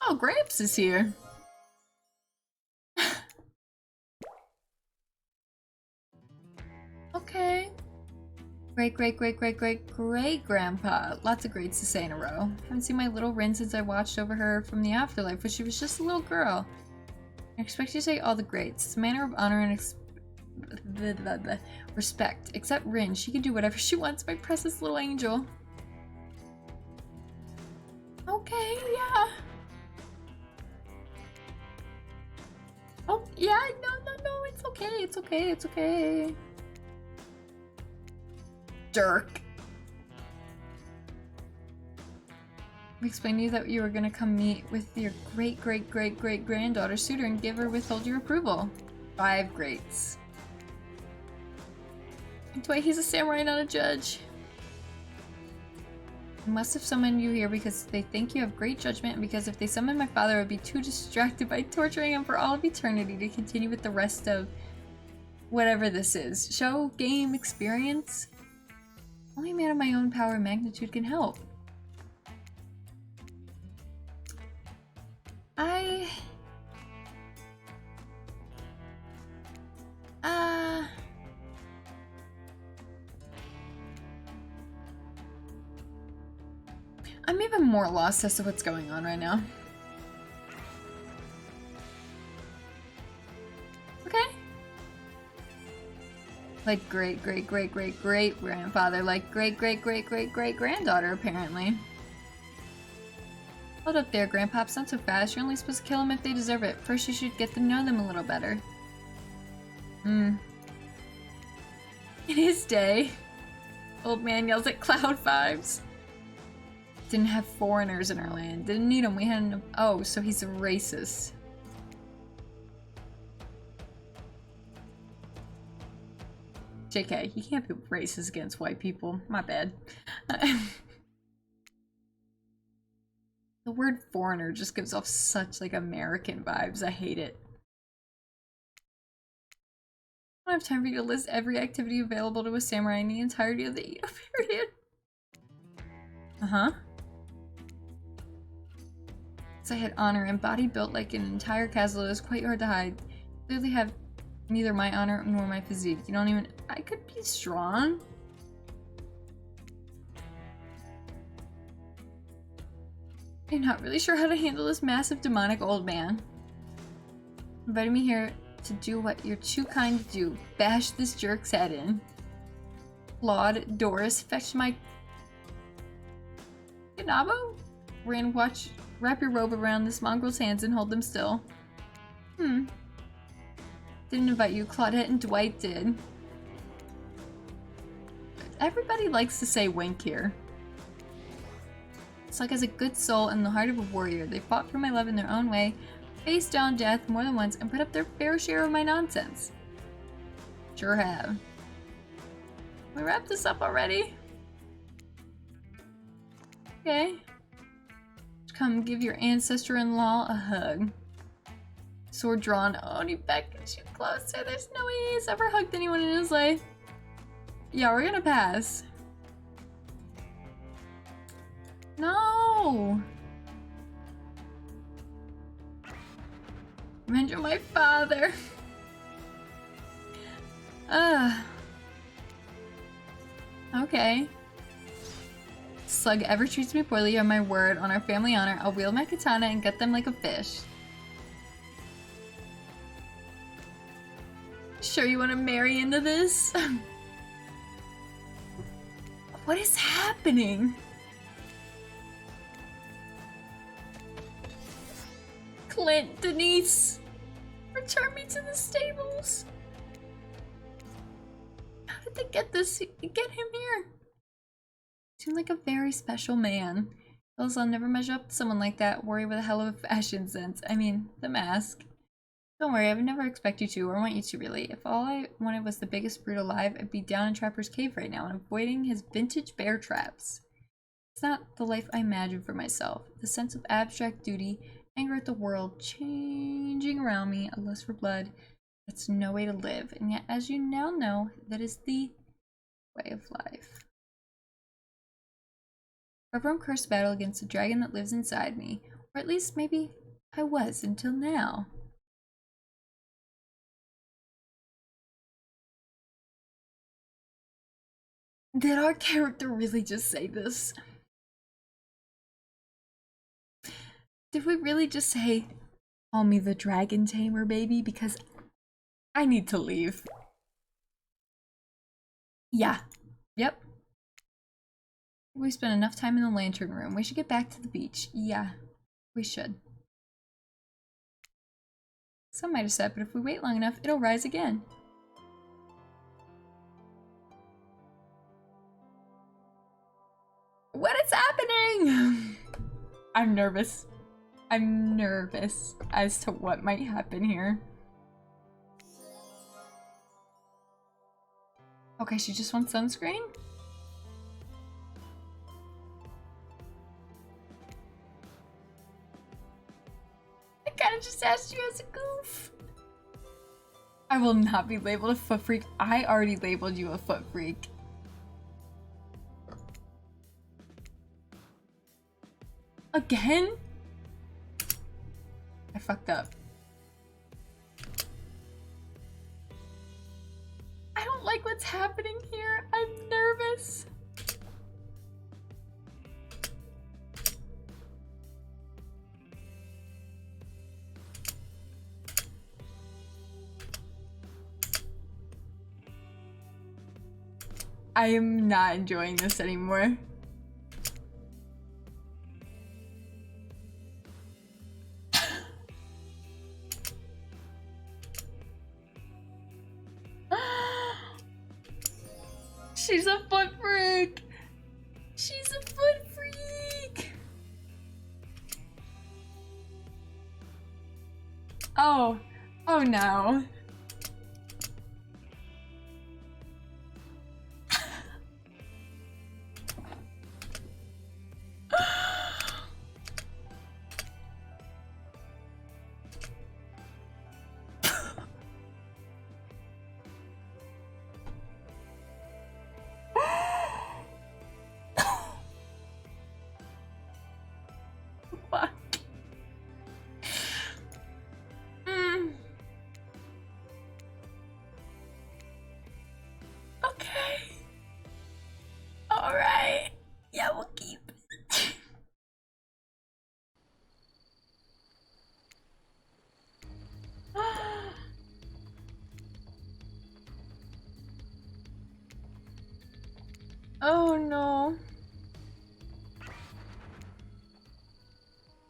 Oh, Gramps is here. Okay. Great grandpa. Lots of greats to say in a row. Haven't seen my little Rin since I watched over her from the afterlife when she was just a little girl. I expect you to say all the greats. It's a manner of honor and respect. Except Rin. She can do whatever she wants, my precious little angel. It's okay, it's okay. Dirk. We explained to you that you were gonna come meet with your great-great-great-great-granddaughter suitor and give her withhold your approval. 5 greats. That's why he's a samurai, not a judge. I must have summoned you here because they think you have great judgment, and because if they summoned my father, I would be too distracted by torturing him for all of eternity to continue with the rest of whatever this is. Show, game, experience? Only a man of my own power and magnitude can help. I'm even more lost as to what's going on right now. Okay. Like great-great-great-great-great-grandfather, like great-great-great-great-great-granddaughter, apparently. Hold up there, Grandpops, not so fast. You're only supposed to kill them if they deserve it. First, you should get to know them a little better. In his day, old man yells at Cloud vibes. Didn't have foreigners in our land. Didn't need them. We had an... Oh, so he's a racist. JK, he can't be racist against white people. My bad. The word foreigner just gives off such, like, American vibes. I hate it. I don't have time for you to list every activity available to a samurai in the entirety of the Edo period. Uh-huh. So I had honor and body built like an entire castle. It was quite hard to hide. Clearly have neither my honor nor my physique. You don't even... I could be strong. I'm not really sure how to handle this massive demonic old man. Invited me here to do what you're too kind to do. Bash this jerk's head in. Claude, Doris, fetch my... Ganabo? Ran, watch... Wrap your robe around this mongrel's hands and hold them still. Didn't invite you. Claudette and Dwight did. Everybody likes to say wink here. Slug has a good soul and the heart of a warrior. They fought for my love in their own way, faced down death more than once, and put up their fair share of my nonsense. Sure have. Can we wrap this up already? Okay. Come give your ancestor-in-law a hug. Sword drawn. Oh, he beckons you closer. There's no way he's ever hugged anyone in his life. Yeah, we're gonna pass. No! Revenge of my father. Okay. Slug ever treats me poorly, on my word, on our family honor, I'll wield my katana and gut them like a fish. Sure you want to marry into this? What is happening? Clint, Denise, return me to the stables. How did they get him here? Seemed like a very special man. Else I'll never measure up to someone like that. Worry with a hell of a fashion sense. I mean, the mask. Don't worry, I would never expect you to, or want you to really. If all I wanted was the biggest brute alive, I'd be down in Trapper's Cave right now and avoiding his vintage bear traps. It's not the life I imagined for myself. The sense of abstract duty, anger at the world, changing around me, a lust for blood. That's no way to live. And yet, as you now know, that is the way of life. Forever cursed battle against the dragon that lives inside me. Or at least maybe I was until now. Did our character really just say this? Did we really just say, call me the dragon tamer, baby? Because I need to leave. Yeah. Yep. We spent enough time in the lantern room. We should get back to the beach. Yeah, we should. Some might have said, but if we wait long enough, it'll rise again. What is happening? I'm nervous. I'm nervous as to what might happen here. Okay, she just wants sunscreen? I kinda just asked you as a goof. I will not be labeled a foot freak. I already labeled you a foot freak. Again? I fucked up. I don't like what's happening here. I'm nervous. I am not enjoying this anymore. She's a foot freak! She's a foot freak! Oh. Oh no. Fuck. Okay. Alright. Yeah, we'll keep it. Oh no.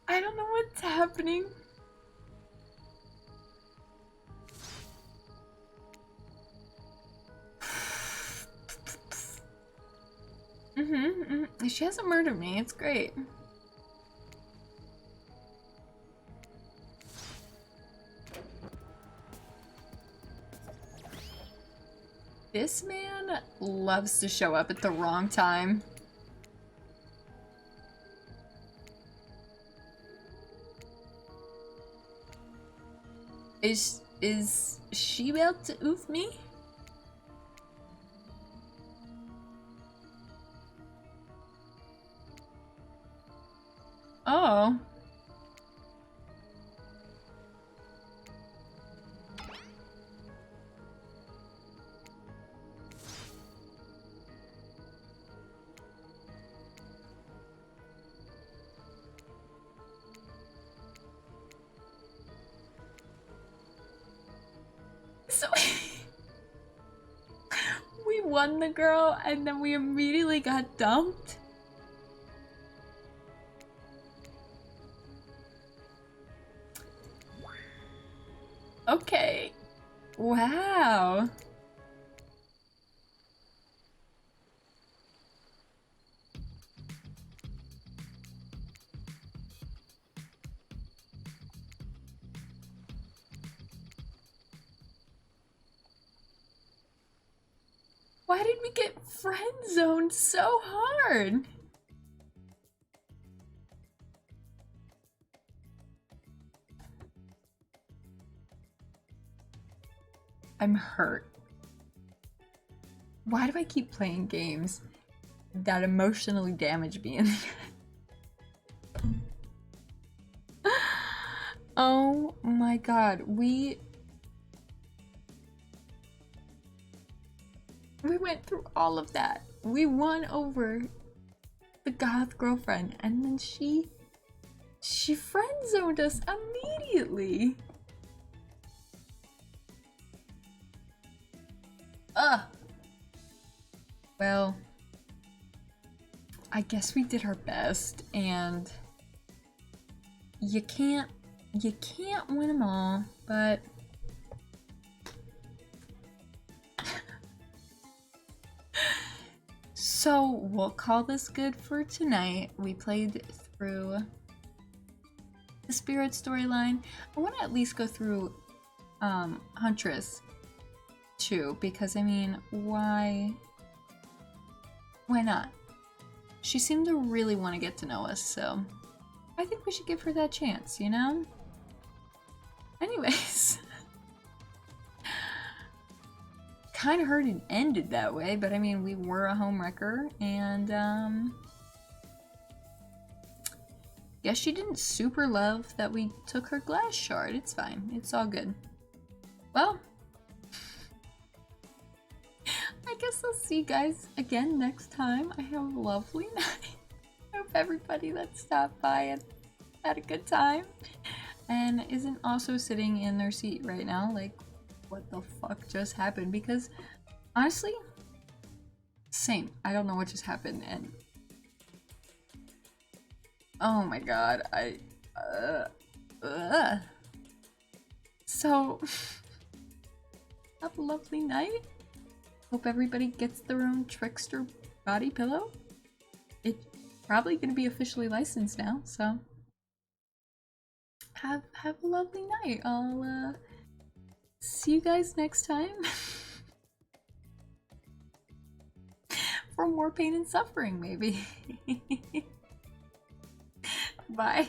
I don't know what's happening. She hasn't murdered me. It's great. This man loves to show up at the wrong time. Is she about to oof me? Oh. So we won the girl and then we immediately got dumped? Okay. Wow. Why did we get friend zoned so hard? I'm hurt. Why do I keep playing games that emotionally damage me in the end? Oh my god, we went through all of that. We won over the goth girlfriend and then she friend zoned us immediately. Ugh. Well, I guess we did our best, and you can't win them all, but So we'll call this good for tonight. We played through the Spirit storyline. I want to at least go through Huntress too, because I mean, why not? She seemed to really want to get to know us, so I think we should give her that chance, you know? Anyways. Kind of heard it ended that way, but I mean, we were a homewrecker, and guess she didn't super love that we took her glass shard. It's fine. It's all good. Well, I guess I'll see you guys again next time. I have a lovely night. I hope everybody that stopped by had a good time and isn't also sitting in their seat right now like, what the fuck just happened? Because honestly, same. I don't know what just happened, and oh my god, so have a lovely night. Hope everybody gets their own Trickster body pillow. It's probably gonna be officially licensed now, so have a lovely night. I'll see you guys next time for more pain and suffering, maybe. Bye.